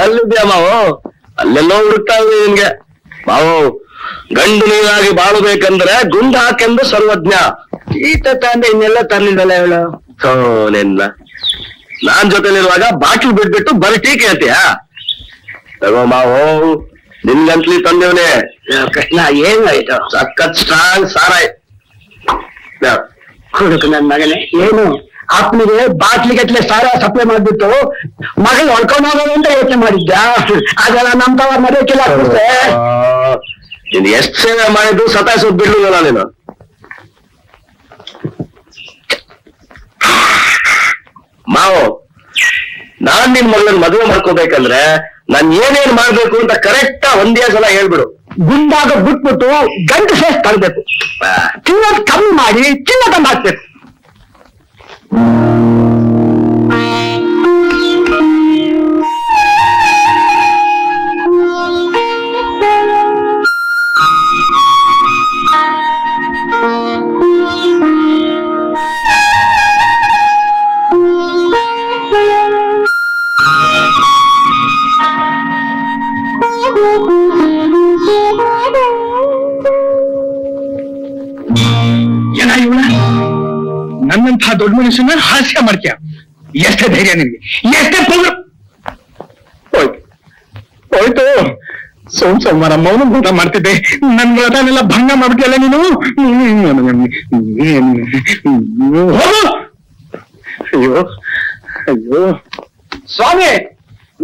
ಅಲ್ಲಿದ್ಯಾ ಮಾವು? ಅಲ್ಲೆಲ್ಲೋ ಹುಡುಕ್ತಾ ಇದ್ವಿ ನಿನ್ಗೆ. ಮಾವು, ಗಂಡು ನೀರಾಗಿ ಬಾಳಬೇಕಂದ್ರೆ ಗುಂಡು ಹಾಕೆಂದು ಸರ್ವಜ್ಞ. ಈತ ತಂದೆ ಇನ್ನೆಲ್ಲ ತರ್ಲಿಲ್ಲಲ್ಲ ಹೇಳು. ನಿನ್ನ ನಾನ್ ಜೊತೆಲಿರುವಾಗ ಬಾಟ್ಲು ಬಿಟ್ಬಿಟ್ಟು ಬರೀ ಟೀ ಕೇಳ್ತೀಯ? ತಗೋ ಮಾವು, ನಿನ್ಗಂಟ್ಲಿ ತಂದೇವನೇ. ಕೃಷ್ಣ, ಏನಾಯ್ತು? ಸಖತ್ ಸ್ಟ್ರಾಂಗ್ ಸಾರಾಯ್. ಹುಡುಕ ನನ್ ಮಗನೇ, ಏನು ಆತ್ಮಿಗೆ ಬಾಟ್ಲಿಗಟ್ಲೆ ಸಾರ ಸಪ್ಲೈ ಮಾಡ್ಬಿಟ್ಟು ಮಗಳು ಹೊಡ್ಕೊಂಡೋಗೋದು ಅಂತ ಯೋಚನೆ ಮಾಡಿದ್ದ. ಅದೆಲ್ಲ ನಮ್ ತವ ಮರೆಯಕ್ಕಿಲ್ಲ. ನೀನು ಎಷ್ಟು ಸೇವೆ ಮಾಡಿದ್ದು ಸತಾಯಿಸೋದು ಬಿಡ್ಲಿಲ್ಲ ನೀನು. ಮಾವು, ನಾನ್ ನಿನ್ ಮಗಳನ್ನ ಮದುವೆ ಮಾಡ್ಕೋಬೇಕಂದ್ರೆ ನಾನ್ ಏನೇನ್ ಮಾಡ್ಬೇಕು ಅಂತ ಕರೆಕ್ಟ್ ಒಂದೇ ಸಲ ಹೇಳ್ಬಿಡು. ಗುಂಡಾಗ ಬಿಟ್ಬಿಟ್ಟು ಗಂಟು ಸೇಸ್ ತಳ್ಬೇಕು, ತಿನ್ನೋದು ಕಮ್ಮಿ ಮಾಡಿ ಚಿನ್ನ ತಂದು ಹಾಕ್ಬೇಕು. ನನ್ನಂತಹ ದೊಡ್ಡ ಮನುಷ್ಯನ ಹಾಸ್ಯ ಮಾಡ್ತೀಯ? ಎಷ್ಟೇ ಧೈರ್ಯ ನಿನ್ಗೆ, ಎಷ್ಟೇ ಹೋಯ್ತು. ಸೋಮವಾರ ಮೌನ ವ್ರತ ಮಾಡ್ತಿದ್ದೆ, ನನ್ ವ್ರತನೆಲ್ಲ ಭಂಗ ಮಾಡ್ಬಿಟ್ಟಿಯಲ್ಲ ನೀನು. ಅಯ್ಯೋ ಅಯ್ಯೋ ಸ್ವಾಮಿ,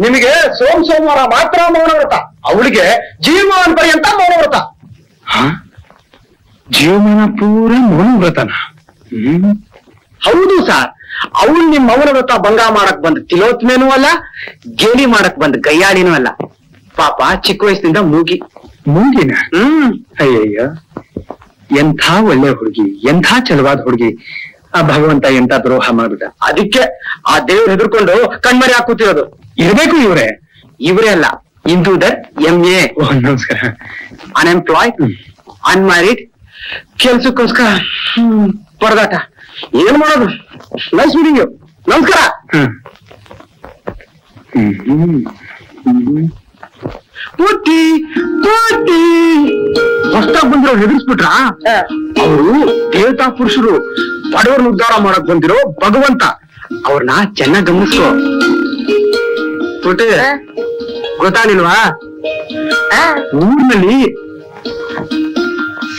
ನಿಮಗೆ ಸೋಮವಾರ ಮಾತ್ರ ಮೌನ ವ್ರತ, ಅವಳಿಗೆ ಜೀವಮಾನ ಪರ್ಯಂತ ಮೌನ ವ್ರತ. ಜೀವಮಾನ ಪೂರ ಮೌನ ವ್ರತನ? ಹೌದು ಸರ್. ಅವಳು ನಿಮ್ ಮೌನ ವ್ರತ ಭಂಗ ಮಾಡಕ್ ಬಂದ್ ತಿಲೋತ್ಮೇನೂ ಅಲ್ಲ, ಗೇಲಿ ಮಾಡಕ್ ಬಂದ್ ಗಯ್ಯಾಳಿನೂ ಅಲ್ಲ. ಪಾಪ ಚಿಕ್ಕ ವಯಸ್ಸಿನಿಂದ ಮೂಗಿನ. ಅಯ್ಯಯ್ಯ, ಎಂಥ ಒಳ್ಳೆ ಹುಡುಗಿ, ಎಂಥ ಚಲವಾದ ಹುಡುಗಿ. ಆ ಭಗವಂತ ಎಂತ ದ್ರೋಹ ಮಾಡ್ಬಿಟ್ಟ. ಅದಕ್ಕೆ ಆ ದೇವ್ರು ಹೆದರ್ಕೊಂಡು ಕಣ್ಮರಿ ಹಾಕುತ್ತಿರೋದು. ಇರ್ಬೇಕು ಇವರೇ ಅಲ್ಲ, ಇಂದೂದರ್ MA. ನಮಸ್ಕಾರ. ಅನ್ಎಂಪ್ಲಾಯ್ಡ್, ಅನ್ಮ್ಯಾರಿಡ್, ಕೆಲ್ಸಕ್ಕೋಸ್ಕರ ಪರದಾಟ. ಏನ್ ಮಾಡೋದು? Nice meeting you. ನಮಸ್ಕಾರ. ಪೂರ್ತಿ ಹೊಸ್ತಾಗ್ ಬಂದಿರೋ ಹೆದರ್ಸ್ಬಿಟ್ರ? ಅವರು ದೇವತಾ ಪುರುಷರು, ಬಡವರನ್ನ ಉದ್ಧಾರ ಮಾಡಕ್ ಬಂದಿರೋ ಭಗವಂತ. ಅವ್ರನ್ನ ಚೆನ್ನಾಗ್ ಗಮನಿಸ್ಕೋ. ಪುಟ್ಟಿ, ಗೊತ್ತಾಗಿಲ್ವಾ? ಊರಿನಲ್ಲಿ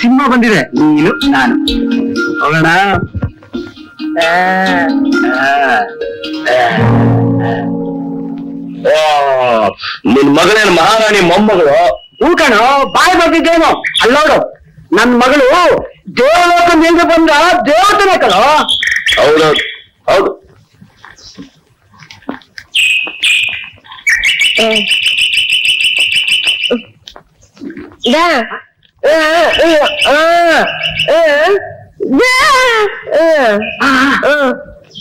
ಸಿಂಹ ಬಂದಿದೆ, ನೀನು ನಾನು ಹೋಗೋಣ. ನಿನ್ ಮಗಳೇನು ಮಹಾರಾಣಿ ಮೊಮ್ಮಗಳು? ಕಣೋ, ಬಾಯ್ ಬರ್ತಿದ್ದೇನೋ. ಅಲ್ಲೋಡು, ನನ್ ಮಗಳು ದೇವಲೋಕದಿಂದ ಬಂದ ದೇವತನೇ ಕಣೋ. ಹೌದು, ಹೌದು.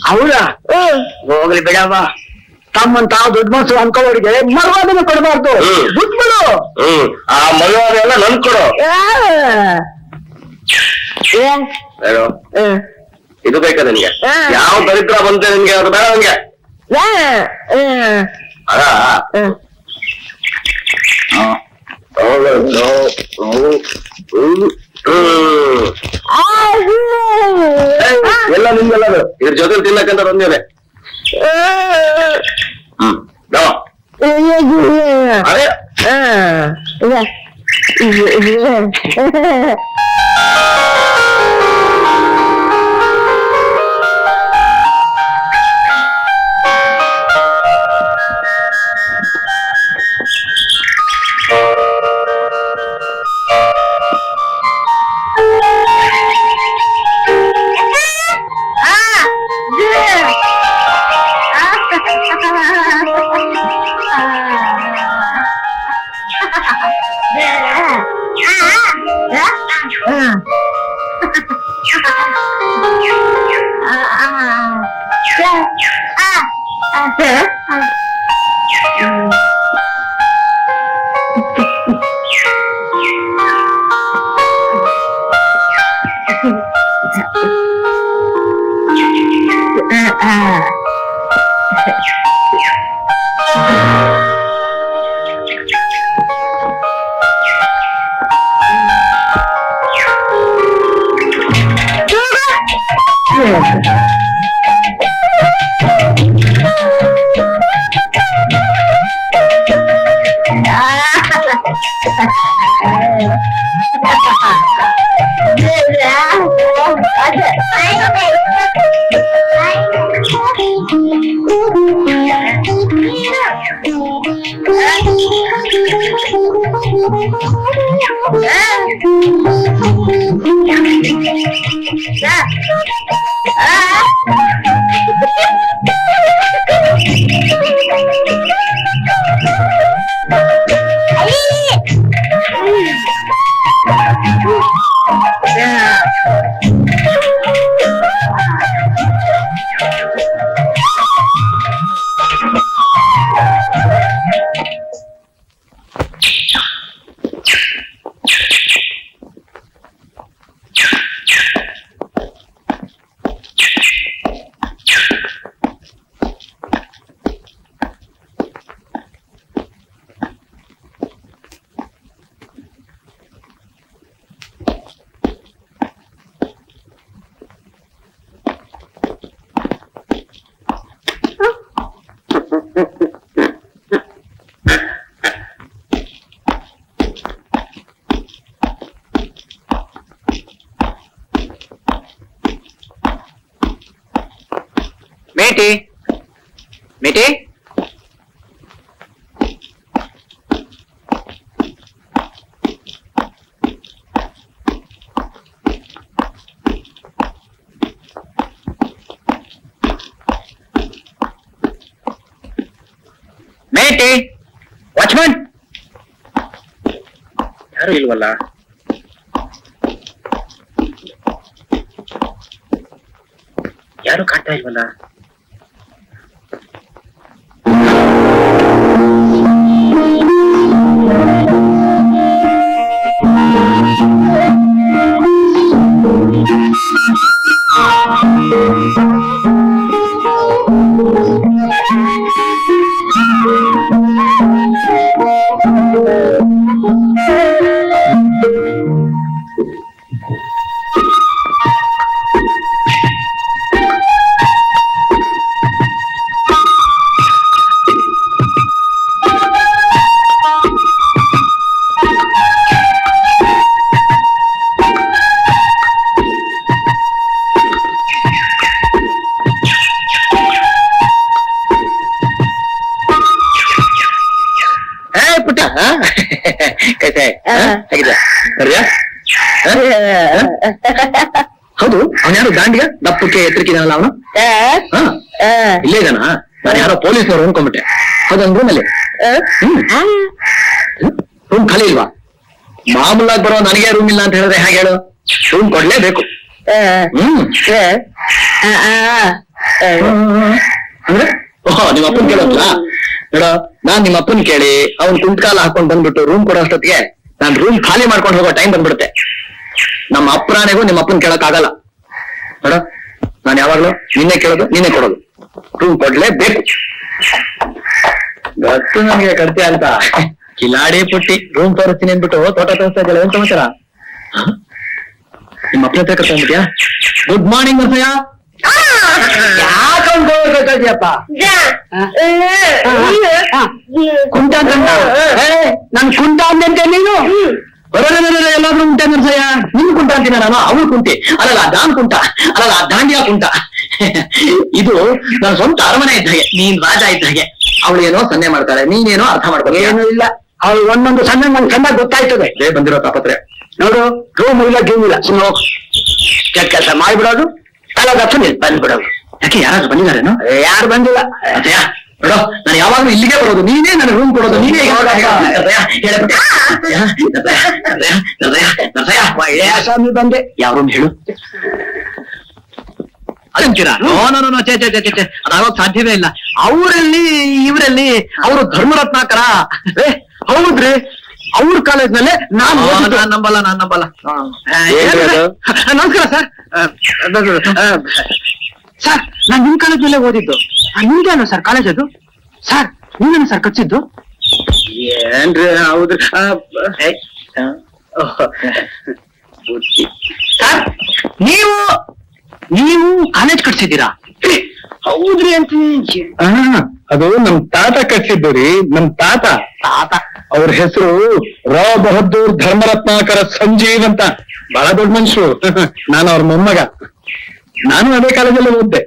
ಹೌದಾ? ಹೋಗ್ಲಿ ಬಿಡವ್ವ, ತಮ್ಮನ್ ತಾವು ದೊಡ್ಡ ಮನಸ್ಸು ಅನ್ಕೋರಿಗೆ ಮರ್ವಾದನೆ ಕೊಡಬಾರ್ದು. ಬುದ್ಧಗಳು ಆ ಮದುವೆ ಎಲ್ಲ ನನ್ ಕೊಡು. ಹೇಳು, ಇದು ಬೇಕಾ ನಿನ್ಗೆ? ಯಾವ ದರಿದ್ರ ಬಂತೆ ನಿನ್ಗೆ? ಅದು ಬೇಡ ನಿನ್ಗೆ. ಅದ ಎಲ್ಲ ನಿಮ್ಗೆಲ್ಲದು ಇದ್ರ ಜೊತೆ ತಿನ್ನಕ್ಕಂತ ಬಂದೇನೆ. ಅದೇ ಮೇಟಿ ಮೇಟಿ ಮೇಟಿ ವಾಚ್ಮನ್ ಯಾರು ಇಲ್ವಲ್ಲ? ಯಾರು ಕಾಣ್ತಾ ಇಲ್ವಲ್ಲ? ಅವನ್ಯಾರು ದಾಂಡಿಗ ದಪ್ಪಕ್ಕೆ ಎತ್ತರಿಕಿದಾನಲ್ಲ ಅವನು ಇಲ್ಲೇ ಇದಾನ. ನಾನು ಯಾರೋ ಪೊಲೀಸ್ನವ್ರು ಅನ್ಕೊಂಡ್ಬಿಟ್ಟೆ. ಅದೊಂದು ರೂಮಲ್ಲಿ ರೂಮ್ ಖಾಲಿ ಇಲ್ವಾ? ಮಾಮೂಲಾಗಿ ಬರೋ ನನಗೆ ರೂಮ್ ಇಲ್ಲ ಅಂತ ಹೇಳಿದ್ರೆ ಹೇಗೆ ಹೇಳು? ರೂಮ್ ಕೊಡ್ಲೇಬೇಕು. ಅಂದ್ರೆ ಓಹೋ ನಿಮ್ಮ ಅಪ್ಪನ್ ಕೇಳೋಲ್ಲ ನೋಡ. ನಾನ್ ನಿಮ್ಮ ಅಪ್ಪನ್ ಕೇಳಿ ಅವ್ನ್ ಕುಂಟ್ಕಾಲ ಹಾಕೊಂಡ್ ಬಂದ್ಬಿಟ್ಟು ರೂಮ್ ಕೊಡೋ ಅಷ್ಟೊತ್ತಿಗೆ ನಾನ್ ರೂಮ್ ಖಾಲಿ ಮಾಡ್ಕೊಂಡು ಹೋಗೋ ಟೈಮ್ ಬಂದ್ಬಿಡುತ್ತೆ. ನಮ್ಮ ಅಪ್ಪರಾಣೆಗೂ ನಿಮ್ಮ ಅಪ್ಪನ್ ಕೇಳಕ್ ಆಗಲ್ಲ ನೋಡ. ನಾನ್ ಯಾವಾಗ್ಲೂ ನಿನ್ನೆ ಕೇಳೋದು ನೀನೇ ಕೊಡೋದು. ರೂಮ್ ಕೊಡ್ಲೇಬೇಕು. ಗೊತ್ತು ನಮ್ಗೆ ಕಡ್ತೆ ಅಂತ. ಕಿಲಾಡಿ ಪುಟ್ಟಿ ರೂಮ್ ತೋರಿಸ್ತೀನಿ ಅಂದ್ಬಿಟ್ಟು ತೋಟ ತೋರಿಸ್ತಾ ಇದ್ದಲ್ಲ. ಏನ್ ಸಮಾಚಾರ? ನಿಮ್ಮ ಅಪ್ಪನ ಹತ್ರ ಕರ್ಕೊಂಡ್ಬಿಟ್ಯಾ? Good morning Narasayya. ಯಾಕಂದ್ಯಪ್ಪ ಕುಂಟ ನನ್ ಕುಂಟ ಅಂದಂತೆ ನೀನು ಎಲ್ಲಾದ್ರೂ ಉಂಟೆ ನರಸಯ್ಯ. ನಿನ್ ಕುಂಟ ಅಂತೀನ ನಾನು. ಅವಳು ಕುಂಟೆ ಅಲ್ಲಲ್ಲ, ನಾನ್ ಕುಂಟ ಅಲ್ಲಲ್ಲ, ದಾಂಡಿಯಾ ಕುಂಟ. ಇದು ನನ್ನ ಸ್ವಂತ ಅರಮನೆ ಇದ್ದ ಹಾಗೆ, ನೀನ್ ರಾಜ ಇದ್ದ ಹಾಗೆ. ಅವಳು ಏನೋ ಸನ್ನೆ ಮಾಡ್ತಾಳೆ, ನೀನೇನೋ ಅರ್ಥ ಮಾಡ್ಕೊಳ್ಳಿ. ಏನೂ ಇಲ್ಲ, ಅವಳು ಒಂದೊಂದು ಸನ್ನೆ ನನ್ ಚೆನ್ನಾಗಿ ಗೊತ್ತಾಯ್ತದೆ. ಬಂದಿರೋ ತಾಪತ್ರೆ ನೋಡು. ರೂಮ್ ಇಲ್ಲ ಗೇಮ್ ಇಲ್ಲ, ಸುಮ್ಮನೆ ಹೋಗ್ ಕೆಲಸ ಮಾಡ್ಬಿಡೋದು. ತಲೆಗತ್ತು ಬಂದ್ಬಿಡೋದು. ಯಾಕೆ ಯಾರಾದ್ರೂ ಬಂದಿದ್ದಾರೇನು? ಯಾರು ಬಂದಿಲ್ಲ ನೋಡೋ. ನಾನು ಯಾವಾಗ್ಲೂ ಇಲ್ಲಿಗೆ ಬರೋದು, ನೀನೇ ನನ್ನ ರೂಮ್ ಕೊಡೋದು, ನೀನೇ ಒಳ್ಳೆಯ ಸ್ವಾಮಿ ಬಂದೆ. ಯಾವ ರೂಮ್ ಹೇಳು? ಅದಂತೀರಾ? ಅದಾಗೋಕ್ ಸಾಧ್ಯವೇ ಇಲ್ಲ. ಅವರಲ್ಲಿ ಇವರಲ್ಲಿ ಅವರು ಧರ್ಮರತ್ನಾಕರ. ಹೌದ್ರಿ, ಅವ್ರ ಕಾಲೇಜ್ನಲ್ಲೇ ನಾನ್ ನಂಬಲ್ಲ. ನಮಸ್ಕಾರ ಸರ್. ಸರ್ ನಾನ್ ನಿಮ್ ಕಾಲೇಜ್ನಲ್ಲೇ ಓದಿದ್ದು. ನಿಮ್ಗೇನು ಸರ್ ಕಾಲೇಜ್ ಅದು? ಸರ್ ನೀವೇನು ಸರ್ ಕಚ್ಚಿದ್ದು? ಏನ್ರಿ? ಹೌದ್ರಿ ಸರ್. ನೀವು ಕಾಲೇಜ್ ಕಟ್ಸಿದ್ದೀರಾ? ಹೌದ್ರಿ ಅಂತ. ಅದು ನಮ್ ತಾತ ಕಟ್ಸಿದ್ದು ರೀ. ನಮ್ ತಾತ ಅವ್ರ ಹೆಸರು ರಾವ್ ಬಹದ್ದೂರ್ ಧರ್ಮರತ್ನಾಕರ ಸಂಜೀವ್ ಅಂತ. ಬಹಳ ದೊಡ್ಡ ಮನುಷ್ಯರು. ನಾನು ಅವ್ರ ಮೊಮ್ಮಗ. ನಾನು ಅದೇ ಕಾಲೇಜಲ್ಲಿ ಓದ್ದೆ.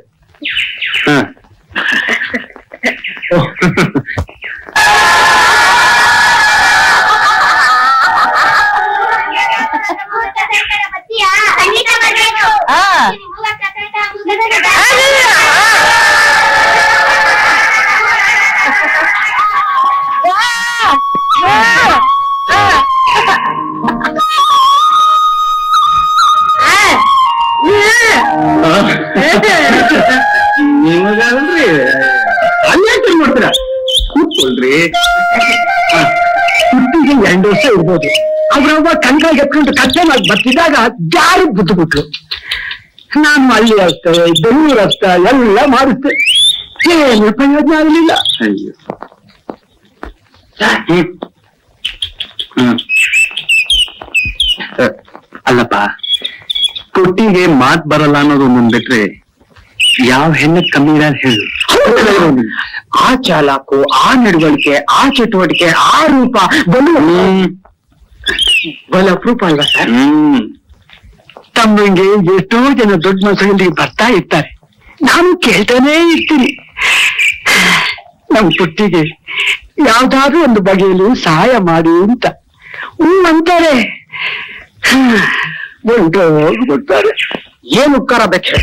ನಿಮಗಲ್ರಿ ಅಲ್ಲೇ ಮಾಡ್ತೀರಾ? ಕೂತ್ಕೊಳ್ರಿ. ಹುಟ್ಟಿಗೆ 2 ವರ್ಷ ಇರ್ಬೋದು. ಅವ್ರೊಬ್ಬ ಕಣ್ಕಾಗಿ ಎತ್ಕೊಂಡು ಕತ್ತೆ ಮಾಡಿ ಬರ್ತಿದ್ದಾಗ ಜಾರಿ ಬುದ್ದು ಬಿಟ್ರು. ನಾನು ಅಲ್ಲಿ ಅಷ್ಟೇ, ಬೆಂಗಳೂರು ಅಷ್ಟೇ ಎಲ್ಲ ಮಾಡಿಸ್ತೆ. ಏನು ಪ್ರಯೋಜನ ಆಗಲಿಲ್ಲ. ಅಲ್ಲಪ್ಪ, ಪುಟ್ಟಿಗೆ ಮಾತ್ ಬರಲ್ಲ ಅನ್ನೋದು ಒಂದೊಂದ್ ಬಿಟ್ರೆ ಯಾವ ಹೆಣ್ಣಕ್ ಕಮ್ಮಿ ಇರ ಹೇಳು. ಆ ಚಾಲಾಕು, ಆ ನಡವಳಿಕೆ, ಆ ಚಟುವಟಿಕೆ, ಆ ರೂಪ ಬಲ ಅಪರೂಪ ಅಲ್ವಾ ಸರ್? ತಮ್ಮಂಗೆ ಎಷ್ಟೋ ಜನ ದೊಡ್ಡ ಮನಸ್ಸಿಗೆ ಬರ್ತಾ ಇರ್ತಾರೆ. ನಾನು ಕೇಳ್ತಾನೇ ಇರ್ತೀನಿ. ನಮ್ ಪುಟ್ಟಿಗೆ ಯಾವ್ದಾದ್ರೂ ಒಂದು ಬಗೆಯಲ್ಲಿ ಸಹಾಯ ಮಾಡಿ ಅಂತ ಅಂತಾರೆ. ಕೊಡ್ತಾರೆ. ಏನ್ ಉಪಕಾರ ಬೇಕು?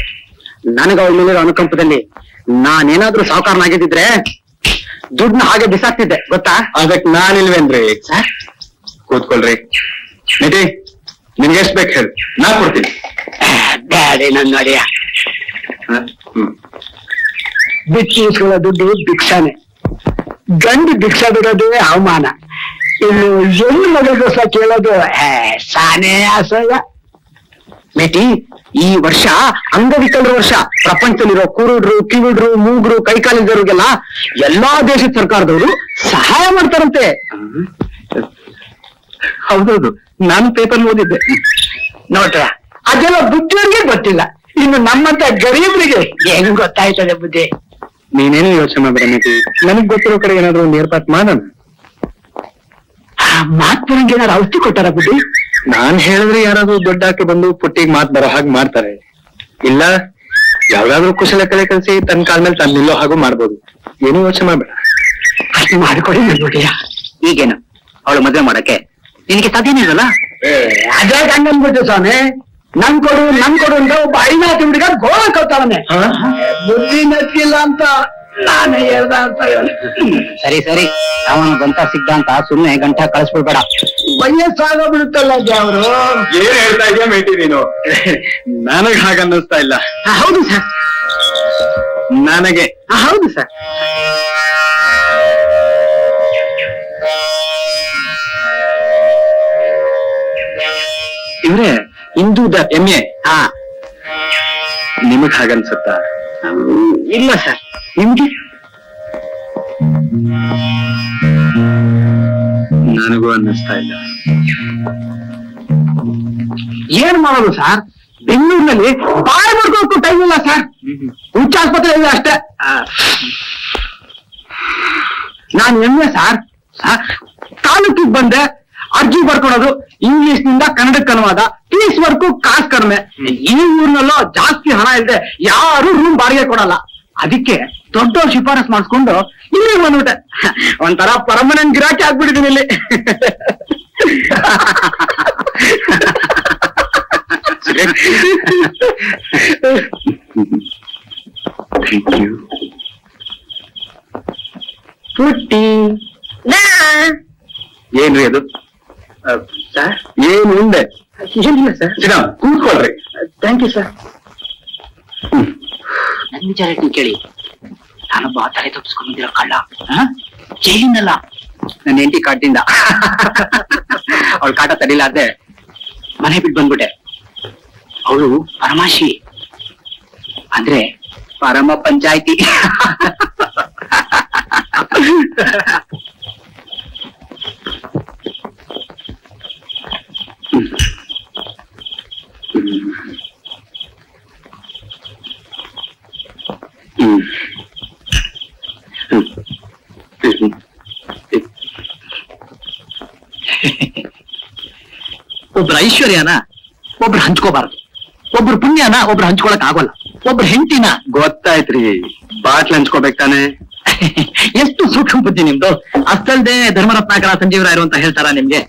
ನನಗ ಅವ್ರ ಮೇಲಿರೋ ಅನುಕಂಪದಲ್ಲಿ ನಾನೇನಾದ್ರೂ ಸಾಹುಕಾರನಾಗಿದ್ದಿದ್ರೆ ದುಡ್ಡನ್ನ ಹಾಗೆ ಬಿಸಾಕ್ತಿದ್ದೆ, ಗೊತ್ತಾ? ಅದಕ್ಕೆ ನಾನಿಲ್ವೇನ್ರಿ? ಸರ್ ಕೂತ್ಕೊಳ್ರಿ. ನಿಧಿ, ನಿನ್ಗೆ ಎಷ್ಟ್ ಬೇಕು ಹೇಳಿ, ನಾ ಕೊಡ್ತೀನಿ. ಬ್ಯಾಡಿ ನನ್ನ ಅಡಿಯ. ಬಿಚ್ಚಿಸ್ಕೊಳ್ಳೋ ದುಡ್ಡು ಭಿಕ್ಷಾನೆ. ಗಂಡು ಭಿಕ್ಷಾ ಬಿಡೋದೇ ಅವಮಾನ. ಇನ್ನು ಹೆಣ್ಣು ಮಗಳಿಗೋಸ್ಕರ ಕೇಳೋದು ಸಾನೇ ಅಸಹ್ಯ. ಮೇಟಿ, ಈ ವರ್ಷ ಅಂಗವಿಕಲರ ವರ್ಷ. ಪ್ರಪಂಚದಲ್ಲಿರೋ ಕುರುಡ್ರು, ಕಿವಿಡ್ರು, ಮೂಗ್ರು, ಕೈಕಾಲಿದ್ದವ್ರಿಗೆಲ್ಲ ಎಲ್ಲಾ ದೇಶದ ಸರ್ಕಾರದವರು ಸಹಾಯ ಮಾಡ್ತಾರಂತೆ. ಹೌದೌದು, ನಾನು ಪೇಪರ್ ಓದಿದ್ದೆ. ನೋಡ್ರ, ಅದೆಲ್ಲ ಬುದ್ಧಿಯವ್ರಿಗೆ ಗೊತ್ತಿಲ್ಲ. ಇನ್ನು ನಮ್ಮಂತ ಗರೀಬ್ರಿಗೆ ಹೆಂಗ್ ಗೊತ್ತಾಯ್ತದೆ ಬುದ್ಧಿ? ನೀನೇನು ಯೋಚನೆ ಮಾಡ್ಬೇಡ ಮೇಟಿ. ನನಗ್ ಗೊತ್ತಿರೋ ಕಡೆ ಏನಾದ್ರು ಒಂದು ಏರ್ಪಾಟ್ ಮಾಡೋಣ. ಮಾತ್ ಬರಂಗೆ ಏನಾದ್ರು ಔಷಧಿ ಕೊಟ್ಟಾರ ಬುದ್ಧಿ? ನಾನ್ ಹೇಳಿದ್ರೆ ಯಾರಾದ್ರೂ ದೊಡ್ಡ ಡಾಕ್ಟರ್ ಬಂದು ಪುಟ್ಟಿಗೆ ಮಾತ್ ಬರೋ ಹಾಗೆ ಮಾಡ್ತಾರೆ. ಇಲ್ಲ ಯಾವ್ದಾದ್ರು ಕುಶಲ ಕಲೆ ಕಲಿಸಿ ತನ್ನ ಕಾಲ ಮೇಲೆ ತಾನು ನಿಲ್ಲೋ ಹಾಗೂ ಮಾಡ್ಬೋದು. ಏನೂ ಯೋಚನೆ ಮಾಡ್ಬೇಡ. ಅಷ್ಟು ಮಾಡಿಕೊಡಿ ನೋಡಿಯಾ. ಈಗೇನು ಅವಳು ಮದುವೆ ಮಾಡಕ್ಕೆ ನಿನಗೆ ಸಾಧ್ಯನೇ ಇರಲ್ಲ? ಅದೇ ಹಂಗನ್ಬಿಟ್ಟು ಸ್ವಾಮಿ. ನನ್ ಕೊಡು ಅಂತ ಒಬ್ಬ ಐನಾತಿ ಹುಡುಗ ಗೋಳ ಕೊಡ್ತಾವನೆ. ಬುದ್ಧಿ ನಚ್ಚಿಲ್ಲ ಅಂತ ನಾನೇ ಹೇಳ್ದ ಅಂತ ಹೇಳಿ. ಸರಿ ಅವನು ಗಂಟ ಸಿಗ್ದ ಅಂತ ಸುಮ್ನೆ ಗಂಟ ಕಳಿಸ್ಬಿಡ್ಬೇಡ. ವಯಸ್ಸಾಗೋಗ್ಬಿಡುತ್ತಲ್ಲ ದೇವ್ರು. ಏನ್ ಹೇಳ್ತಾ ಇದೆಯಾ ಮೇಟಿ ನೀನು? ನನಗ್ ಹಾಗನ್ನಿಸ್ತಾ ಇಲ್ಲ. ಹೌದು ಸರ್. ನನಗೆ ಹೌದು ಸರ್. ಇವ್ರೆ ಹಿಂದೂದ ಎಮ್ಮೆ. ನಿಮಗ್ ಹಾಗನ್ಸುತ್ತಾ? ಇಲ್ಲ ಸರ್. ನಿಮ್ಗೆ? ನನಗೂ ಅನ್ನಿಸ್ತಾ ಇಲ್ಲ. ಏನ್ ಮಾಡೋದು ಸರ್? ಬೆಂಗಳೂರಿನಲ್ಲಿ ಬಾಯಿ ಮಾಡ್ಕೋಬೇಕು ಟೈಮ್ ಇಲ್ಲ ಸರ್. ಹುಚ್ಚ ಆಸ್ಪತ್ರೆ ಇದೆ ಅಷ್ಟೇ. ನಾನು ಎಮ್ಮೆ ಸರ್. ತಾಲೂಕಿಗೆ ಬಂದೆ, ಅರ್ಜಿ ಬರ್ಕೊಡೋದು, ಇಂಗ್ಲಿಷ್ ನಿಂದ ಕನ್ನಡಕ್ಕೆ ಅನುವಾದ, ಫೀಸ್ ವರ್ಕು ಕಾಸು ಕಡಿಮೆ. ಈ ಊರ್ನಲ್ಲೋ ಜಾಸ್ತಿ ಹಣ ಇಲ್ಲದೆ ಯಾರು ರೂಮ್ ಬಾಡಿಗೆ ಕೊಡಲ್ಲ. ಅದಕ್ಕೆ ದೊಡ್ಡ ಶಿಫಾರಸ್ ಮಾಡಿಸ್ಕೊಂಡು ಇಲ್ಲಿ ಬಂದ್ಬಿಟ್ಟೆ. ಒಂಥರ ಪರ್ಮನೆಂಟ್ ಗಿರಾಕಿ ಆಗ್ಬಿಟ್ಟಿದ್ದೀನಿ ಇಲ್ಲಿ. ಪುಟ್ಟಿ ಏನ್ರಿ ಅದು? ಸರ್ ಏನು ಮುಂದೆ? ಏನಿಲ್ಲ ಸರ್. ಕೂತ್ಕೊಳ್ರಿ. Thank you sir. ನನ್ ವಿಚಾರ ಕೇಳಿ. ನಾನೊಬ್ಬ ತಲೆ ತಪ್ಪಿಸ್ಕೊಂಡು ಬಂದಿರೋ ಕಳ್ಳ. ಜೈಲಿನಲ್ಲ, ನನ್ನ ಹೆಂಡತಿ ಕಾಟದಿಂದ. ಅವಳ ಕಾಟ ತಡಿಲಾರ್ದೆ ಮನೆ ಬಿಟ್ಟು ಬಂದ್ಬಿಟ್ಟೆ. ಅವಳು ಪರಮಾಶಿ ಅಂದ್ರೆ ಪರಮ ಪಂಚಾಯಿತಿ. ಒಬ್ರ ಐಶ್ವರ್ಯನ ಒಬ್ರು ಹಂಚ್ಕೋಬಾರದು, ಒಬ್ರು ಪುಣ್ಯನ ಒಬ್ರು ಹಂಚ್ಕೊಳಕ್ ಆಗೋಲ್ಲ. ಒಬ್ರು ಹೆಂಡತಿನ ಗೊತ್ತಾಯ್ತ್ರಿ, ಬಾಟ್ಲ್ ಹಂಚ್ಕೋಬೇಕು ತಾನೆ. ಎಷ್ಟು ಸೂಕ್ಷ್ಮ ಬುದ್ಧಿ ನಿಮ್ದು. ಅಷ್ಟಲ್ದೆ ಧರ್ಮರತ್ನಾಕರ ಸಂಜೀವರಾಯರು ಅಂತ ಹೇಳ್ತಾರ ನಿಮ್ಗೆ?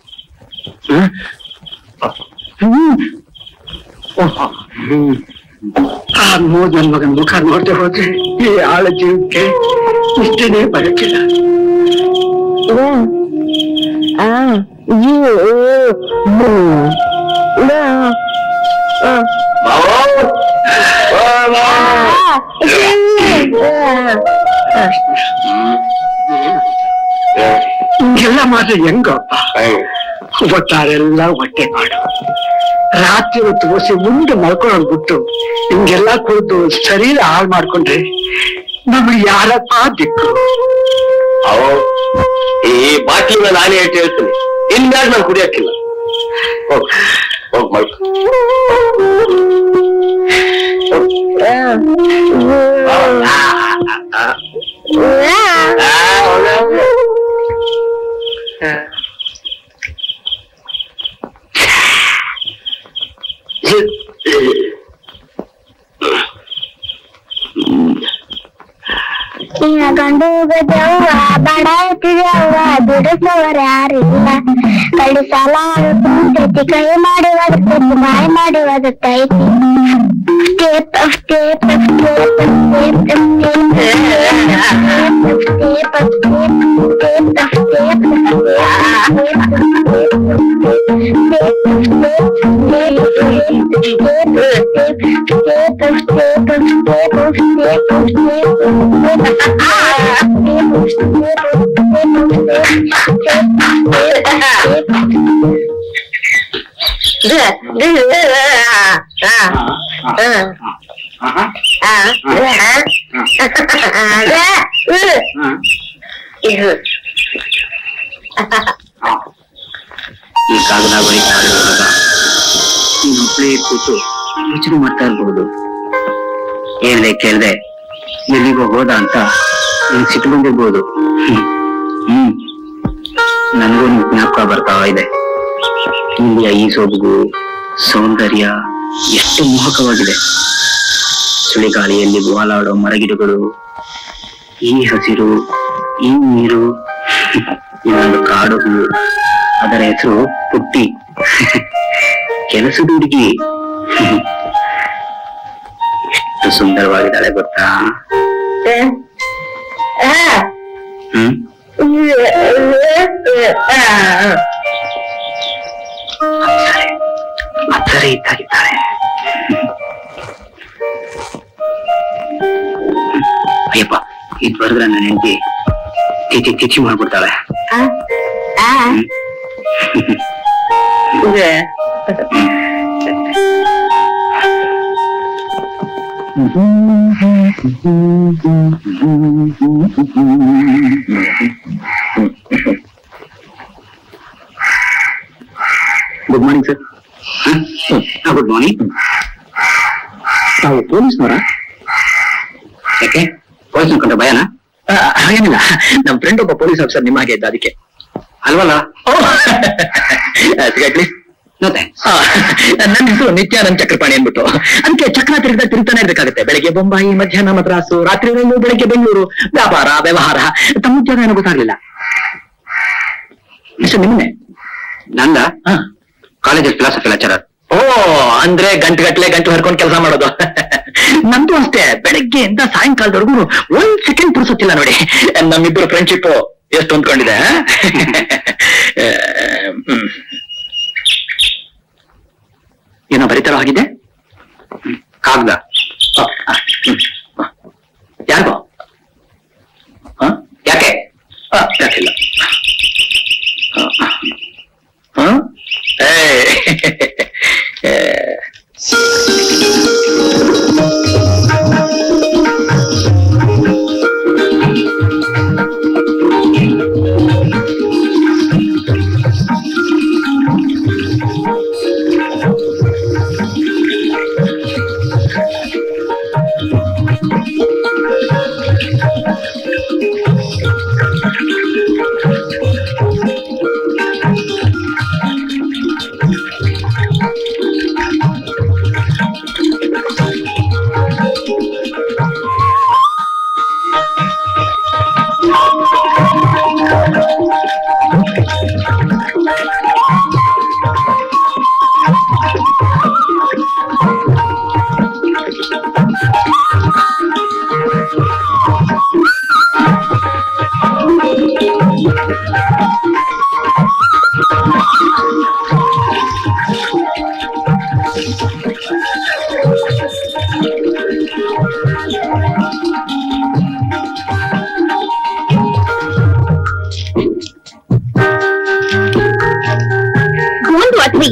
ಆ ಮೂರ್ ನನ್ ಮಗನ್ ಮುಖ ನೋಡ್ದೆ ಹೋದ್ರೆ ಈ ಆಳ ಜೀವಕ್ಕೆ ಇಷ್ಟೇನೆ ಬರಕಿಲ್ಲ. ಹಿಂಗೆಲ್ಲ ಮಾತ್ರ ಹೆಂಗಪ್ಪ? ಒಟ್ಟಾರೆಲ್ಲ ಹೊಟ್ಟೆ ಮಾಡು. ರಾತ್ರಿ ಹೊತ್ತು ಓಸಿ ಮುಂದೆ ಮಲ್ಕೊಳ್ಳೋದು ಬಿಟ್ಟು ಹಿಂಗೆಲ್ಲ ಕುಡಿದು ಶರೀರ ಹಾಳು ಮಾಡ್ಕೊಂಡ್ರೆ ನಮ್ಗೆ ಯಾರಪ್ಪ ದಿಕ್ಕು? ಈ ಬಾಟ್ಲಿನ ನಾನೇ ಹೇಳ್ತಿ ಹೇಳ್ತೀನಿ, ಇನ್ಮ್ಯಾಗ ನಾನು ಕುಡಿಯಕ್ಕಿಲ್ಲ. ಹೋಗ್ ಮಲ್ಕೊ. ಗಂಡು ಗಜವ್ವ ಬಡ ಇಟ್ಟಿದ್ಯವ್ವ, ಬಿಡಿಸೋರ ಯಾರಿಲ್ಲ. ಕಳ್ಳಿ ಸಾಲ ಕುಂತೈತಿ, ಕೈ ಮಾಡಿ ಒದರ್ತೈತಿ, ಬಾಯಿ ಮಾಡಿ ಒದರ್ತೈತಿ. ಈ ಕಾಗದ ಬರೀತಾ ಇರುವಾಗ ನೀನೊಬ್ಬಳೇ ಕೂತು ಯೋಚನೆ ಮಾಡ್ತಾ ಇರ್ಬಹುದು. ಹೇಳ್ದೆ ಕೇಳ್ದೆ ಎಲ್ಲಿಗೋ ಹೋದ ಅಂತ ನೀನ್ ಸಿಟ್ಟು ಬಂದಿರ್ಬೋದು. ನನಗೂ ನಿನ್ ಜ್ಞಾಪಕ ಬರ್ತಾ ಇದೆ. ಇಲ್ಲಿಯ ಈ ಸೊಬಗು ಸೌಂದರ್ಯ ಎಷ್ಟು ಮೋಹಕವಾಗಿದೆ. ಸುಳಿಗಾಳಿಯಲ್ಲಿ ವಾಲಾಡೋ ಮರಗಿಡಗಳು, ಈ ಹಸಿರು, ಈ ನೀರು, ಇನ್ನೊಂದು ಕಾಡು, ಅದರ ಹೆಸರು ಪುಟ್ಟಿ. ಕೆಲಸದ ಹುಡುಗಿ, ಎಷ್ಟು ಸುಂದರವಾಗಿದ್ದಾಳೆ ಗೊತ್ತಾ? ಹ್ಮ್ ಅಪ್ಸರೆ ಇದ್ದಾಗಿದ್ದಾಳೆ. ಅಯ್ಯಪ್ಪ, ಇದು ಬರೆದ್ರೆ ನನ್ನ ಹೆಂಡತಿ ತಿಥಿ ಮಾಡ್ಬಿಡ್ತಾಳೆ. Good morning sir. Good morning. ನಾವು ಪೊಲೀಸ್ನವರ? ಯಾಕೆ ಪೊಲೀಸ್ ಅನ್ಕೊಂಡ್ರೆ ಭಯನಾ? ಹಾಗೇನಿಲ್ಲ, ನಮ್ ಫ್ರೆಂಡ್ ಒಬ್ಬ ಪೊಲೀಸ್ ಆಫೀಸರ್ ನಿಮ್ಮ ಹಾಗೆ ಇದ್ದ, ಅದಕ್ಕೆ. ಅಲ್ವಲ್ಲ? ಪ್ಲೀಸ್. ಮತ್ತೆ ನನ್ನ ಹೆಸರು ನಿತ್ಯಾನಂದ್ ಚಕ್ರಪಾಣಿ ಅಂದ್ಬಿಟ್ಟು. ಅದಕ್ಕೆ ಚಕ್ರ ತಿರುಗ್ತಾನೆ ಇರ್ಬೇಕಾಗುತ್ತೆ. ಬೆಳಗ್ಗೆ ಬೊಂಬಾಯಿ, ಮಧ್ಯಾಹ್ನ ಮದ್ರಾಸು, ರಾತ್ರಿ ರೈಲು, ಬೆಳಗ್ಗೆ ಬೆಂಗಳೂರು. ವ್ಯಾಪಾರ ವ್ಯವಹಾರ, ತಮ್ಮ ಉದ್ಯೋಗ ಏನೋ ಗೊತ್ತಾಗ್ಲಿಲ್ಲ. ಮಿಸ್ಟರ್ ನಿಮ್ಮನೆ? ನಂದ ಕಾಲೇಜಲ್ಲಿ ಫಿಲಾಸಫಿ ಲೆಕ್ಚರರ್. ಓ, ಅಂದ್ರೆ ಗಂಟು ಹರ್ಕೊಂಡು ಕೆಲಸ ಮಾಡೋದು. ನಂದು ಅಷ್ಟೇ, ಬೆಳಗ್ಗೆಯಿಂದ ಸಾಯಂಕಾಲದವರೆಗೂ ಒಂದ್ ಸೆಕೆಂಡ್ ಪುರ್ಸೊತ್ತಿಲ್ಲ ನೋಡಿ. ನಮ್ಮಿಬ್ಬರು ಫ್ರೆಂಡ್ಶಿಪ್ ಎಷ್ಟು ಹೊಂದ್ಕೊಂಡಿದೆ. ಏನೋ ಬರೀತಾರೋ ಆಗಿದೆ. ಕಾಗ್ದ. ಯಾರಿಗೋ? ಯಾಕೆ? ಯಾಕಿಲ್ಲ.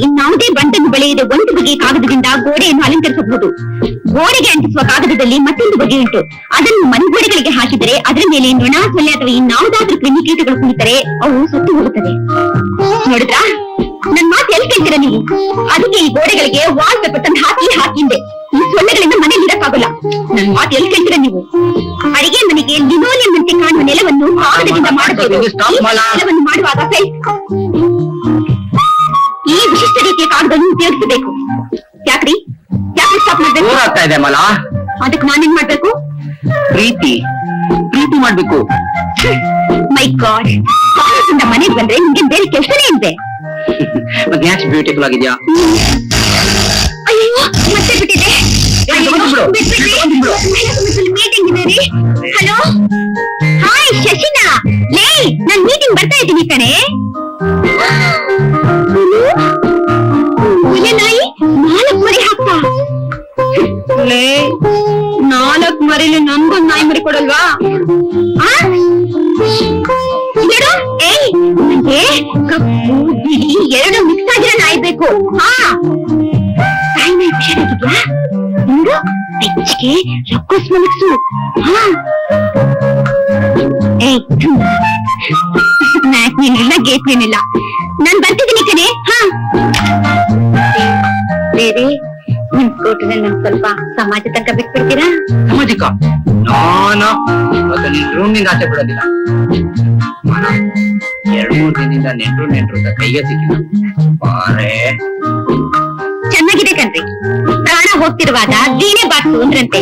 ಇನ್ನಾವುದೇ ಬಂಟನ್ನು ಬೆಳೆಯದೆ ಒಂದು ಬಗೆಯ ಕಾಗದದಿಂದ ಗೋಡೆಯನ್ನು ಅಲಂಕರಿಸಬಹುದು. ಗೋಡೆಗೆ ಅಂಟಿಸುವ ಕಾಗದದಲ್ಲಿ ಮತ್ತೊಂದು ಬಗೆ ಉಂಟು. ಅದನ್ನು ಮನೆಗೋಡೆಗಳಿಗೆ ಹಾಕಿದರೆ ಅದರ ಮೇಲೆ ನೊಣ, ಸೊಳ್ಳೆ ಅಥವಾ ಇನ್ನಾವುದಾದ್ರೂ ಕ್ರಿಮಿಕೀಟಗಳು ಕುಳಿತರೆ ಅವು ಸತ್ತು ಹೋಗುತ್ತದೆ. ನೋಡಿದ್ರಾ, ನನ್ ಮಾತು ಎಲ್ಲಿ ಕೇಳ್ತೀರಾ ನೀವು? ಅದಕ್ಕೆ ಈ ಗೋಡೆಗಳಿಗೆ ವಾಲ್ ಪೇಪರ್ ತಂದು ಹಾಕಿಂದೆ. ಈ ಸೊಳ್ಳೆಗಳಿಂದ ಮನೇಲಿ ಇರಕ್ಕಾಗಲ್ಲ. ನನ್ ಮಾತು ಎಲ್ಲಿ ಕೇಳ್ತೀರಾ ನೀವು? ಅಡಿಗೆ ಮನೆಗೆ ಲಿನೋಲಿಯಂ ಅಂತೆ ಕಾಣುವ ನೆಲವನ್ನು ಕಾಗದದಿಂದ ಮಾಡಬಹುದು. ನೆಲವನ್ನು ಮಾಡುವಾಗ ಈ ವಿಶಿಷ್ಟ ರೀತಿಯ ಕಾಗದವನ್ನು ಉಪಯೋಗಿಸಬೇಕು. ಯಾಕ್ರಿ ಸ್ಟಾಪ್ ಮಾಡ್ಬೇಕು? ಆಗ್ತಾ ಇದೆ ಮಲ. ಅದಕ್ಕೆ ನಾನೇನ್ ಮಾಡ್ಬೇಕು? ಪ್ರೀತಿ ಮಾಡ್ಬೇಕು. ಮೈ ಗಾಡ್, ಕಾಲೇಜಿಂದ ಮನೆಗೆ ಬಂದ್ರೆ ನಿಮ್ಗೆ ಬೇರೆ ಕೆಲಸನೇ ಇದೆ. ಮತ್ತೆ ಯಾಕೆ ಬ್ಯೂಟಿಫುಲ್ ಆಗಿದ್ಯಾ? ಅಯ್ಯೋ, ಮತ್ತೆ ಬಿಟ್ಟಿದೆ. ಮೀಟಿಂಗ್ ಇದೆ ರೀ. ಹಲೋ, ಹಾಯ್ ಶಶಿನಾ. ಲೇ, ನಾನ್ ಮೀಟಿಂಗ್ ಬರ್ತಾ ಇದ್ದೀನಿ ಕಣೆ. ನಾಯಿ 4 ಮರಿ ಹಾಕ್ತಾ? ಲೇ, 4 ಮರಿಲಿ ನನ್ಗೊಂದು ನಾಯಿ ಮರಿ ಕೊಡಲ್ವಾ? ಬಿಡು. ಏಯ್, ನನಗೆ ಕಪ್ಪು ಬಿಳಿ 2 ಮಿಕ್ಸ್ ಆಗಿರೋ ನಾಯಿ ಬೇಕು. ತಾಯಿ ನಾಯಿ ಹುಷಾರಾಗಿದ್ಯಾ? ನೋಡು, ಬೆಚ್ಚಗೆ ರಕ್ಕೋಸ್ ಮಲಗ್ಸು. ಏಯ್, ಮ್ಯಾಕ್ನೇನಿಲ್ಲ, ಗೇಟ್ನೇನಿಲ್ಲ. ನಾನ್ ಬರ್ತಿದ್ದೀನಿ ಕಣೆ. ಬೇರೆ ನಿಮ್ ಕೋಟಿನಲ್ಲಿ ನನ್ ಸ್ವಲ್ಪ ಸಮಾಜ ತನಕ ಬಿಟ್ಬಿಡ್ತೀರಾ? ಸಮಾಜಿಕ ನಿನ್ ರೂಮ್ ನಿಂದ ಆಚೆ ಬಿಡೋದಿಲ್ಲ. 2-3 ದಿನದಿಂದ ನೆಂಟ್ರು ಅಂತ ಕೈಗೆ ಸಿಕ್ಕಿಲ್ಲ. ಚೆನ್ನಾಗಿದೆ ಕಣ್ರಿ. ಪ್ರಾಣ ಹೋಗ್ತಿರುವಾಗ ವೀಣೆ ಬಾಕ್ಸು ಅಂದ್ರಂತೆ.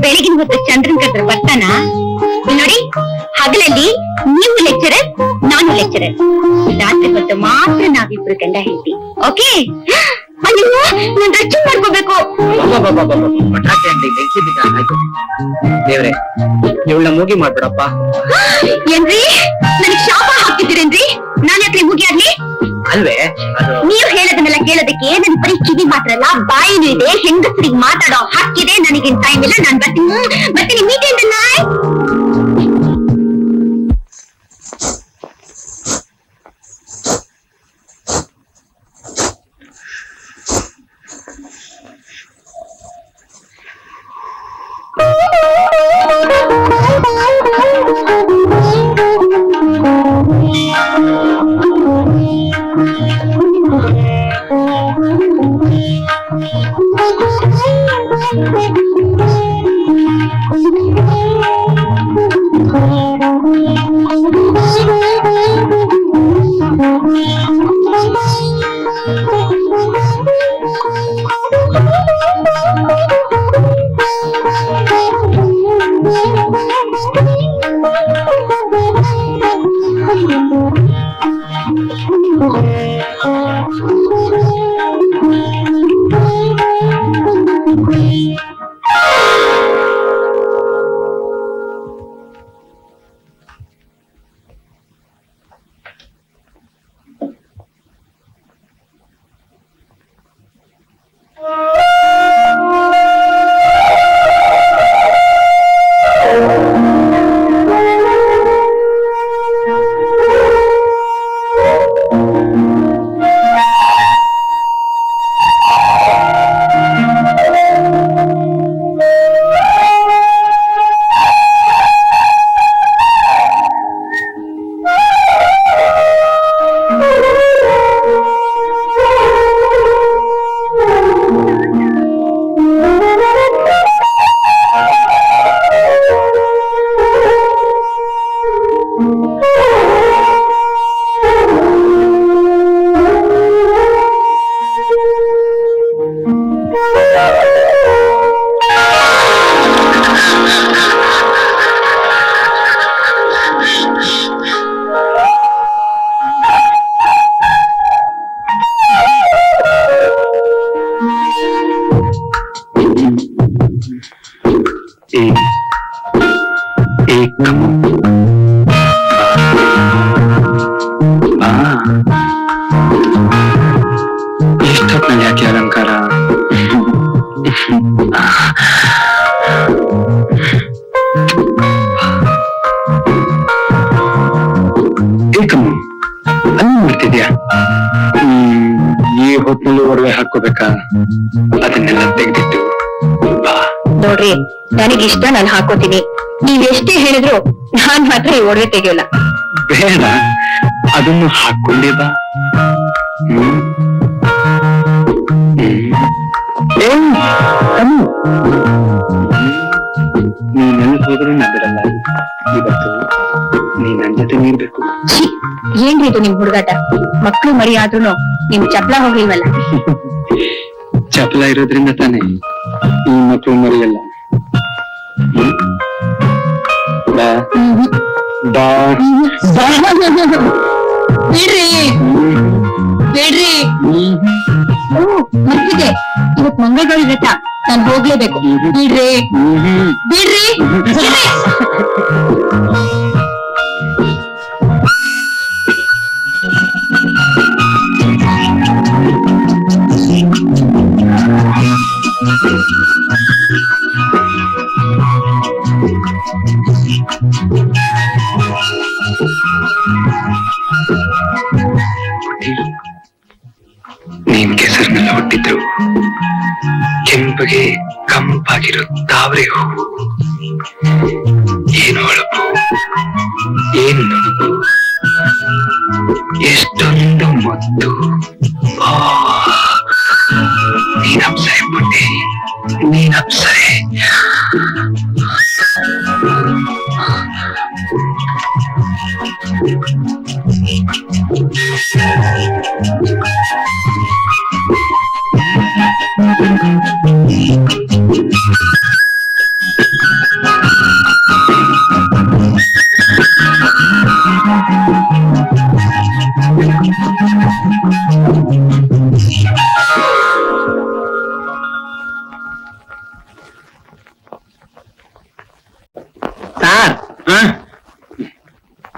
ಬೆಳಗಿನ ಹೊತ್ತು ಚಂದ್ರನ್ ಕತ್ರ ಬರ್ತಾನ ನೋಡಿ. ಹಗಲಲ್ಲಿ ನೀವು ಲೆಕ್ಚರರ್, ನಾನು ಲೆಕ್ಚರರ್. ರಾತ್ರಿ ಹೊತ್ತು ಮಾತ್ರ ನಾವಿಬ್ರು ಗಂಡ ಹೇಳ್ತೀವಿ. ಓಕೆ? ಅಯ್ಯೋ ನಾನ್ ಡ್ರೆಸ್ಸಿಂಗ್ ಮಾಡ್ಕೋಬೇಕು. ಪಟಾಕಿ ಅಂಗಡಿ ಬೆಂಕಿ ಬಿದ್ದ ಆಯ್ತು. ದೇವ್ರೆ ಇವಳನ್ನ ಮೂಗಿ ಮಾಡ್ಬಿಡಪ್ಪ. ಏನ್ರಿ ನನಗ್ ಶಾಪ ಹಾಕ್ತಿದ್ದೀರೇನ್ರಿ? ನಾನ್ ಯಾಕ್ರಿ ಮುಗಿ ಆಗ್ಲಿ? ಅಲ್ವೇ ಅದು ನೀವು ಹೇಳೋದನ್ನೆಲ್ಲ ಕೇಳೋದಕ್ಕೆ ನನ್ ಬರೀ ಕಿವಿ ಮಾತ್ರ ಅಲ್ಲ, ಬಾಯಿನೂ ಇದೆ. ಹೆಂಗಸರಿಗೆ ಮಾತಾಡೋ ಹಕ್ಕಿದೆ. ನನಗೇನ್ ಟೈಮ್ ಇಲ್ಲ. ನಾನ್ ಬರ್ತೀನಿ ಮೀಟಿಂಗ್. ಎಷ್ಟೊತ್ನಲ್ಲಿ ಯಾಕೆ ಅಲಂಕಾರ? ಏಕಮ್ಮ ಅಲ್ಲಿ ಮಾಡ್ತಿದ್ಯಾ? ಈ ಹೊತ್ತಿನಲ್ಲಿ ಒಡವೆ ಹಾಕೋಬೇಕಾ? ಅದನ್ನೆಲ್ಲ ತೆಗೆದಿಟ್ಟು ಬಾ. ನೋಡ್ರಿ, ನನಗಿಷ್ಟ ನಾನು ಹಾಕೋತೀನಿ. ನೀವೆಷ್ಟೇ ಹೇಳಿದ್ರು ನಾನ್ ಮಾತ್ರ ಈ ಒಡವೆ ತೆಗೆಯೋಲ್ಲ. ಬೇಡ, ಅದನ್ನು ಹಾಕೊಂಡೇ ಬಾ. ನೀನೆಲ್ಲ ಹೋದ್ರೂ ನಾ ಬಿಡಲ್ಲ. ಇವತ್ತು ನೀ ನನ್ ಜೊತೆ ನೀರ್ಬೇಕು. ಛೀ, ಏನ್ರಿ ಇದು ನಿಮ್ ಹುಡುಗಾಟ? ಮಕ್ಳು ಮರಿ ಆದ್ರೂ ನಿಮ್ ಚಪ್ಲ ಹೋಗ್ಲಿಲ್ವಲ್ಲ. ಚಪಲ ಇರೋದ್ರಿಂದ ತಾನೇ ಈ ಮಕ್ಕಳು ಮರಿಯಲ್ಲ. ಬಾ ಬಾ ಬಿಡ್ರಿ ಬಿಡ್ರಿ. ಮರ್ತಿದೆ, ಇವತ್ ಮಂಗಳಗೌರಿ ವ್ರತ, ನಾನ್ ಹೋಗ್ಲೇಬೇಕು. ಬಿಡ್ರಿ ಬಿಡ್ರಿ. ನೀನ್ ಕೆಸರಿನಲ್ಲಿ ಹುಟ್ಟಿದ್ರು ಕೆಂಪಗೆ ಕಂಪಾಗಿರೋ ತಾವರೆ ಹೂವು. ಏನು ಹೊಳಪು, ಏನು ನುಣುಪು, ಎಷ್ಟೊಂದು ಮುದ್ದು. ನೀನ್ ಅಪ್ಸರೆ ಪುಟ್ಟಿ, ನೀನ್ ಅಪ್ಸರೆ. ಸಾರ್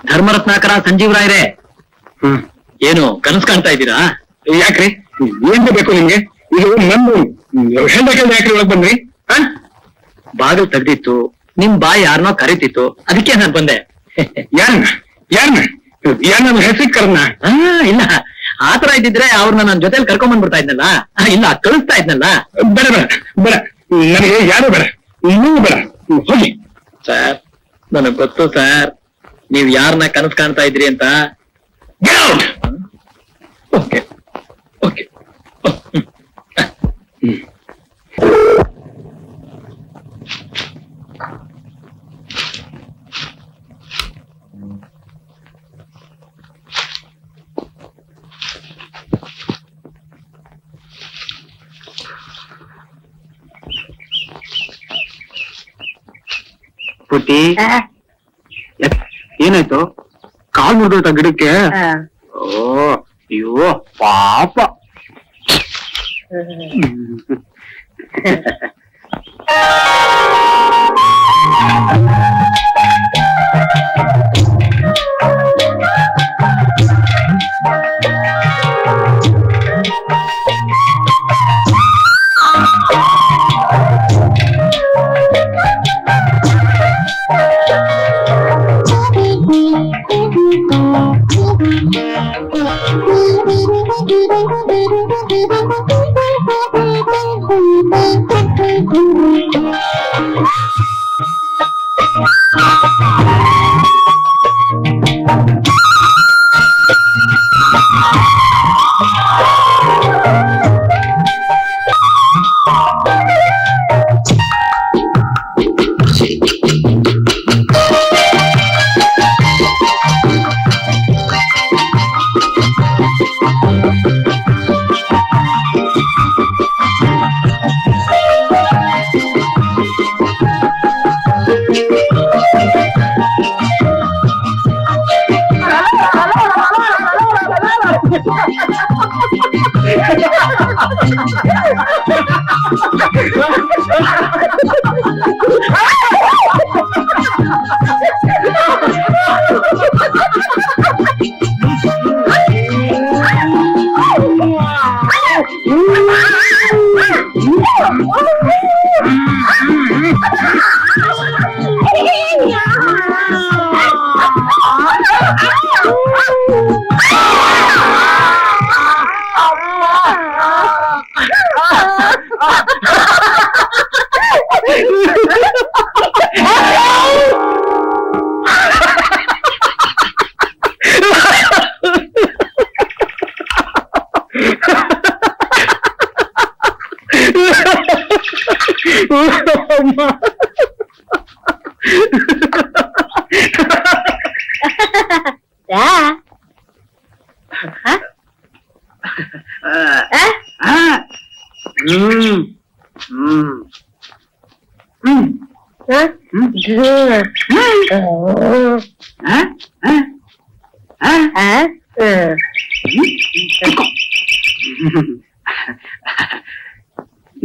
ಧರ್ಮರತ್ನಾಕರ ಸಂಜೀವರಾಯರೇ. ಏನು ಕನಸು ಕಾಣ್ತಾ ಇದ್ದೀರಾ? ಯಾಕ್ರಿ ಏನ್ ಬೇಕು ನಿಮ್ಗೆ? ಈಗ ನನ್ನ ಹೆಂಡಕ್ಕೆ ಯಾಕ್ರಿ ಒಳಗ್ ಬಂದ್ರಿ? ಬಾಗಿಲು ತೆಗ್ದಿತ್ತು, ನಿಮ್ ಬಾಯಿ ಯಾರನ್ನೋ ಕರೀತಿತ್ತು, ಅದಕ್ಕೆ ನಾನು ಬಂದೆ. ಯಾರನ್ನ ನನ್ನ ಹೆಸರು ಕರ್ನ? ಇಲ್ಲ, ಆತರ ಇದ್ದಿದ್ರೆ ಅವ್ರನ್ನ ನನ್ನ ಜೊತೆಲಿ ಕರ್ಕೊಂಡ್ ಬಂದ್ಬಿಡ್ತಾ ಇದ್ನಲ್ಲ. ಇಲ್ಲ, ಕಳಿಸ್ತಾ ಇದ್ನಲ್ಲ. ಬೇಡ ಬೇಡ ಬೇಡ, ನನಗೆ ಯಾರು ಬೇಡ, ನೀವು ಬೇಡ, ಹೋಗಿ. ಸರ್, ನನಗ್ ಗೊತ್ತು ಸರ್, ನೀವ್ ಯಾರನ್ನ ಕನಸು ಕಾಣ್ತಾ ಇದ್ರಿ ಅಂತ. Okay okay. ಪುಟ್ಟಿ, ಏನಾಯ್ತು? ಕಾಲ್ ಮುರಿದೋಯ್ತ ಗಿಡಕ್ಕೆ? ಓ ಅಯ್ಯೋ ಪಾಪ.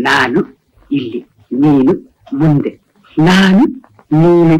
ನಾನು ಇಲ್ಲಿ, ನೀನು ಮುಂದೆ, ನಾನು ನೀನು.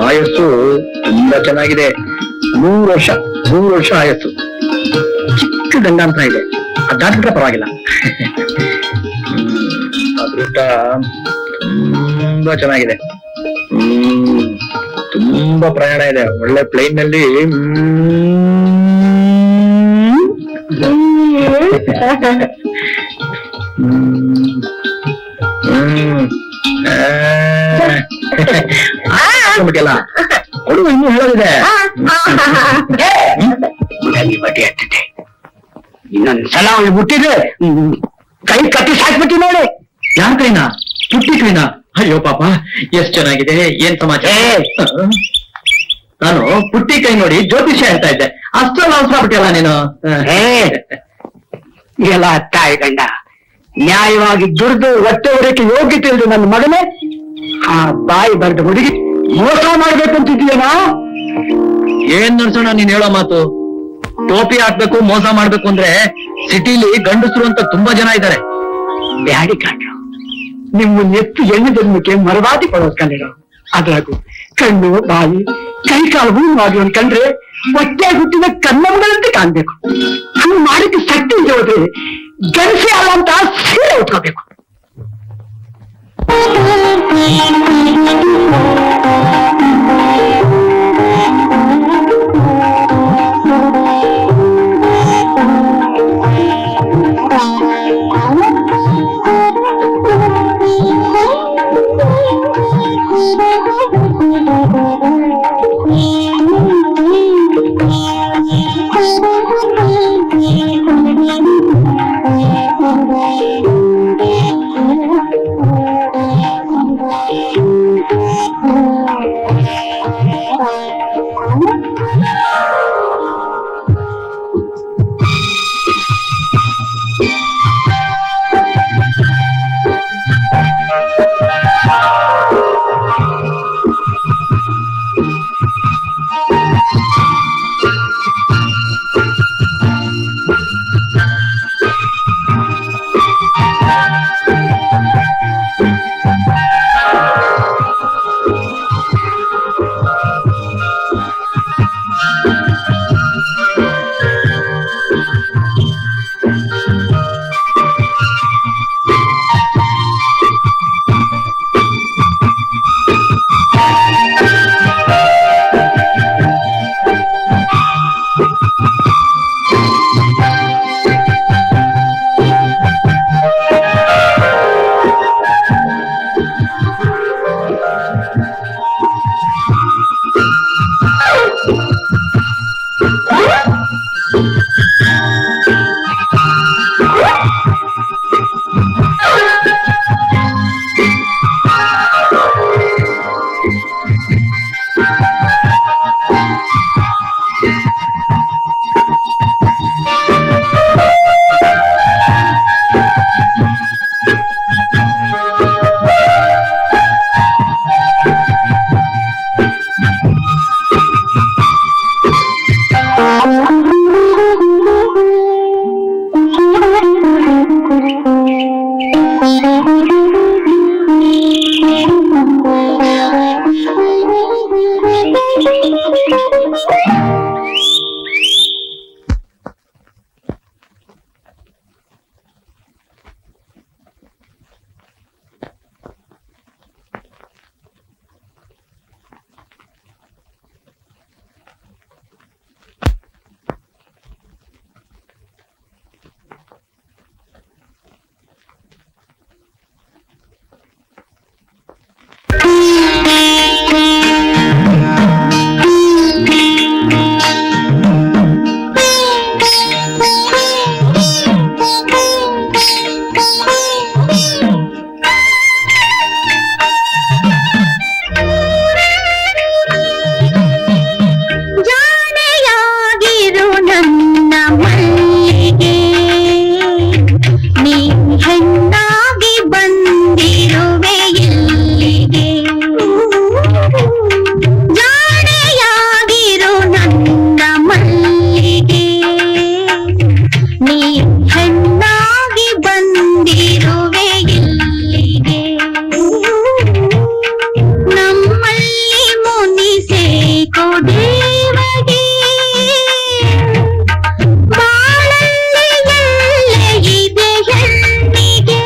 ಆಯಸ್ಸು ತುಂಬಾ ಚೆನ್ನಾಗಿದೆ. 3 ವರ್ಷ ಆಯಸ್ಸು. ಚಿಕ್ಕ ಗಂಡಾಂತರ ಇದೆ, ಅದಾದ್ಬಿಟ್ರೆ ಪರವಾಗಿಲ್ಲ. ಅದೃಷ್ಟ ತುಂಬಾ ಚೆನ್ನಾಗಿದೆ. ತುಂಬಾ ಪ್ರಯಾಣ ಇದೆ. ಒಳ್ಳೆ ಪ್ಲೇನ್ ನಲ್ಲಿ ಬಿಟ್ಟಿಲ್ಲ. ಕೊಡುವ ಇನ್ನೂ ಹೇಳೋದಿದೆ. ಬಡ್ಡಿ ಹತ್ತಿದೆ. ಇನ್ನೊಂದ್ಸಲ ಅವಳು ಮುಟ್ಟಿದ್ರೆ ಕೈ ಕಟ್ಟಿ ಸಾಕ್ಬಿಟ್ಟು ನೋಡಿ. ಯಾರ ಕೈನಾ? ಪುಟ್ಟಿ ಕೈನಾ? ಅಯ್ಯೋ ಪಾಪ, ಎಷ್ಟ್ ಚೆನ್ನಾಗಿದೆ. ಏನ್ ಸಮಾಚಾರ? ನಾನು ಪುಟ್ಟಿ ಕೈ ನೋಡಿ ಜ್ಯೋತಿಷ್ಯ ಹೇಳ್ತಾ ಇದ್ದೆ. ಅಷ್ಟೊಂದು ಅವಸರ ಬಿಟ್ಟಿಲ್ಲ ನೀನು. ಎಲ್ಲ ತಾಯಿ ಗಂಡ ನ್ಯಾಯವಾಗಿ ದುಡ್ದು ಹೊಟ್ಟೆ ಹೊರಕ್ಕೆ ಯೋಗ್ಯತೆ ಇಲ್ದು ನನ್ನ ಮಗನೇ ಆ ಬಾಯಿ ಬರ್ದ ಹುಡುಗಿ ಮೋಸ ಮಾಡ್ಬೇಕಂತಿದ್ದೀಯನಾ? ಏನ್ ನಡ್ಸೋಣ ನೀನ್ ಹೇಳೋ ಮಾತು? ಟೋಪಿ ಹಾಕ್ಬೇಕು, ಮೋಸ ಮಾಡ್ಬೇಕು ಅಂದ್ರೆ ಸಿಟಿಲಿ ಗಂಡಸರು ಅಂತ ತುಂಬಾ ಜನ ಇದ್ದಾರೆ. ಬ್ಯಾಡಿ ಕಾಣ್ರು ನಿಮ್ಮ ಎತ್ತು ಹೆಣ್ಣು ಜನ್ಮಕ್ಕೆ ಮರವಾದಿ ಕೊಡೋದು ಕಂಡಿರೋ. ಅದ್ರಾಗು ಕಣ್ಣು ಬಾಯಿ ಕೈ ಕಾಲು ಹೂವಾಗಿ ಒಂದ್ ಕಂಡ್ರೆ ಹೊಟ್ಟೆ ಹುಟ್ಟಿದ ಕನ್ನಂಬರಂತೆ ಕಾಣ್ಬೇಕು. ಹಂಗ್ ಮಾಡಕ್ಕೆ ಶಕ್ತಿ ಇದೆ ಹೋದ್ರೆ ಗಣಸಿ ಅಲ್ಲ ಅಂತ ಸೀರೆ ಉಟ್ಕೋಬೇಕು. ಬಾಳಲ್ಲಿ ಎಲ್ಲ ಇದೆ ಹೆಣ್ಣಿಗೆ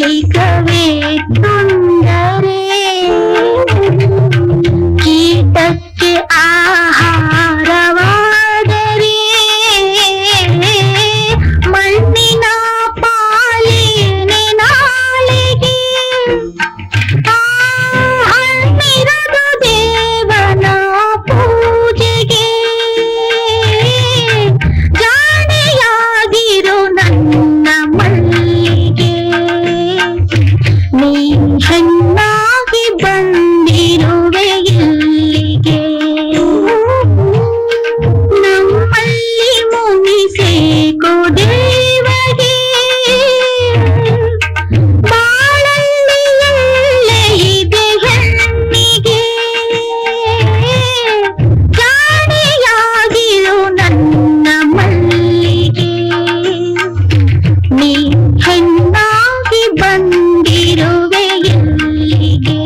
ಬಳಿಕವೇ ತೊಂದರೆ ಕೀಟಕ್ಕೆ ಆಹಾರವಾದರೆ ಮಣ್ಣಿನ ಪಾಲಿನೆ ನಾಳೆಗೆ ಹಣ್ಣಿರದ ದೇವನ ಪೂಜೆಗೆ ಜಾಣೆಯಾಗಿರು ನನ್ನ ಮಲ್ಲಿಗೆ ನೀ ಹೆಣ್ಣಾಗಿ ಬಂದಿರುವೆ ಇಲ್ಲಿಗೆ ನಮ್ಮಲ್ಲಿ ಮುನಿಸೇಕೋ ದೇವಗೆ ಬಾಳಲ್ಲಿ ಎಲ್ಲೆ ಇದೆ ಹೆಣ್ಣಿಗೆ ಜಾಣೆಯಾಗಿರು ನನ್ನ ಮಲ್ಲಿಗೆ ನೀ ಹೆಣ್ಣಾಗಿ ಬಂದಿರುವೆ ಇಲ್ಲಿಗೆ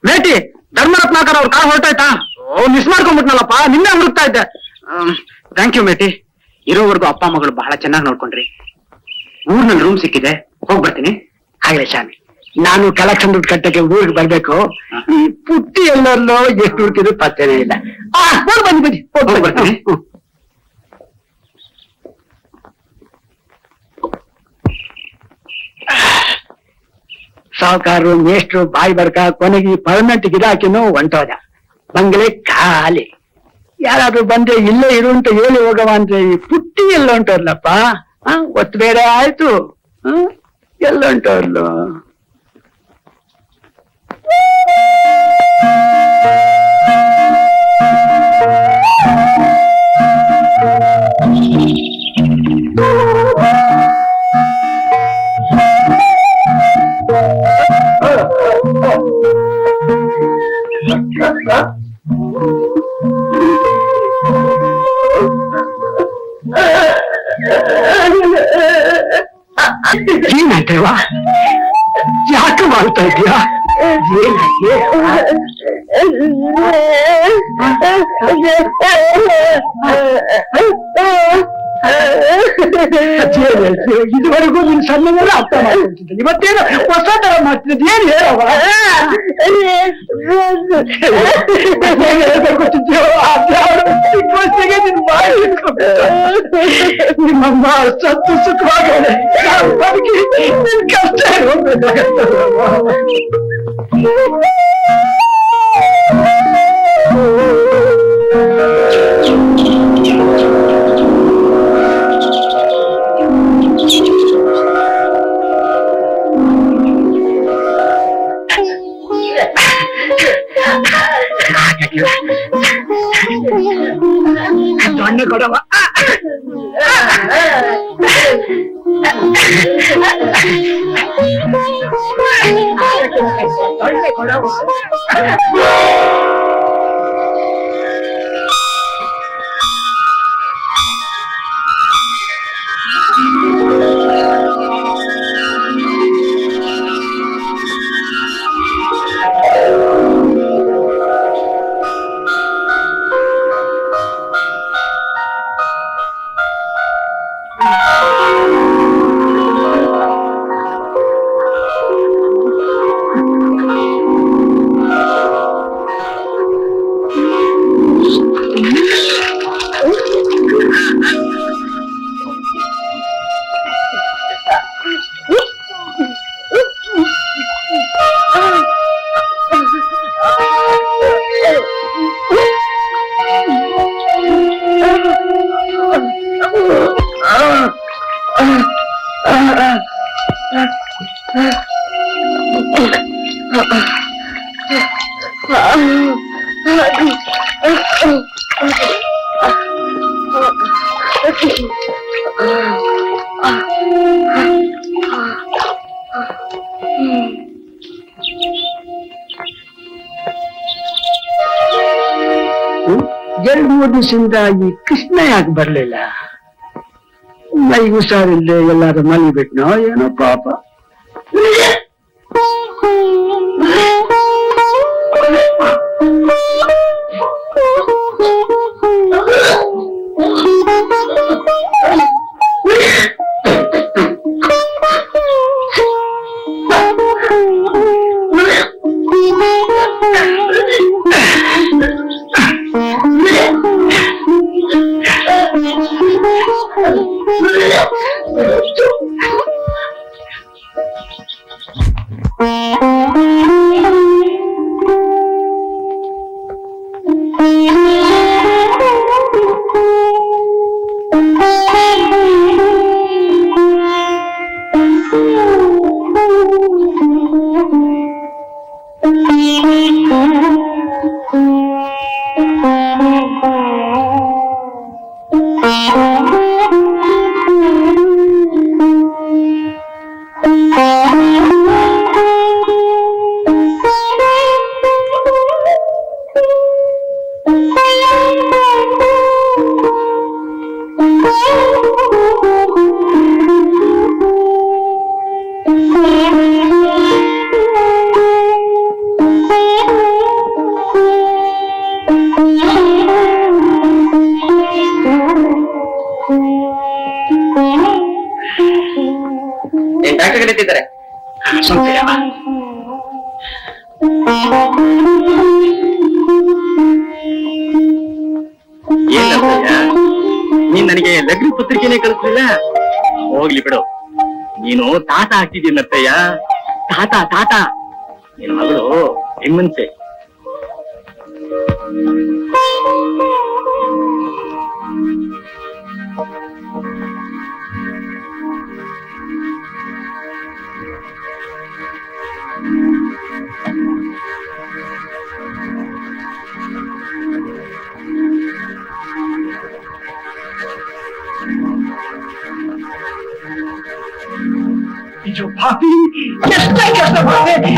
ಬೇಟಿ ಧರ್ಮರತ್ನಾಕರ್ ಅವ್ರ ಕಾರ್ ಹೊರಟಾಯ್ತಾ? ಮಿಸ್ ಮಾಡ್ಕೊಂಡ್ಬಿಟ್ನಲ್ಲಪ್ಪ, ನಿನ್ನೆ ಹುಡುಕ್ತಾ ಇದ್ದೆ. ಥ್ಯಾಂಕ್ ಯು ಮೇಟಿ. ಇರೋವರೆಗೂ ಅಪ್ಪ ಮಗಳು ಬಹಳ ಚೆನ್ನಾಗಿ ನೋಡ್ಕೊಂಡ್ರಿ. ಊರ್ನಲ್ಲಿ ರೂಮ್ ಸಿಕ್ಕಿದೆ, ಹೋಗ್ ಬರ್ತೀನಿ. ಹಾಗೆ ಶಾಮಿ, ನಾನು ಕಲೆಕ್ಷನ್ ದುಡ್ಡು ಕಟ್ಟಕ್ಕೆ ಊರಿಗೆ ಬರ್ಬೇಕು. ಈ ಪುಟ್ಟಿ ಎಲ್ಲರಲ್ಲೋ ಎಷ್ಟು ಹುಡುಕಿದ್ರು ಪತ್ತೇನೇ ಇಲ್ಲ. ಬನ್ನಿ ಬನ್ನಿ, ಹೋಗಿ ಬರ್ತೀನಿ. ಸಾವುಕಾರರು ಮೇಷ್ಟ್ರು ಬಾಯಿ ಬರ್ಕ ಕೊನೆಗೆ ಪರ್ಮನೆಂಟ್ ಗಿರಾಕಿನೂ ಹೊಂಟೋದ. ಬಂಗ್ಲೆ ಖಾಲಿ. ಯಾರಾದ್ರೂ ಬಂದ್ರೆ ಇಲ್ಲೇ ಇರು ಅಂತ ಹೇಳಿ ಹೋಗವ ಅಂದ್ರೆ ಈ ಪುಟ್ಟಿ ಎಲ್ಲ ಹೊಂಟೋರ್ಲಪ್ಪ. ಒತ್ತು ಬೇರೆ ಆಯ್ತು. ಎಲ್ಲ ಹೊಂಟೋರ್ಲು. ಏನಾಯ್ತೇವಾ? ಯಾಕೆ ಮಾಡ್ತಾ ಇದೀಯಾ? ಇದುವರೆಗೂ ನಿನ್ ಸಣ್ಣನೆಲ್ಲ ಅರ್ಥ ಮಾಡ್ಕೊಳ್ತಿದ್ದೆ, ಇವತ್ತೇನು ಹೊಸ ತರ ಮಾಡ್ತಿದ್ದ? ಏನ್ ಹೇಳವ? ಹೇಳ್ಬೇಕೊಟ್ಟಿದ್ಯೋ ನಿನ್ ಬಾಯಿ ನಿಮ್ಮಮ್ಮ ಸತ್ತು ಸುಖವಾಗದೆ ನಿನ್ ಕಷ್ಟ ದೊಣ್ಣೆ ಕೊಡವ. ಎರಡು ಮೂರು ದಿವಸದಿಂದ ಈ ಕೃಷ್ಣ ಯಾಕೆ ಬರ್ಲಿಲ್ಲ? ಈಗ ಹುಷಾರಿಲ್ಲದೆ ಎಲ್ಲಾರು ಮಲಗಿಬಿಟ್ನೋ ಏನೋ ಪಾಪ. ಡಾಕ್ಟರ್ ಕರೀತಿದ್ದಾರೆ. ನೀನ್ ನನಗೆ ಲಗ್ನ ಪತ್ರಿಕೆನೇ ಕಳಿಸ್ಲಿಲ್ಲ. ಹೋಗ್ಲಿ ಬಿಡು, ನೀನು ತಾತ ಆಗ್ತಿದ್ದೀನತ್ತಯ್ಯ. ತಾತ ತಾತ ನಿನ್ ಮಗಳು ಹೆಮ್ಮನ್ಸೆ. ಪಾಪಿ ಎಷ್ಟೇ ಕೆಲಸ ಮಾಡಿದೆ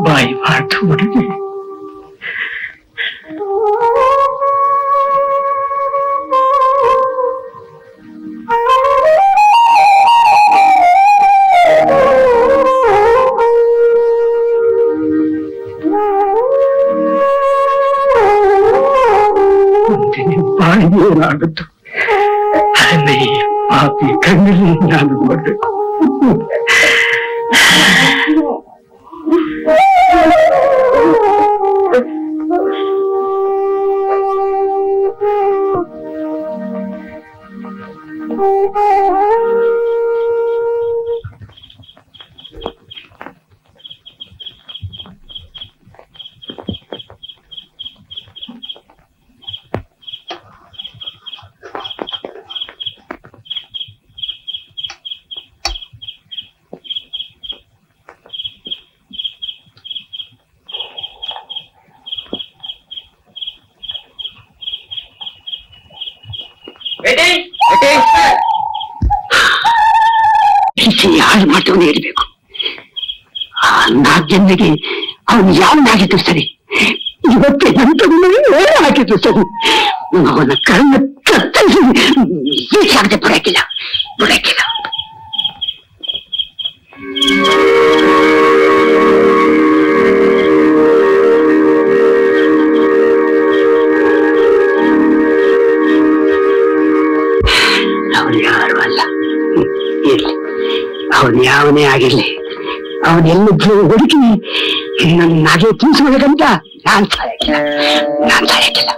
ಬಾಯಿ ಮಾಡ್ತು ಹುಡುಗಿ. ಏನಾಗುತ್ತೋ ಅದನ್ನೇ ಪಾಪಿ ಕಣ್ಣಲ್ಲಿ ನಾನು ನೋಡ್ಬೇಕು. ಯಾರು ಮಾಡ್ತವನೇ ಇರ್ಬೇಕು. ಆ 4 ಜನರಿಗೆ ಅವನು ಯಾವನಾಗಿದ್ದು ಸರಿ, ಇವತ್ತೇ ನಂತರ ಹಾಕಿದ್ದು ಸರಿ. ಅವನ ಕರ್ಮ ಕತ್ತರಿಸಿ ಈಚಾಗದೆ ಬಿಡಕ್ಕಿಲ್ಲ. ಅವನು ಯಾರು ಅಲ್ಲ, ಇರ್ಲಿ, ಅವನು ಯಾವನೇ ಆಗಿರ್ಲಿ, ಅವನೆಲ್ಲಿದ್ರು ಹುಡುಕಿ ನನ್ನಾಗೆ ತಿಳಿಸ್ಬೇಕಂತ ನಾನ್ ಸಾಯಕ್ಕಿಲ್ಲ.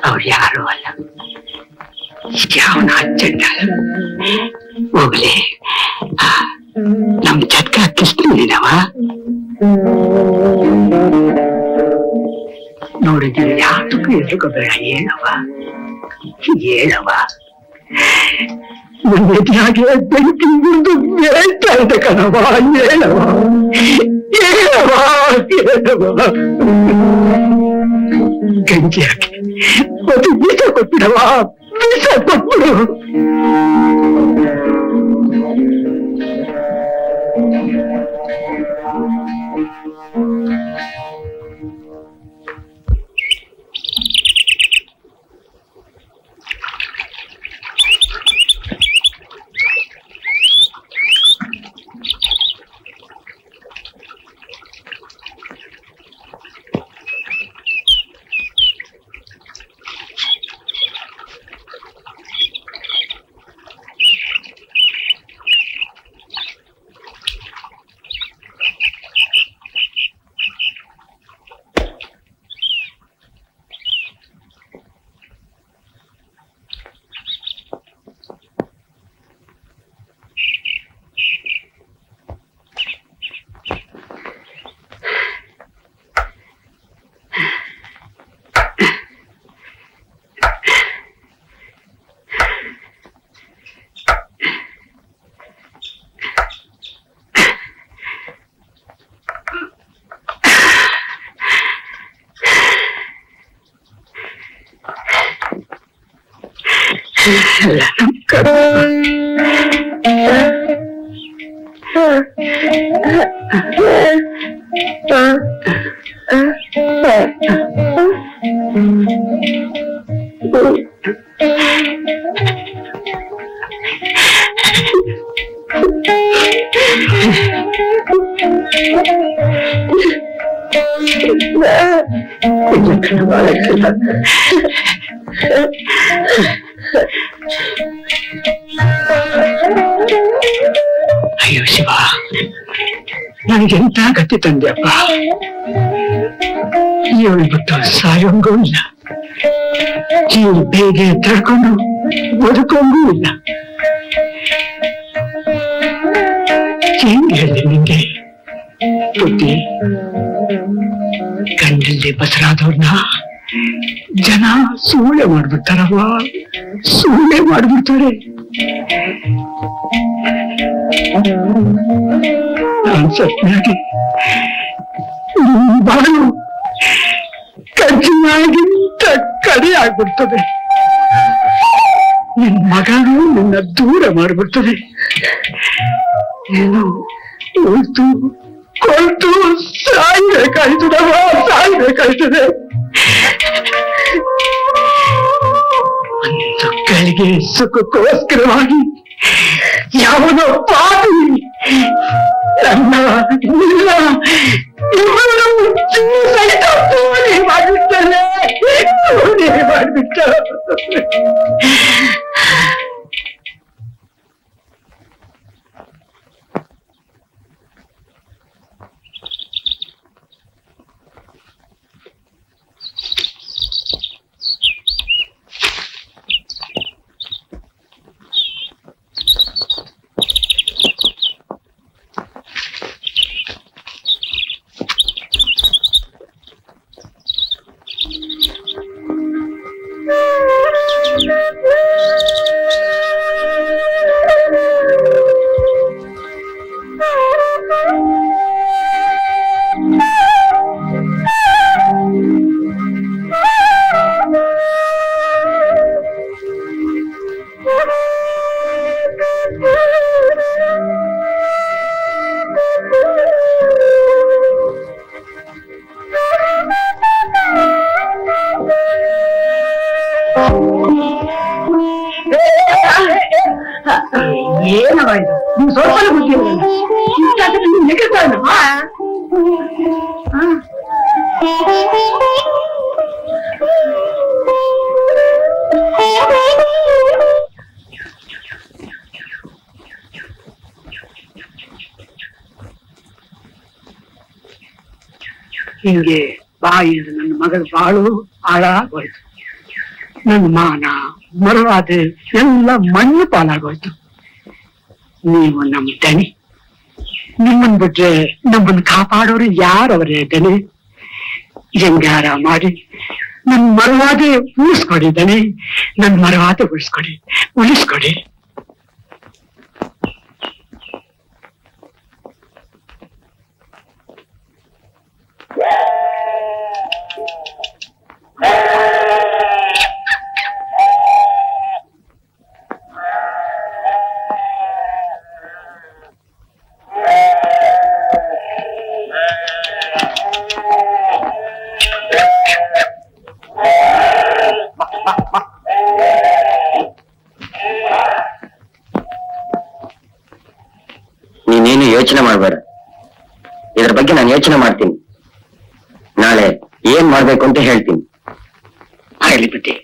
ಅವ್ರು ಯಾರು ಅಲ್ಲ, ಯಾವನ ಅಜ್ಜಂಡ ಹೋಗ್ಲಿ. ನಮ್ ಚಟ್ಕ ಕೃಷ್ಣನೇನವ ನೋಡಿದ್ರೆ ಯಾತಕ್ಕೂ ಎದುರುಕೋಬೇಡ. ಹೇಳವ ಹಾಗೆ ಬೆಂಕಿ ಬಿದ್ದು ಹೇಳ್ತಾ ಇದೆ ಕಣವ. ಹೇಳವ ಗಂಜಿ ಹಾಕಿ ಒಂದು ಬೀಸ ಕೊಟ್ಬಿಡವ, ಬೀಸ ಕೊಟ್ಬಿಡು. ಅಯ್ಯೋ ಶಿವ, ನನಗೆಂತ ಗತಿ ತಂದೆಯಪ್ಪ. ಇವಳು ಬಿಟ್ಟು ಸಾಯೋಂಗೂ ಇಲ್ಲ, ಈ ಬೇಗೆ ತಡ್ಕೊಂಡು ಬದುಕೋಂಗೂ ಇಲ್ಲ. ಹೆಂಗ್ ಹೇಳಿ ನಿಂಗೆ ಬುದ್ಧಿ? ಕಣ್ಣಲ್ಲಿ ಬಸರಾದವ್ರನ್ನ ಜನ ಸೂಳೆ ಮಾಡ್ಬಿಡ್ತಾರವ್ವ, ಸೂಳೆ ಮಾಡ್ಬಿಡ್ತಾರೆ. ನಾನ್ ಸತ್ನಾಗಿ ಬಾಳು ಕಜ್ಜಿನಾಗಿಂತ ಕಡಿ ಆಗ್ಬಿಡ್ತದೆ. ನಿನ್ ಮಗನು ನಿನ್ನ ದೂರ ಮಾಡ್ಬಿಡ್ತದೆ. ನೀನು ಉಳ್ತು ಕೊಳ್ತು ಸಾಯ್ಬೇಕಾಯ್ತದವ, ಸಾಯ್ಬೇಕಾಯ್ತದೆ. ಒಂದು ಗಳಿಗೆ ಸುಖಕ್ಕೋಸ್ಕರವಾಗಿ ಯಾವುದೋ ಪಾಪಿ ನನ್ನ ಇಲ್ಲ ಇವನು ಮುಚ್ಚಿ ಸಹಿತ ತೋಡೆ ಮಾಡಿಬಿಟ್ಟನೆ ತೋಡೆ ಮಾಡಿಬಿಟ್ಟ. ಏನವ ಇದು? ನೀವು ಸ್ವಲ್ಪ ಗೊತ್ತಿಲ್ಲ ನೆಗೆತಾನ. ಹಿಂಗೆ ಬಾಯಿದು ನನ್ನ ಮಗಳ ಬಾಳು ಹಾಳಾಗೋಯ್ತು. ನನ್ನ ಮಾನ ಮರವಾದೆ ಎಲ್ಲ ಮಣ್ಣು ಪಾಲಾಗೋಯ್ತು. ನೀವು ನಮ್ಮ ದಣಿ, ನಿಮ್ಮನ್ ಬಿಟ್ರೆ ನಮ್ಮನ್ನು ಕಾಪಾಡೋರು ಯಾರವರೇ ದಣಿ? ಹೆಂಗಾರ ಮಾಡಿ ನನ್ ಮರವಾದೆ ಉಳಿಸ್ಕೊಡಿ ದಣಿ, ನನ್ ಮರವಾದೆ ಉಳಿಸ್ಕೊಡಿ. ನೀನೇನು ಯೋಚನೆ ಮಾಡಬೇಡ, ಇದ್ರ ಬಗ್ಗೆ ನಾನು ಯೋಚನೆ ಮಾಡ್ತೀನಿ. ನಾಳೆ ಏನ್ ಮಾಡ್ಬೇಕು ಅಂತ ಹೇಳ್ತೀನಿ. ಆಗಲಿ ಬಿಟ್ಟಿ.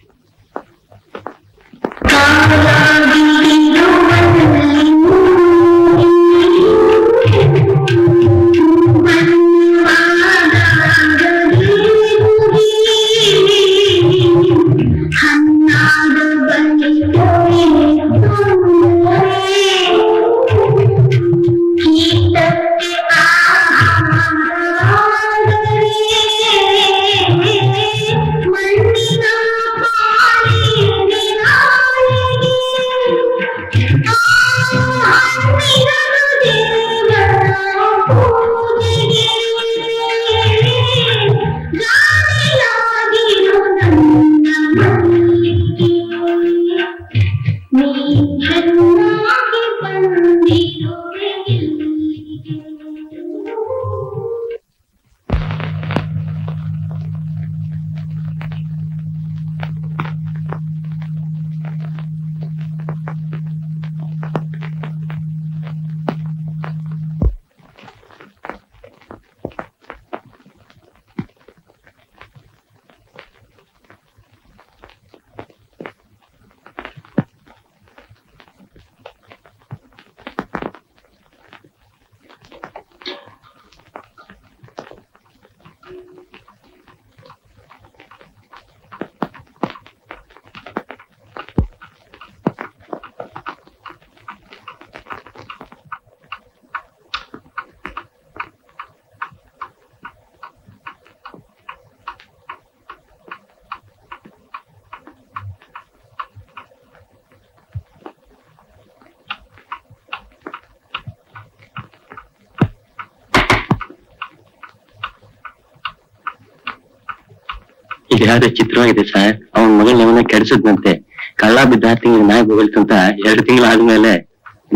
ಇದ್ಯಾವುದೇ ಚಿತ್ರವಾಗಿದೆ ಸರ್. ಅವನ ಮಗನ್ ಅವನ ಕೆಡಿಸಿದ್ನಂತೆ. ಕಳ್ಳ ಬಿದ್ದ 6 ತಿಂಗಳು ನಾಯಿ ಹೋಗಲ್ತಂತ 2 ತಿಂಗಳು ಆದ್ಮೇಲೆ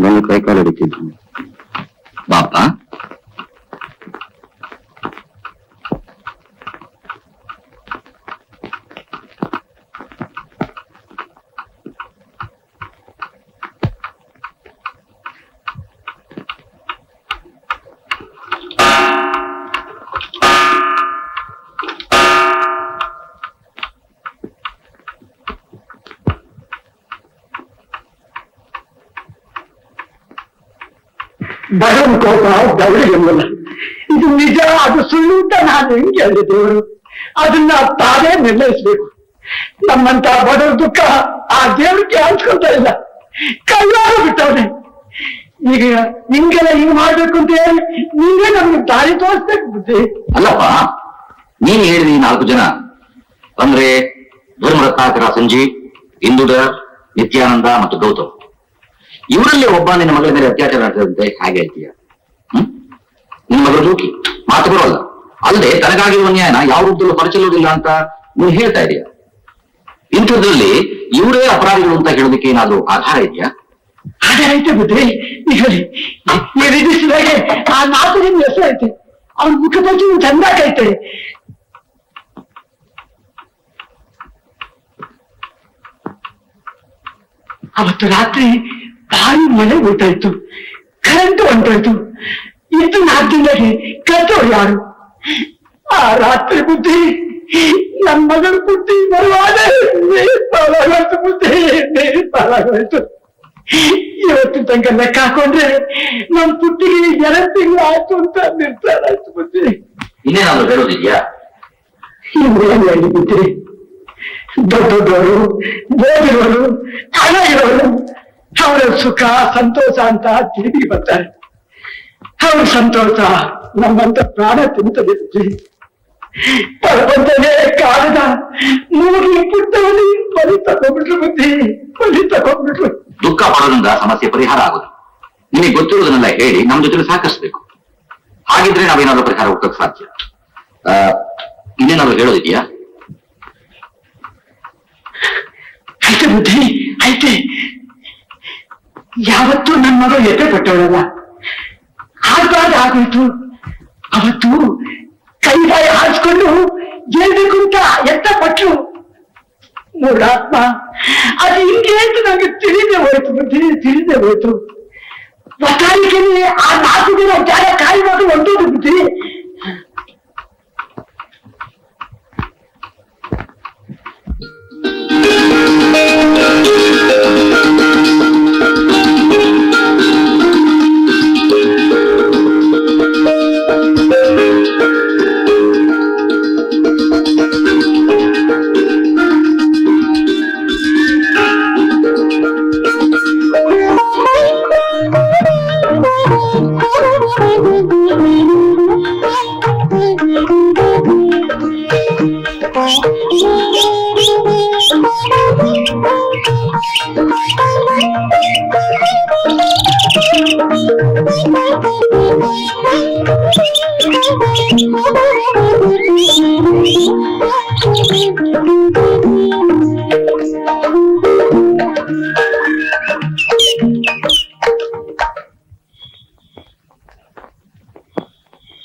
ಬಂದು ಕೈಕಾಲು ಹೊಡಿತಿದ್ನು. ಬಾಪ ಬಡವನ ಕೋಪ ಬಡವರಿಗೆಲ್ಲ. ಇದು ನಿಜ, ಅದು ಸುಳ್ಳು ಅಂತ ನಾನು ಹೆಂಗೆ ಹೇಳಿದೆ ದೇವರು? ಅದನ್ನ ತಾನೇ ನಿರ್ಣಯಿಸ್ಬೇಕು. ನಮ್ಮಂತ ಬಡವರ ದುಃಖ ಆ ದೇವ್ರಿಗೆ ಹಂಚ್ಕೊಳ್ತಾ ಇಲ್ಲ, ಕೈಯಾಗ ಬಿಟ್ಟವನೆ. ಈಗ ನಿಂಗೆಲ್ಲ ಹಿಂಗ್ ಮಾಡ್ಬೇಕು ಅಂತ ಹೇಳಿ ನೀವೇ ನಮ್ಗೆ ದಾರಿ ತೋರಿಸ್ಬೇಕು ಬುದ್ಧಿ. ಅಲ್ಲಪ್ಪ, ನೀನ್ ಹೇಳಿದ್ರಿ 4 ಜನ ಅಂದ್ರೆ ಧರ್ಮರತ್ನಾಕರ ಸಂಜೀವ್, ಇಂದುಡ, ನಿತ್ಯಾನಂದ ಮತ್ತು ಗೌತಮ್. ಇವರಲ್ಲಿ ಒಬ್ಬ ನಿನ್ನ ಮಗಳ ಮೇಲೆ ಅತ್ಯಾಚಾರ ನಡೆದಂತೆ ಹಾಗೆ ಹೇಳ್ತೀಯ? ನಿನ್ನ ಮಗಳು ಜೋಕಿ, ಮಾತು ಬರೋಲ್ಲ. ಅಲ್ಲದೆ ತನಗಾಗಿರುವ ನ್ಯಾಯನ ಯಾವ ರೂಪದಲ್ಲೂ ಹೊರಚೆಲ್ಲುವುದಿಲ್ಲ ಅಂತ ನೀನು ಹೇಳ್ತಾ ಇದೀಯ. ಇಂಥದ್ರಲ್ಲಿ ಇವರೇ ಅಪರಾಧಿಗಳು ಅಂತ ಹೇಳೋದಕ್ಕೆ ಏನಾದ್ರೂ ಆಧಾರ ಇದೆಯಾ? ಅದೇ ಐತೆ ಬುದ್ಧಿ. ಈಗ ಈ ರಿಜಿಸ್ಟ್ರಾಗೆ ಆ 4 ಜನ ಹೆಸರು ಐತೆ. ಅವ್ನ ಮುಖಪಚ್ಚು ಚಂದಾಕೈತೆ. ಅವತ್ತು ರಾತ್ರಿ ಭಾರಿ ಮಳೆ ಗೊತ್ತಾಯ್ತು, ಕರೆಂಟ್ ಹೊಂಟೋಯ್ತು. ಇದ್ದು 4 ದಿನಕ್ಕೆ ಕತ್ತೋರು ಯಾರು? ಆ ರಾತ್ರಿ ಬುದ್ಧಿ ನನ್ನ ಮಗನ ಬುದ್ಧಿ ಬರುವಾಗ ಪಾಲಾಗೋಯ್ತು ಬುದ್ಧಿ, ಪಾಲಾಗೋಯ್ತು. ಇವತ್ತಿನ ತನಕ ಲೆಕ್ಕ ಹಾಕೊಂಡ್ರೆ ನಮ್ ಪುಟ್ಟಿಗೆ 2 ತಿಂಗಳು ಆಯ್ತು ಅಂತ ನಿರ್ಧಾರ ಆಯ್ತು ಬುದ್ಧಿ. ಇನ್ನೇನಾದ್ರೂ ಹೇಳೋದಿದ್ಯಾ? ಇನ್ನೇನು ಹೇಳಿ ಬುದ್ಧಿ? ದೊಡ್ಡವರು, ಓದಿರೋರು, ಹಣ ಇರೋರು ಅವರ ಸುಖ ಸಂತೋಷ ಅಂತ ತಿರುಗಿ ಬರ್ತಾರೆ. ಅವ್ರ ಸಂತೋಷ ನಮ್ಮಂತ ಪ್ರಾಣ ತಿಂತದೆ ಬುದ್ಧಿ. ಪ್ರಪಂಚನೇ ಕಾಲದ ಮೂಗಿ ಪುಟ್ಟವನಿ ಬಲಿ ತಗೊಂಡ್ಬಿಟ್ರು ಬುದ್ಧಿ, ಬಲಿ ತಗೊಂಡ್ಬಿಟ್ರು. ದುಃಖ ಪಡೋದ್ರಿಂದ ಸಮಸ್ಯೆ ಪರಿಹಾರ ಆಗೋದು. ನಿಮಗೆ ಗೊತ್ತಿರೋದನ್ನೆಲ್ಲ ಹೇಳಿ ನಮ್ಮ ಜೊತೆ ಸಾಕಿಸ್ಬೇಕು. ಹಾಗಿದ್ರೆ ನಾವೇನಾದ್ರೂ ಪರಿಹಾರ ಹುಟ್ಟೋಕ್ ಸಾಧ್ಯ. ಇನ್ನೇನಾದ್ರೂ ಹೇಳೋದಿದ್ಯಾ? ಐತೆ ಬುದ್ಧಿ, ಐತೆ. ಯಾವತ್ತೂ ನನ್ನ ಮಗಳು ಎದೆ ಪಟ್ಟವಳಲ್ಲ, ಆಗ್ಬಾರ್ದು ಆಗೋಯ್ತು. ಅವತ್ತು ಕೈ ಬಾಯಿ ಹಾರಿಸ್ಕೊಂಡು ಗೆಲ್ಬೇಕು ಅಂತ ಎತ್ತ ಪಟ್ರು. ಮೂಢಾತ್ಮ ಅದು ಹಿಂಗೆ ಅಂತ ನಂಗೆ ತಿಳಿದೇ ಹೋಯ್ತು ಬುದ್ಧಿ, ತಿಳಿದೇ ಹೋಯ್ತು. ಒಟ್ಟಾರಿಕೆ ಆ 4 ದಿನ ಜಾಗ ಕಾಯುವಾಗ ಹೊಂಟೋದು ಬುದ್ಧಿ.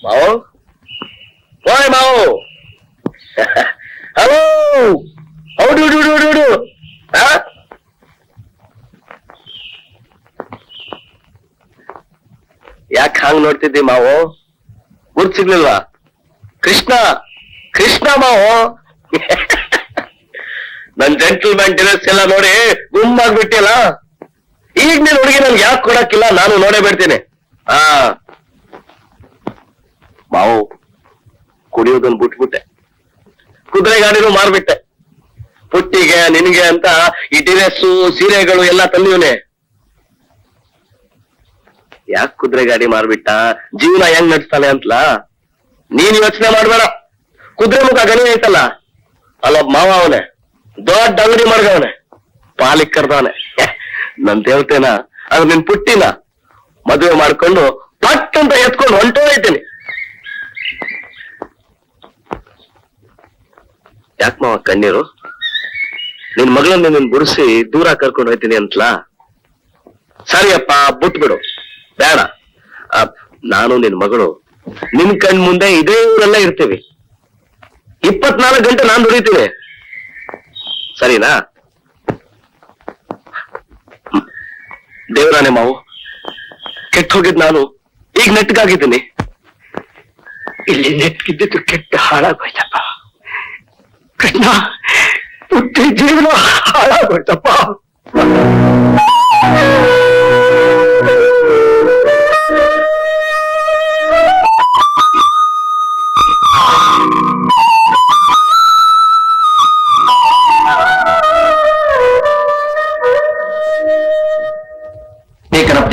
ಮಾವು, ಓಯ್ ಮಾವು, ಹಲೋ, ಹೌದು ಯಾಕೆ ಹಾಂಗ್ ನೋಡ್ತಿದ್ದಿ ಮಾವು? ಗುರ್ತ್ ಸಿಗ್ಲಿಲ್ವಾ? ಕೃಷ್ಣ, ಕೃಷ್ಣ ಮಾವು. ನನ್ ಜೆಂಟಲ್ಮ್ಯಾನ್ ಡ್ರೆಸ್ ಎಲ್ಲ ನೋಡಿ ಗುಮ್ಮಾಗ್ಬಿಟ್ಟಿಲ್ಲ. ಈಗ ನೀನ್ ಹುಡುಗಿ ನನ್ಗೆ ಯಾಕೆ ಕೊಡಕ್ಕಿಲ್ಲ? ನಾನು ನೋಡೇ ಬಿಡ್ತೀನಿ. ಮಾವು, ಕುಡಿಯೋದನ್ನ ಬಿಟ್ಬಿಟ್ಟೆ, ಕುದುರೆ ಗಾಡಿನೂ ಮಾರ್ಬಿಟ್ಟೆ. ಪುಟ್ಟಿಗೆ ನಿನಗೆ ಅಂತ ಈ ಡ್ರೆಸ್ಸು ಸೀರೆಗಳು ಎಲ್ಲ ತಂದಿವನೆ. ಯಾಕೆ ಕುದುರೆ ಗಾಡಿ ಮಾರ್ಬಿಟ್ಟ? ಜೀವನ ಹೆಂಗ್ ನಡ್ಸ್ತಾನೆ ಅಂತಲಾ? ನೀನ್ ಯೋಚನೆ ಮಾಡ್ಬೇಡ. ಕುದುರೆ ಮುಖ ಗಣಿ ಐತಲ್ಲ, ಅಲ್ಲೊಬ್ಬ ಮಾವ ಅವನೆ, ದೊಡ್ಡ ಅಂಗಡಿ ಮಾಡ್ಗವನೆ, ಪಾಲಿಕ್ ಕರ್ದವನೆ. ನನ್ ದೇವತೆನ ಅದು ನಿನ್ ಪುಟ್ಟಿನ ಮದುವೆ ಮಾಡ್ಕೊಂಡು ಪಟ್ ಅಂತ ಎತ್ಕೊಂಡು ಹೊಂಟೋಯ್ತೀನಿ. ಯಾಕೆ ಮಾವ ಕಣ್ಣೀರು? ನಿನ್ ಮಗಳನ್ನ ನಿನ್ ಬುಡಿಸಿ ದೂರ ಕರ್ಕೊಂಡು ಹೋಯ್ತೀನಿ ಅಂತಲಾ? ಸರಿಯಪ್ಪ, ಬಿಟ್ಬಿಡು, ಬೇಡ. ನಾನು ನಿನ್ ಮಗಳು ನಿನ್ ಕಣ್ ಮುಂದೆ ಇದೇ ಊರೆಲ್ಲ ಇರ್ತೀವಿ. 24 ಗಂಟೆ ನಾನ್ ದುಡಿತೀನಿ, ಸರಿನಾ? ದೇವರಾನೆ ಮಾವು, ಕೆಟ್ಟ ಹೋಗಿದ್ ನಾನು ಈಗ ನೆಟ್ಗಾಗಿದ್ದೀನಿ. ಇಲ್ಲಿ ನೆಟ್ಟಿದ್ದು ಕೆಟ್ಟ ಹಾಳಾಗೋಯ್ತಪ್ಪ ಕೃಷ್ಣ, ಪುಟ್ಟಿ ಜೀವನ ಹಾಳಾಗೋಯ್ತಪ್ಪ.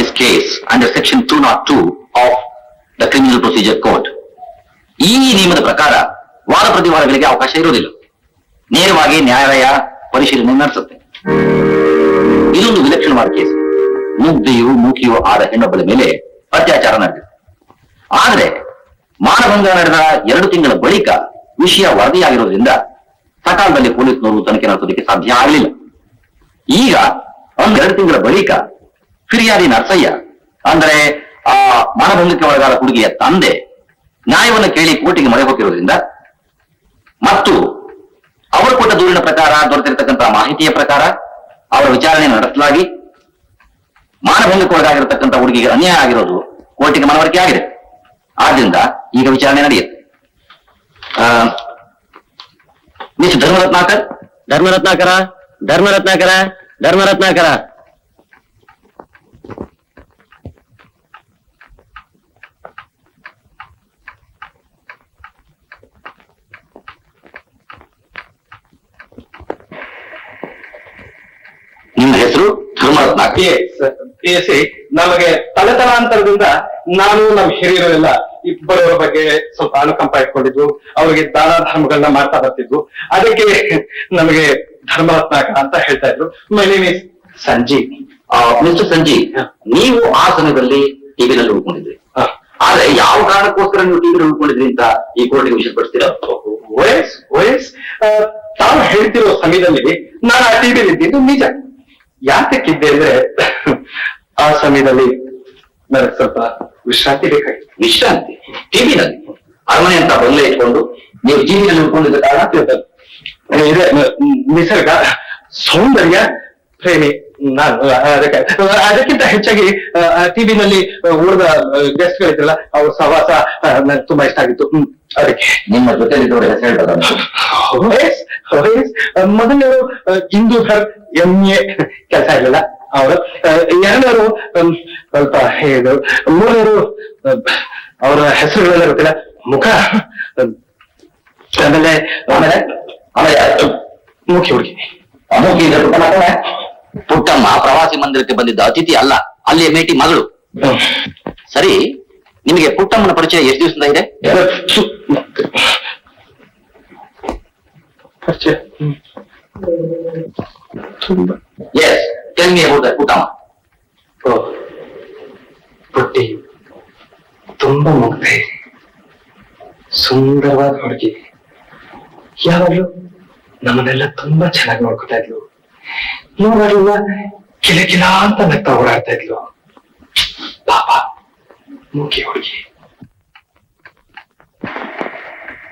this case under section 202 of the Criminal Procedure Code. ಈ ನಿಯಮದ ಪ್ರಕಾರ ವಾದ ಪ್ರತಿವಾದಗಳಿಗೆ ಅವಕಾಶ ಇರುವುದಿಲ್ಲ. ನೇರವಾಗಿ ನ್ಯಾಯಾಲಯ ಪರಿಶೀಲನೆ ನಡೆಸುತ್ತೆ. ಇದೊಂದು ವಿಲಕ್ಷಣವಾದ ಕೇಸ್. ಮುಗ್ಧೆಯು ಮೂಕಿಯೂ ಆದ ಹೆಣ್ಣೊಬ್ಬಳ ಮೇಲೆ ಅತ್ಯಾಚಾರ ನಡೆದಿದೆ. ಆದರೆ ಮಾನಭಂಗ ನಡೆದ 2 ತಿಂಗಳ ಬಳಿಕ ವಿಷಯ ವರದಿಯಾಗಿರೋದ್ರಿಂದ ಸಕಾಲದಲ್ಲಿ ಪೊಲೀಸ್ನವರು ತನಿಖೆ ನಡೆಸೋದಕ್ಕೆ ಸಾಧ್ಯ ಆಗಲಿಲ್ಲ. ಈಗ 2 ತಿಂಗಳ ಬಳಿಕ ಫಿರ್ಯಾದಿ ನರಸಯ್ಯ ಅಂದ್ರೆ ಆ ಮಾನಭಂಗಕ್ಕೆ ಒಳಗಾದ ಹುಡುಗಿಯ ತಂದೆ ನ್ಯಾಯವನ್ನು ಕೇಳಿ ಕೋರ್ಟಿಗೆ ಮೊರೆ ಹೋಗಿರೋದ್ರಿಂದ ಮತ್ತು ಅವರು ಕೊಟ್ಟ ದೂರಿನ ಪ್ರಕಾರ ದೊರೆತಿರತಕ್ಕಂತಹ ಮಾಹಿತಿಯ ಪ್ರಕಾರ ಅವರ ವಿಚಾರಣೆ ನಡೆಸಲಾಗಿ ಮಾನಭಂಗಕ್ಕೆ ಒಳಗಾಗಿರತಕ್ಕಂಥ ಹುಡುಗಿಗೆ ಅನ್ಯಾಯ ಆಗಿರೋದು ಕೋರ್ಟಿಗೆ ಮನವರಿಕೆ ಆಗಿದೆ. ಆದ್ರಿಂದ ಈಗ ವಿಚಾರಣೆ ನಡೆಯುತ್ತೆ. ಮಿಸ್ಟರ್ ಧರ್ಮರತ್ನಾಕರ್. ಧರ್ಮರತ್ನಾಕರ ಧರ್ಮರತ್ನಾಕರ ಧರ್ಮರತ್ನಾಕರ. ನಿಮ್ಮ ಹೆಸರು ಧರ್ಮರತ್ನಾಕರ್. ನಮಗೆ ತಲೆತಲಾಂತರದಿಂದ ನಾನು ನಮ್ಮ ಹಿರಿಯರೆಲ್ಲ ಇಬ್ಬರವರ ಬಗ್ಗೆ ಸ್ವಲ್ಪ ಅನುಕಂಪ ಇಟ್ಕೊಂಡಿದ್ವು. ಅವರಿಗೆ ದಾನ ಧರ್ಮಗಳನ್ನ ಮಾಡ್ತಾ ಬರ್ತಿದ್ವು. ಅದಕ್ಕೆ ನಮಗೆ ಧರ್ಮರತ್ನಾಕರ ಅಂತ ಹೇಳ್ತಾ ಇದ್ರು. My name is Sanjeev. Mister Sanjeev, ನೀವು ಆ ಸಮಯದಲ್ಲಿ ಟಿವಿನಲ್ಲಿ ಉಳ್ಕೊಂಡಿದ್ರಿ. ಆದ್ರೆ ಯಾವ ಕಾರಣಕ್ಕೋಸ್ಕರ ನೀವು ಟಿವಿನಲ್ಲಿ ಉಳ್ಕೊಂಡಿದ್ರಿ ಅಂತ ಈ ಕೋರ್ಟಿಗೆ ವಿಷಯಪಡಿಸ್ತೀರಾ? ವಯಸ್ ತಾವು ಹೇಳ್ತಿರೋ ಸಮಯದಲ್ಲಿ ನಾನು ಆ ಟಿವಿಯಲ್ಲಿ ಇದ್ದಿದ್ದು ನಿಜ. ಯಾತಕ್ಕಿದ್ದೆ ಅಂದ್ರೆ ಆ ಸಮಯದಲ್ಲಿ ನನಗೆ ಸ್ವಲ್ಪ ವಿಶ್ರಾಂತಿ ಬೇಕಾಗಿತ್ತು. ವಿಶ್ರಾಂತಿ? ಟಿವಿನಲ್ಲಿ? ಅರಮನೆ ಅಂತ ಬಂಗ್ಲೆ ಇಟ್ಕೊಂಡು ನೀವು ಟಿವಿನಲ್ಲಿ ಉಳ್ಕೊಂಡಿದ್ದ ಕಾರಣ ಇದೆ ನಿಸರ್ಗ ಸೌಂದರ್ಯ ಪ್ರೇಮಿ ನಾನು. ಅದಕ್ಕಿಂತ ಹೆಚ್ಚಾಗಿ ಟಿವಿನಲ್ಲಿ ಉಳಿದ ಗೆಸ್ಟ್ ಗಳಿದ್ರಲ್ಲ ಅವ್ರ ಸಹವಾಸ ನನಗೆ ತುಂಬಾ ಇಷ್ಟ ಆಗಿತ್ತು. ಅದಕ್ಕೆ ನಿಮ್ಮ ಜೊತೆಲಿದ್ದವರ ಹೆಸರು ಹೇಳ್ಬೋದಾ? ಮೊದಲನೇವರು ಇಂದೂಧರ್ MA ಕೆಲಸ ಇರಲಿಲ್ಲ ಅವರು. ಎರಡನೇವರು ಸ್ವಲ್ಪ ಇದು. ಮೂರನೇವರು ಅವರ ಹೆಸರುಗಳೆಲ್ಲ ಗೊತ್ತಿಲ್ಲ, ಮುಖ. ಆಮೇಲೆ ಆಮೇಲೆ ಆಮೇಲೆ ಮುಖ್ಯ ಹುಡುಗಿ ಅಮೋಘಿ ಪುಟ್ಟಮ್ಮ ಪ್ರವಾಸಿ ಮಂದಿರಕ್ಕೆ ಬಂದಿದ್ದ ಅತಿಥಿ ಅಲ್ಲ, ಅಲ್ಲಿಯ ಮೇಟಿ ಮಗಳು. ಸರಿ, ನಿಮಗೆ ಪುಟ್ಟಮ್ಮನ ಪರಿಚಯ ಎಷ್ಟು ದಿವಸದಿಂದ ಇದೆ? Yes, tell me about that Puttamma. Putti ತುಂಬಾ ಮುಗ್ಧ, ಸುಂದರವಾದ ಹುಡುಗಿ. ಯಾವಾಗ್ಲೂ ನಮ್ಮನ್ನೆಲ್ಲ ತುಂಬಾ ಚೆನ್ನಾಗಿ ನೋಡ್ಕೊತಾ ಇದ್ಲು. ನೋಡಲ್ಲ ಕಿಲಕಿಲ ಅಂತ ನಗ್ತಾ ಓಡಾಡ್ತಾ ಇದ್ಲು. ಪಾಪ ಮೂಕಿ ಹುಡುಗಿ.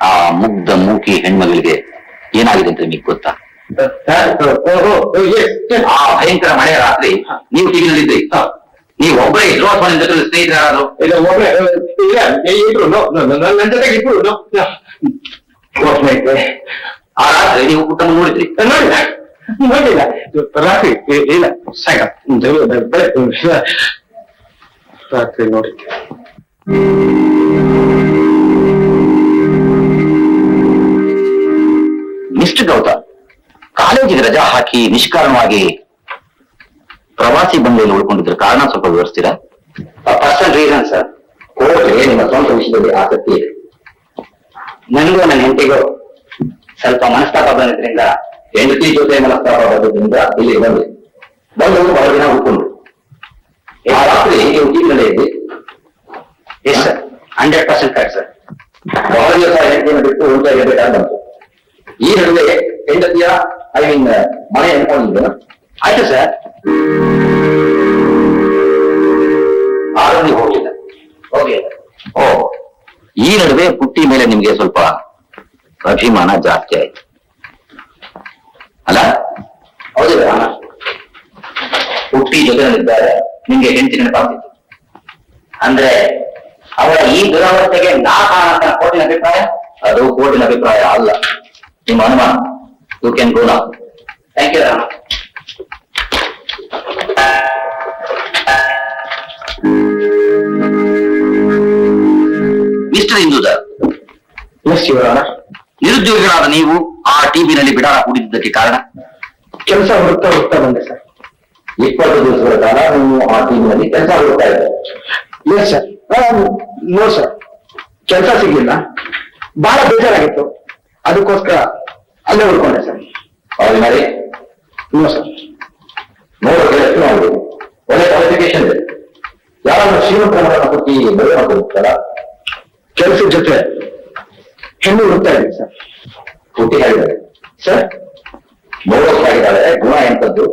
ಆ ಮುಗ್ಧ ಮೂಕಿ ಹೆಣ್ಮಗಳಿಗೆ ಏನಾಗಿದೆ ಅಂತ ನಿಮಗೆ ಗೊತ್ತಾ? ಆ ಭಯಂಕರ ಮಳೆಯ ರಾತ್ರಿ ನೀವು ಟಿವಿನಲ್ಲಿದ್ರಿ. ನೀವು ಒಬ್ಬರೇ ಇದ್ರು ಅಥವಾ ನಿಮ್ಮ ಜೊತೆ ಸ್ನೇಹಿತರು ಯಾರಾದ್ರು? ನನ್ನ ಜೊತೆಗೆ ಇಬ್ರು. ಆ ರಾತ್ರಿ ನೀವು ಪುಟ್ಟಮ್ಮ ನೋಡಿದ್ರಿ? ನೋಡಿಲ್ಲ ರಾತ್ರಿ ಇಲ್ಲ, ರಾತ್ರಿ ನೋಡಿದ್ದೆ. ಮಿಸ್ಟರ್ ಗೌತಮ್, ಕಾಲೇಜಿಗೆ ರಜಾ ಹಾಕಿ ನಿಷ್ಕಾರಣವಾಗಿ ಪ್ರವಾಸಿ ಬಂಗಲೆಯಲ್ಲಿ ಉಳ್ಕೊಂಡಿದ್ರ ಕಾರಣ ಸ್ವಲ್ಪ ವಿವರಿಸ್ತೀರಾ? Personal reason sir. ಕೋರ್ಟ್ಗೆ ನಿಮ್ಮ ಸ್ವಂತ ವಿಷಯದಲ್ಲಿ ಆಸಕ್ತಿ ಇದೆ. ನನಗೂ ನನ್ನ ಹೆಂಡತಿಗೂ ಸ್ವಲ್ಪ ಮನಸ್ತಾಪ ಬಂದಿದ್ರಿಂದ, ಹೆಂಡತಿ ಜೊತೆ ಮನಸ್ತಾಪ ಬಂದಿದ್ರಿಂದ ಇಲ್ಲಿ ಬಂದು ಬಹಳ ದಿನ ಉಳ್ಕೊಂಡು ಆ ರಾತ್ರಿ ನೀವು ಟಿವಿನಲ್ಲೇ ಇದ್ರಿ? Yes sir, 100% correct sir. ಬಹಳ ದಿವಸ ಹೆಂಡತಿಯನ್ನು ಬಿಟ್ಟು ಉಳ್ತಾ ಇರಬೇಕಾದ ಬಂತು. ಈ ನಡುವೆ ಹೆಂಡತಿಯ ಮನೆ ಅನ್ಕೊಂಡಿದ್ದೇನು? ಆಯ್ತು ಸರ್. ಆರೋಗ್ಯ ಹೋಗ್ಲಿಲ್ಲ. ಓ, ಈ ನಡುವೆ ಪುಟ್ಟಿ ಮೇಲೆ ನಿಮ್ಗೆ ಸ್ವಲ್ಪ ಅಭಿಮಾನ ಜಾಸ್ತಿ ಆಯ್ತು ಅಲ್ಲ? ಹೌದಿಲ್ಲ? ಪುಟ್ಟಿ ಜೊತೆಯಲ್ಲಿದ್ದಾಗ ನಿಮ್ಗೆ ಹೆಂಡತಿ ನೆನಪಾಗ್ತಿತ್ತು ಅಂದ್ರೆ ಅವರ ಈ ದುರವಸ್ಥೆಗೆ ನಾ ಕಾರಣ ಕೋರ್ಟಿನ ಅಭಿಪ್ರಾಯ? ಅದು ಕೋರ್ಟಿನ ಅಭಿಪ್ರಾಯ ಅಲ್ಲ, ನಿಮ್ಮ ಅನುಮಾನ. You can go now. Thank you Rama. Mister Indudhar, ನಿರುದ್ಯೋಗಿಗಳಾದ ನೀವು ಆ ಟಿವಿನಲ್ಲಿ ಬಿಡಾರ ಹೂಡಿದ್ದಕ್ಕೆ ಕಾರಣ? ಕೆಲಸ ಹುಡುಕ್ತಾ ಬಂದೆ ಸರ್. 20 ದಿವಸಗಳ ಕಾಲ ನೀವು ಆ ಟೀಮ್ನಲ್ಲಿ ಕೆಲಸ ಹುಡುಕ್ತಾ ಇದ್ದಾರೆ. Yes sir. ನೋ ಸರ್, ಕೆಲಸ ಸಿಗ್ಲಿಲ್ಲ, ಬಹಳ ಬೇಜಾರಾಗಿತ್ತು, ಅದಕ್ಕೋಸ್ಕರ ಅಲ್ಲೇ ಉಳ್ಕೊಂಡೆ ಸರ್. ಅವ್ರಿಗೆ ಮಾಡಿ ನೋ ಸರ್. ನೋಡೋಕೆ ಎಷ್ಟು ಮಾಡಿ ಒಳ್ಳೆ ಕ್ವಾಲಿಫಿಕೇಶನ್ ಇದೆ. ಯಾರಾದ್ರೂ ಶ್ರೀಮಂತರನ್ನ ಹುಡುಕಿ ಮದುವೆ ಮಾಡ್ಕೊಳ್ತಾರ? ಕೆಲಸದ ಜೊತೆ ಹೆಣ್ಣು ಹುಡುಕ್ತಾ ಇದ್ದೀನಿ ಸರ್. ಹುಟ್ಟಿ ಹೇಳಿದ್ದಾರೆ ಸರ್, ನೋಡೋಕಾಗಿದ್ದಾಳೆ, ಗುಣ ಎಂತದ್ದು?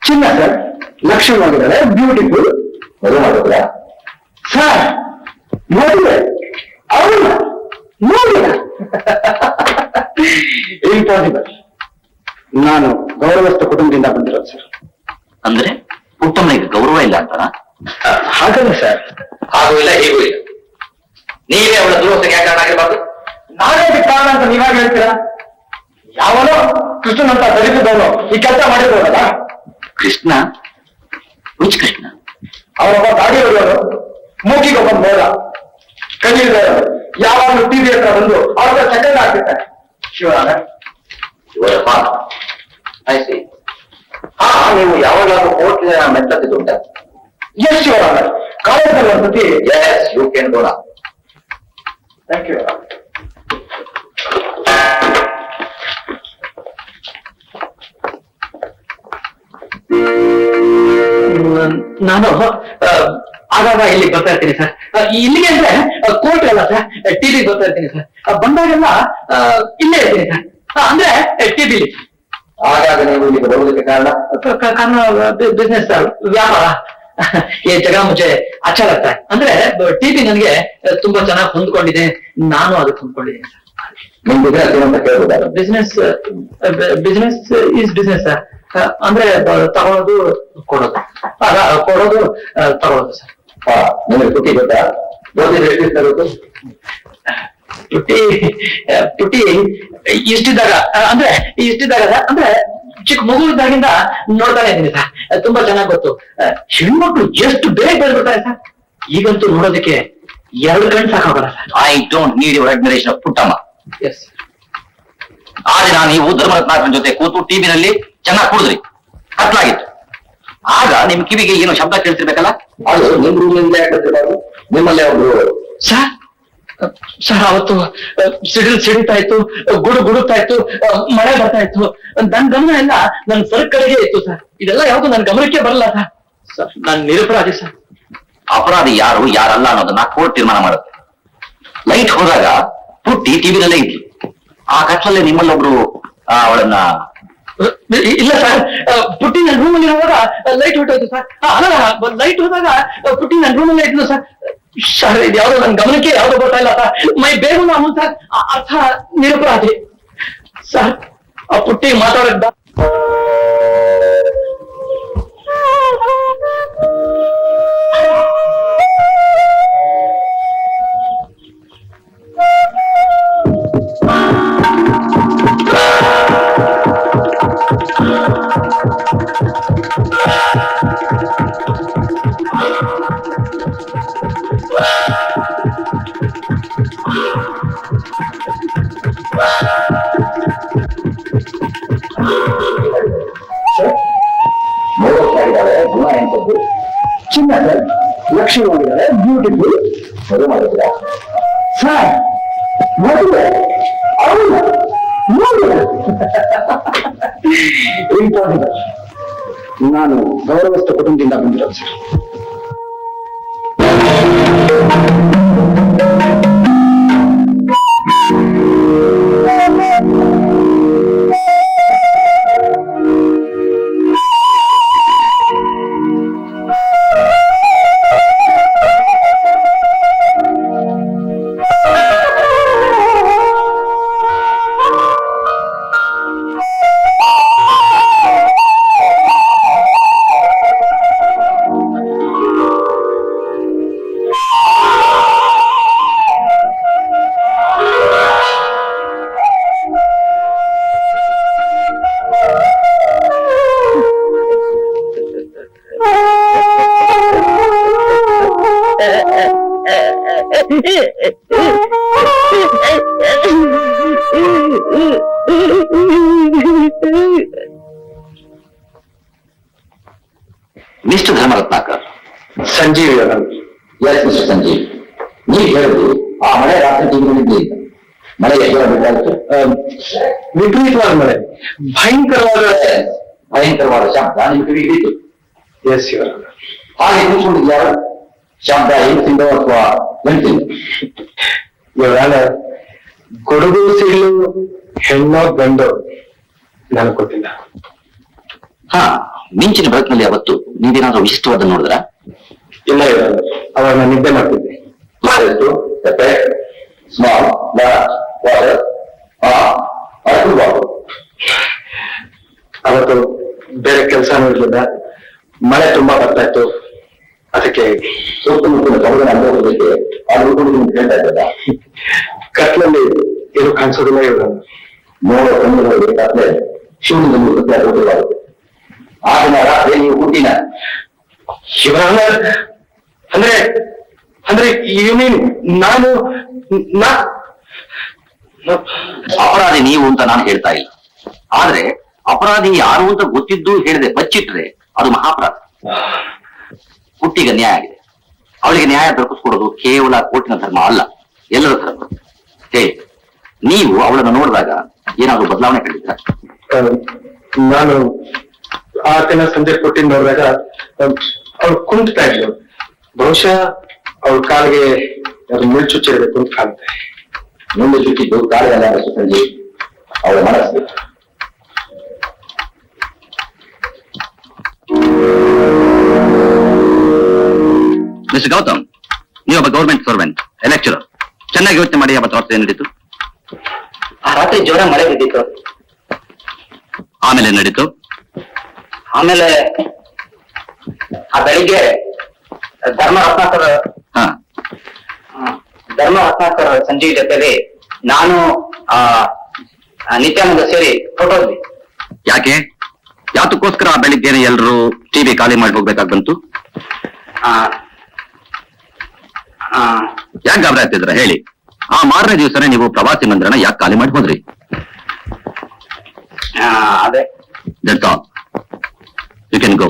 ಚಿನ್ನ ಸರ್, ಲಕ್ಷಣವಾಗಿದ್ದಾಳೆ, ಬ್ಯೂಟಿಫುಲ್. ಮದುವೆ ಮಾಡಿದ್ರ? ಸರ್, ನೋಡಿದೆ ಅವನ್ನ ನೋಡಿಲ್ಲ. ಇಂಪಾಸಿಬಲ್. ನಾನು ಗೌರವಸ್ಥ ಕುಟುಂಬದಿಂದ ಬಂದಿರೋದು ಸರ್. ಅಂದ್ರೆ ಪುಟ್ಟಮ್ಮನಿಗೆ ಗೌರವ ಇಲ್ಲ ಅಂತಾನ? ಹಾಗಲ್ಲ ಸರ್. ಹಾಗೂ ಇಲ್ಲ, ಹೀಗೂ ಇಲ್ಲ. ನೀವೇ ಅವಳ ದುರವಸ್ಥೆಗೆ ಯಾಕೆ ಕಾರಣ ಆಗಿರಬಾರ್ದು? ನಾನೇ ಅದಕ್ಕೆ ಕಾರಣ ಅಂತ ನೀವಾಗ ಹೇಳ್ತೀರಾ? ಯಾವನೋ ಕೃಷ್ಣನ್ ಅಂತ ದಲಿತದವನು ಈ ಕೆಲಸ ಮಾಡಿರೋದಲ್ಲ. ಕೃಷ್ಣ? ವಿಚ್ ಕೃಷ್ಣ? ಅವನೊಬ್ಬ ಗಾಡಿ ಹೊಡೆಯೋರು, ಮೂಗಿಗೊಬ್ಬ ಮೋಡ, ಕಣ್ಣಿಲ್ದ ಯಾವಾಗಲೂ ಟಿವಿ ಹತ್ರ ಬಂದು ಅವ್ರ ಸೆಕೆಂಡ್ ಆಗ್ತಿರ್ತಾರೆ. ಶಿವರಾಮ, ಆಯ್ತು. ಹಾ, ನೀವು ಯಾವಾಗಲಾದ್ರೂ ಕೋರ್ಟ್ಗೆ ಮೆತ್ತತ್ತಿದ್ದುಂಟ? ಎಸ್ ಶಿವರಾಮ, ಕಾಲೇಜಲ್ಲಿ ಒಂದ್ಸತಿ. Yes, you can go now. Thank you. ನಾನು ಆಗಾಗ ಇಲ್ಲಿ ಬರ್ತಾ ಇರ್ತೀನಿ ಸರ್. ಇಲ್ಲಿಗೆ ಅಂದ್ರೆ ಕೋರ್ಟ್ ಅಲ್ಲ ಸರ್, ಟಿವಿ ಬರ್ತಾ ಇರ್ತೀನಿ ಸರ್. ಬಂದಾಗೆಲ್ಲ ಇಲ್ಲೇ ಇರ್ತೀನಿ ಸರ್. ಅಂದ್ರೆ ಟಿವಿಲಿ. ಆಗಾಗ ನೀವು ಇಲ್ಲಿಗೆ ಬರುವುದಕ್ಕೆ ಕಾರಣ? ಕಾರಣ ಬಿಸ್ನೆಸ್ ಸರ್, ವ್ಯಾಪಾರ. ಈ ಜಗ ಮುಚ್ಚೆ ಅಚ್ಚ ಆಗ್ತಾ ಅಂದ್ರೆ ಟಿವಿ ನನಗೆ ತುಂಬಾ ಚೆನ್ನಾಗಿ ಹೊಂದ್ಕೊಂಡಿದೆ, ನಾನು ಅದಕ್ಕೆ ಹೊಂದ್ಕೊಂಡಿದ್ದೀನಿ ಸರ್. ನಿಮ್ ಬಿಸ್ನೆಸ್ ಏನು ಅಂತ ಕೇಳ್ಬೋದಾ? Business is business sir. ಅಂದ್ರೆ ತಗೊಳ್ಳೋದು ಕೊಡೋದು, ಕೊಡೋದು ತಗೊಳ್ಳೋದು ಸರ್. ಹಾ, ನಿಮಗೆ ಪುಟ್ಟಿ ಗೊತ್ತಾ? ಓದಿದ್ರೆ ಎಷ್ಟಿಷ್ಟ ಗೊತ್ತು? ಪುಟ್ಟಿ ಇಷ್ಟಿದ್ದಾಗ ಅಂದ್ರೆ ಅಂದ್ರೆ ಚಿಕ್ಕ ಮಗು ಇದ್ದಾಗಿಂದ ನೋಡ್ತಾನೆ ಇದ್ದೀನಿ ಸರ್. ತುಂಬಾ ಚೆನ್ನಾಗಿ ಗೊತ್ತು. ಹೆಣ್ಮಕ್ಳು ಎಷ್ಟು ಬೇಗ ಬೆಳೆದ್ಬಿಡ್ತಾರೆ ಸರ್. ಈಗಂತೂ ನೋಡೋದಕ್ಕೆ 2 ಕಣ್ಣು ಸಾಕಾಗಲ್ಲ sir. I don't need your admiration of Puttamma. Yes. ಆ ದಿನ ನೀವು ಧರ್ಮರತ್ನಾಥನ ಜೊತೆ ಕೂತು ಟಿವಿನಲ್ಲಿ ಚೆನ್ನಾಗಿ ಕುಡಿದ್ರಿ, ಕತ್ಲಾಗಿತ್ತು. ಆಗ ನಿಮ್ ಕಿವಿಗೆ ಏನೋ ಶಬ್ದ ಕೇಳ್ತಿರ್ಬೇಕಲ್ಲ? ಅದು ನಿಮ್ ರೂಮಿಂದ ಯಾಕಿರ್ಬಾರ್ದು? ನಿಮ್ಮಲ್ಲೇ ಒಬ್ರು ಸರ್ ಸರ್ ಅವತ್ತು ಸಿಡಿತಾ ಇತ್ತು, ಗುಡುತ್ತಾ ಇತ್ತು, ಮಳೆ ಬರ್ತಾ ಇತ್ತು. ನನ್ ಗಮನ ಎಲ್ಲ ನನ್ನ ಸರ್ ಕಡೆಗೆ ಇತ್ತು ಸರ್. ಇದೆಲ್ಲ ಯಾವುದು ನನ್ನ ಗಮನಕ್ಕೆ ಬರಲ್ಲ ಸರ್. ಸರ್, ನಾನು ನಿರಪರಾಧಿ ಸರ್. ಅಪರಾಧಿ ಯಾರು ಯಾರಲ್ಲ ಅನ್ನೋದನ್ನ ಕೋರ್ಟ್ ತೀರ್ಮಾನ ಮಾಡುತ್ತೆ. ಲೈಟ್ ಹೋದಾಗ ಪುಟ್ಟಿ ಟಿವಿನಲ್ಲೇ ಇದ್ಲು. ಆ ಕತ್ಲಲ್ಲೇ ನಿಮ್ಮಲ್ಲೊಬ್ರು ಅವಳನ್ನ ಇಲ್ಲ ಸರ್, ಪುಟ್ಟಿ ನನ್ನ ರೂಮಲ್ಲಿ ಇರುವಾಗ ಲೈಟ್ ಹೊಟ್ಟೋಯ್ತು ಸರ್. ಅಲ್ಲ, ಲೈಟ್ ಹೋದಾಗ ಪುಟ್ಟಿ ನನ್ನ ರೂಮಲ್ಲೇ ಇದ್ಲು ಸರ್. ಸರ್, ಇದು ಯಾವ್ದೋ ನನ್ನ ಗಮನಕ್ಕೆ ಯಾವ್ದೋ ಬರ್ತಾ ಇಲ್ಲ ಸರ್. ಮೈ ಬೇಗ ನಾವು ಸರ್, ಅರ್ಥ ನಿರಪರಾಧಿ ಸರ್. ಆ ಪುಟ್ಟಿ ಮಾತಾಡಿದ್ದ ನೋಡೋಕಾಗಿದ್ದಾಳೆ, ಗುಣ ಎಂತದ್ದು? ಚಿನ್ನ ಸರ್, ಲಕ್ಷಣವಾಗಿದ್ದಾಳೆ, ಬ್ಯೂಟಿಫುಲ್. ಮದುವೆ ಮಾಡಿದ್ರ? ಸರ್, ಮದುವೆ ಅವಳು ನೋಡಿಲ್ಲ. ಇಂಪಾಸಿಬಲ್. ನಾನು ಗೌರವಸ್ಥ ಕುಟುಂಬದಿಂದ ಬಂದಿರೋದು ಸರ್. ಮಿಸ್ಟರ್ ಧರ್ಮರತ್ನಾಕರ್. ಸಂಜೀವ್ ಇವರ ಎಸ್ ಮಿಸ್ಟರ್ ಸಂಜೀವ್, ನೀವು ಹೇಳುದು ಆ ಮಳೆ ರಾತ್ರಿ ಟಿವಿನಲ್ಲಿ ಅಂತ. ಮಳೆ ಎಷ್ಟು ಬೇಕಾಗಿತ್ತು? ವಿಪರೀತವಾದ ಮಳೆ, ಭಯಂಕರವಾದ ಶಬ್ದ ನಿಮ್ಮ ಕಿವಿ ಹಿಡಿತು. ಎಸ್ ಇವರ ಹಾಗೆ ಕೂತ್ಕೊಂಡಿದ್ಯಾರು? ಶಬ್ದ ಹೆಂಗ್ಸಿಂದೋ ಅಥವಾ ಗಂಟಿಂದ? ಇವರ ಕೊಡಗು ಸೀಳು ಹೆಣ್ಣೋ ಗಂಡೋ ನನಗೆ ಗೊತ್ತಿಲ್ಲ. ಹಾ, ಮಿಂಚಿನ ಬೆಳಕಿನಲ್ಲಿ ಅವತ್ತು ನೀವೇನಾದ್ರೂ ವಿಶಿಷ್ಟವಾದ ನೋಡಿದ್ರ? ಇಲ್ಲ ಇವರ, ಅವಾಗ ನಾನು ನಿದ್ದೆ ಮಾಡ್ತಿದ್ದೆ. ಸ್ಮಾಲ್ ವಾಟರ್ ಅವತ್ತು ಬೇರೆ ಕೆಲಸನೂ ಇರ್ಲಿಲ್ಲ, ಮಳೆ ತುಂಬಾ ಬರ್ತಾ ಇತ್ತು. ಅದಕ್ಕೆ ಸುತ್ತಮುತ್ತಲ ಸೌಧನ ಅನುಭವಿಸಲಿಕ್ಕೆ ಹೇಳ್ತಾ ಇದ್ದಲ್ಲ. ಕತ್ಲಲ್ಲಿ ಏನು ಕಾಣಿಸೋದಿಲ್ಲ ಇವರು. ನೋಡೋ ಕಣ್ಣುಗಳಿಗೆ ಕತ್ಲೆ ಶಿವನಿಂದ ಸತ್ಯಾಗುತ್ತೆ. ಆ ದಿನ ರಾತ್ರಿ ನೀವು ಹುಟ್ಟಿನ ಶಿವರಾಮ ಅಂದ್ರೆ ಅಂದ್ರೆ ಯು ಮೀನ್ ನಾನು ಅಪರಾಧಿ ನೀವು ಅಂತ ನಾನು ಹೇಳ್ತಾ ಇಲ್ಲ. ಆದ್ರೆ ಅಪರಾಧಿ ಯಾರು ಅಂತ ಗೊತ್ತಿದ್ದು ಹೇಳಿದೆ ಬಚ್ಚಿಟ್ರೆ ಅದು ಮಹಾಪರಾಧ. ಹುಟ್ಟಿಗೆ ನ್ಯಾಯ ಆಗಿದೆ, ಅವಳಿಗೆ ನ್ಯಾಯ ದೊರಕಿಸ್ಕೊಡೋದು ಕೇವಲ ಕೋರ್ಟಿನ ಧರ್ಮ ಅಲ್ಲ, ಎಲ್ಲರ ಧರ್ಮ. ಹೇ, ನೀವು ಅವಳನ್ನು ನೋಡಿದಾಗ ಏನಾದ್ರು ಬದಲಾವಣೆ ಕಂಡಿದ್ರ? ನಾನು ಆ ದಿನ ಸಂಜೆ ಕೊಟ್ಟಿದ್ದು ನೋಡಿದಾಗ ಅವ್ಳು ಕುಂಟ್ತಾ ಇದ್ಲು. ಬಹುಶಃ ಅವಳ ಕಾಲಿಗೆ ಅದು ಮುಳ್ಳು ಚುಚ್ಚಿರಬೇಕು ಅಂತ ಕಾಣುತ್ತೆ. ಮುಂದೆ ಚುಚ್ಚಿದ್ದು ಕಾಲಿಗೆಲ್ಲ ಸಂಜೆ ಅವಳ ಮನಸ್ಸು. ಮಿಸ್ಟರ್ ಗೌತಮ್, ನೀವೊಬ್ಬ ಗೌರ್ಮೆಂಟ್ ಸರ್ವೆಂಟ್, ಲೆಕ್ಚರರ್. ಚೆನ್ನಾಗಿ ಯೋಚನೆ ಮಾಡಿ ಅವತ್ತು ರಾತ್ರಿ ಏನ್ ನಡೀತು? ಆ ರಾತ್ರಿ ಜೋರ ಮಳೆ ಬಿದ್ದಿತ್ತು. ಆಮೇಲೆ ಏನ್ ನಡೀತು? ಆಮೇಲೆ ಆ ಬೆಳಿಗ್ಗೆ ಧರ್ಮರತ್ನಾಕರ್ ಹಾ, ಸಂಜೀವ್ ಜೊತೆಲಿ ನಾನು ನಿತ್ಯಾನಂದ ಸೇರಿ ಹೊರಟೋದ್ವಿ. ಯಾಕೆ? ಯಾತಕ್ಕೋಸ್ಕರ ಆ ಬೆಳಿಗ್ಗೆನೆ ಎಲ್ರು ಟಿವಿ ಖಾಲಿ ಮಾಡಿ ಹೋಗ್ಬೇಕಾಗ್ ಬಂತು? ಯಾಕೆ ಗಾಬರಿ ಆಗ್ತಿದ್ರ ಹೇಳಿ? ಆ ಮಾರನೇ ದಿವಸನೇ ನೀವು ಪ್ರವಾಸಿ ಮಂದಿರನ ಯಾಕೆ ಖಾಲಿ ಮಾಡಿ ಹೋದ್ರಿ? ಅದೇ that's all, you can go.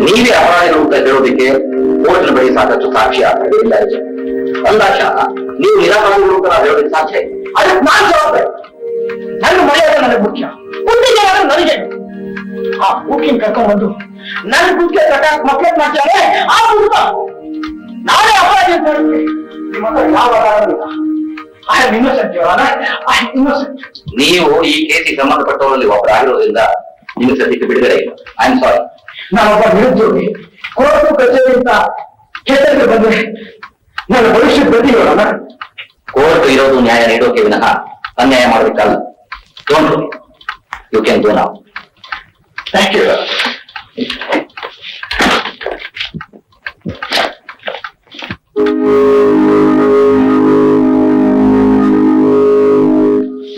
ನೀವೇ ಅಪರಾಧಿಗಳು ಅಂತ ಹೇಳೋದಕ್ಕೆ ಕೋರ್ಟ್ನ ಬಳಿ ಸಾಕಷ್ಟು ಸಾಕ್ಷಿ ಇಲ್ಲ. ಅಂದಾಕ್ಷ ನೀವು ನಿರಾಪರಾಧಿಗಳು ಅಂತ ನಾವು ಹೇಳೋದಕ್ಕೆ ಸಾಧ್ಯ ಇದೆ. ಅದಕ್ಕೆ ನಾನು ಜವಾಬ್ದಾರಿ. ನನ್ನ ಮರ್ಯಾದೆ ನನಗೆ ಮುಖ್ಯ, ಮುಂದಿನ ನನಗೆ. ಆ ಬುಕ್ಕಿಂಗ್ ಕರ್ಕೊಂಡ್ಬಂದು ನನ್ನ ಬುಕ್ಕೆ ಪ್ರಕಾರ ಮಕ್ಕಳು ಮಾಡ್ತಾರೆ. ಆ ಹುಡುಗ ನಾನೇ ಅಪರಾಧಿ ಅಂತ ಹೇಳ್ತೀನಿ. ನಿಮ್ಮ ಹತ್ರ ಯಾವ ಆಧಾರ ಇಲ್ಲ. I am innocent your honour, I am innocent. ನೀವು ಈ ಕೇಸಿಗೆ ಸಂಬಂಧಪಟ್ಟವರಲ್ಲಿ ಒಬ್ಬರಾಗಿರೋದ್ರಿಂದ ನಿಮ್ಮ ಸದ್ಯಕ್ಕೆ ಬಿಡುಗಡೆ ಇಲ್ಲ. I am sorry. ನಾನೊಬ್ಬ ನಿರುದ್ಯೋಗಿ, ಕೋರ್ಟು ಕಚೇರಿಯಿಂದ ಕೆಟ್ಟಕ್ಕೆ ಬಂದ್ರೆ ನನ್ನ ಭವಿಷ್ಯ ಬದಿಯೋಣ. ಕೋರ್ಟ್ ಇರೋದು ನ್ಯಾಯ ನೀಡೋಕೆ ವಿನಃ ಅನ್ಯಾಯ ಮಾಡೋದಕ್ಕಲ್ಲ. Don't worry, you can go now. Thank you.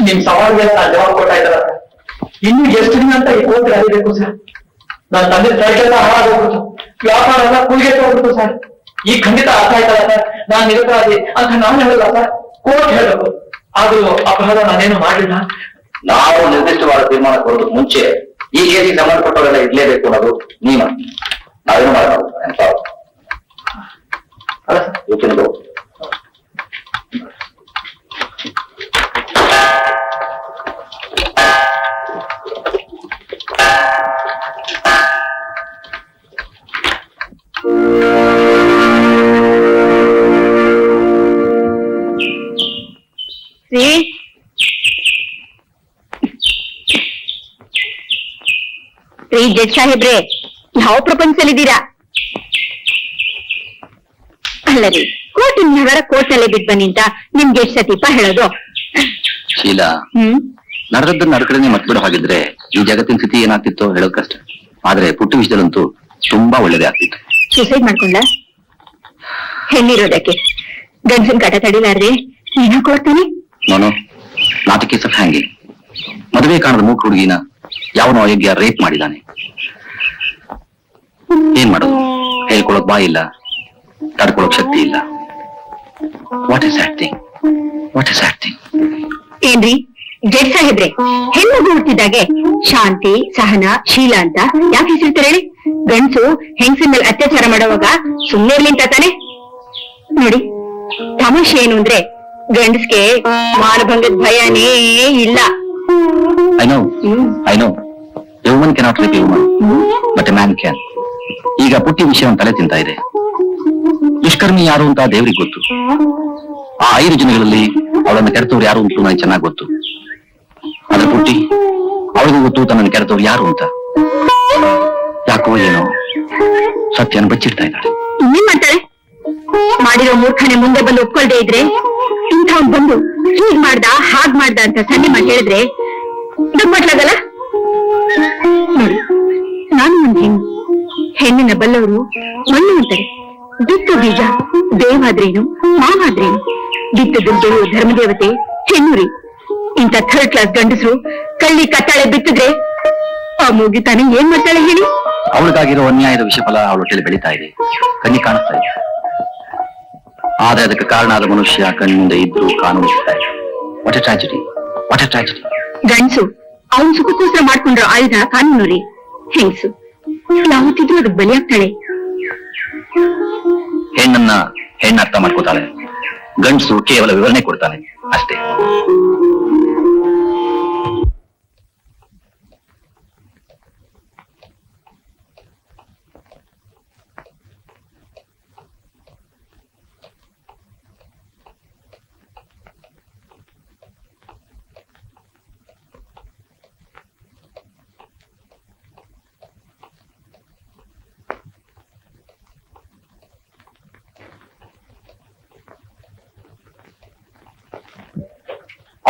ನಿಮ್ ಸವಾಲ್ಗೆಲ್ಲ ನಾನು ಜವಾಬ್ ಕೊಡ್ತಾ ಇದ್ದಾರ. ಇನ್ನು ಎಷ್ಟು ದಿನ ಅಂತ ಈ ಕೋರ್ಟ್ ಅಲಿಬೇಕು ಸರ್? ನನ್ನ ತಂದೆ ಎಲ್ಲ ಹಾಳಾಗೋಗ್ಬಿಟ್ಟು, ವ್ಯಾಪಾರ ಎಲ್ಲ ಕೂಲಿಗೆ ಹೋಗ್ಬಿಟ್ಟು ಸರ್. ಈಗ ಖಂಡಿತ ಅರ್ಥ ಆಯ್ತಲ್ಲ ಸರ್, ನಾನು ನಿರಪರಾಧಿ ಅಂತ ನಾನು ಹೇಳಲ್ಲ ಸರ್, ಕೋರ್ಟ್ ಹೇಳಬೇಕು. ಆದ್ರೂ ಅಪರಾಧ ನಾನೇನು ಮಾಡಿಲ್ಲ. ನಾವು ನಿರ್ದಿಷ್ಟವಾದ ತೀರ್ಮಾನ ಕೊಡೋದಕ್ಕೆ ಮುಂಚೆ ಈ ಕೇಸಿಗೆ ಸಂಬಂಧಪಟ್ಟವರೆಲ್ಲ ಇರ್ಲೇಬೇಕು ಅನ್ನೋದು ನಿಯಮ. ನಾವೇನು ಮಾಡಬಹುದು? ಅಲ್ಲ ಸರ್, ಯು ಕ್ಯಾನ್ ಗೋ. ರೀ ಜಡ್ಜ್ ಸಾಹೇಬ್ರೆ, ಯಾವ ಪ್ರಪಂಚದಲ್ಲಿದ್ದೀರಾ? ಅಲ್ಲ ರೀ, ಕೋರ್ಟಿನ ವ್ಯವಹಾರ ಕೋರ್ಟ್ನಲ್ಲೇ ಬಿಟ್ಟು ಬನ್ನಿ ಅಂತ ನಿಮ್ಗೆ ಎಷ್ಟು ಸತಿಪ ಹೇಳೋದು? ಶೀಲಾ, ನಡೆದದ್ದು ನಡ್ಕಡೆನೆ ಮತ್ಬಿಡೋ ಹಾಗಿದ್ರೆ ಈ ಜಗತ್ತಿನ ಸ್ಥಿತಿ ಏನಾಗ್ತಿತ್ತು ಹೇಳೋದ್ ಕಷ್ಟ. ಆದ್ರೆ ಪುಟ್ಟ ವಿಷಯದಲ್ಲಂತೂ ತುಂಬಾ ಒಳ್ಳೇದೇ ಆಗ್ತಿತ್ತು. ಸೂಸೈಡ್ ಮಾಡ್ಕೊಂಡ? ಹೆಣ್ಣಿರೋದಕ್ಕೆ ಗಂಡಸನ್ ಕಾಟ ತಡಿಲಾರ್ದೆ ಏನೋ ಕೊಡ್ತಾನೆ. ನಾನು ನಾಟಕೀಯ ಸಫ್ ಹ್ಯಾಂಗೆ ಮದುವೆ ಕಾಣದ ಮೂಕ ಹುಡುಗಿನ ಯಾವನೋ ಅಯೋಗ್ಯ ರೇಪ್ ಮಾಡಿದಾನೆ. ಏನ್ ಮಾಡೋದು? ಹೇಳ್ಕೊಳಕ್ ಬಾಯಿ ಇಲ್ಲ, ತಡ್ಕೊಳಕ್ ಶಕ್ತಿ ಇಲ್ಲ. What is acting? What is acting? ಏನ್ರಿ ಜಡ್ ಸಾಹೇಬ್ರೆ, ಹೆಣ್ಣು ಹುಟ್ಟಿದಾಗೆ ಶಾಂತಿ, ಸಹನ, ಶೀಲ ಅಂತ ಯಾಕೆ ಹೆಸರಿರ್ತಾರೆ ಹೇಳಿ? ಗಂಡ್ಸು ಹೆಂಗಸಿನ ಮೇಲೆ ಅತ್ಯಾಚಾರ ಮಾಡುವಾಗ ಸುಮ್ಮನೆ ಇರ್ಲಿ ಅಂತ ತಾನೆ? ನೋಡಿ, ತಮಾಷೆ ಏನು ಅಂದ್ರೆ ಗಂಡಸ್ಗೆ ಮಾನಭಂಗದ ಭಯನೇ ಇಲ್ಲ. I know A woman cannot rape A woman, but A man can. ಈಗ ಪುಟ್ಟಿ ವಿಷಯ ತಲೆ ತಿಂತಾ ಇದೆ. ದುಷ್ಕರ್ಮಿ ಯಾರು ಅಂತ ದೇವರಿಗೆ ಗೊತ್ತು. ಆ 5 ಜನಗಳಲ್ಲಿ ಅವಳನ್ನು ಕೆರೆತವ್ರು ಯಾರು ಅಂತ ನನಗೆ ಚೆನ್ನಾಗಿ ಗೊತ್ತು. ಆದ್ರೆ ಪುಟ್ಟಿ, ಅವಳಿಗೂ ಗೊತ್ತು ತನ್ನನ್ನು ಕೆರೆತವ್ರು ಯಾರು ಅಂತ. ಯಾಕೋ ಏನೋ ಸತ್ಯನ ಬಚ್ಚಿಡ್ತಾ ಇದ್ದಾಳೆ. ಇನ್ನೇನ್ ಮಾಡ್ತಾಳೆ? ಮಾಡಿರೋ ಮೂರ್ಖನೆ ಮುಂದೆ ಬಂದು ಒಪ್ಕೊಳ್ದೆ ಇದ್ರೆ, ಇಂಥವ್ ಬಂದು ಹೀಗ್ ಮಾಡ್ದ ಹಾಗ್ ಮಾಡ್ದ ಅಂತ ಸನ್ನೆ ಮಾಡಿ ಹೇಳಿದ್ರೆ ದುಮ್ಮಟ್ಲಾಗಲ್ಲ? ನೋಡಿ, ನಾನು ಒಂದು ಹೆಣ್ಣಿನ ಬಲ್ಲವರು ಮಣ್ಣು ಅಂತಾರೆ. ಬಿತ್ತು ಬೀಜ ದೇವಾದ್ರೇನು ಮಾವಾದ್ರೇನು, ಬಿತ್ತು ದುಡ್ಡು ಧರ್ಮದೇವತೆ ಹೆಣ್ಣುರಿ. ಇಂಥ 3rd ಕ್ಲಾಸ್ ಗಂಡಸರು ಕಳ್ಳಿ ಕತ್ತಾಳೆ ಬಿತ್ತಿದ್ರೆ ಆ ಮೂಗಿ ತಾನೇ ಏನ್ ಮಾಡ್ತಾಳೆ ಹೇಳಿ? ಅವಳಿಗಾಗಿರೋ ಅನ್ಯಾಯದ ವಿಷಫಲ ಅವಳ ಹೊಟ್ಟೆಲಿ ಬೆಳೀತಾ ಇದೆ, ಕಣ್ಣಿ ಕಾಣಿಸ್ತಾ ಇದೆ. ಆದ್ರೆ ಅದಕ್ಕೆ ಕಾರಣ ಆದ ಮನುಷ್ಯ ಕಣ್ಮುಂದೆ ಇದ್ದು ಕಾನೂನು ಇಡ್ತಾ ಇದೆ. What A tragedy. ಗಂಡ್ಸು ಅವನ್ ಸುಖಕ್ಕೋಸ್ಕರ ಮಾಡ್ಕೊಂಡ್ರ ಆಯುಧ ಕಾನೂನು ರೀ. ಹೆಂಗ್ಸು ಯಾವತ್ತಿದ್ರು ಅದಕ್ಕೆ ಬಲಿಯಾಗ್ತಾಳೆ. ಹೆಣ್ಣನ್ನ ಹೆಣ್ಣು ಅರ್ಥ ಮಾಡ್ಕೋತಾಳೆ, ಗಂಡಸು ಕೇವಲ ವಿವರಣೆ ಕೊಡ್ತಾನೆ ಅಷ್ಟೇ.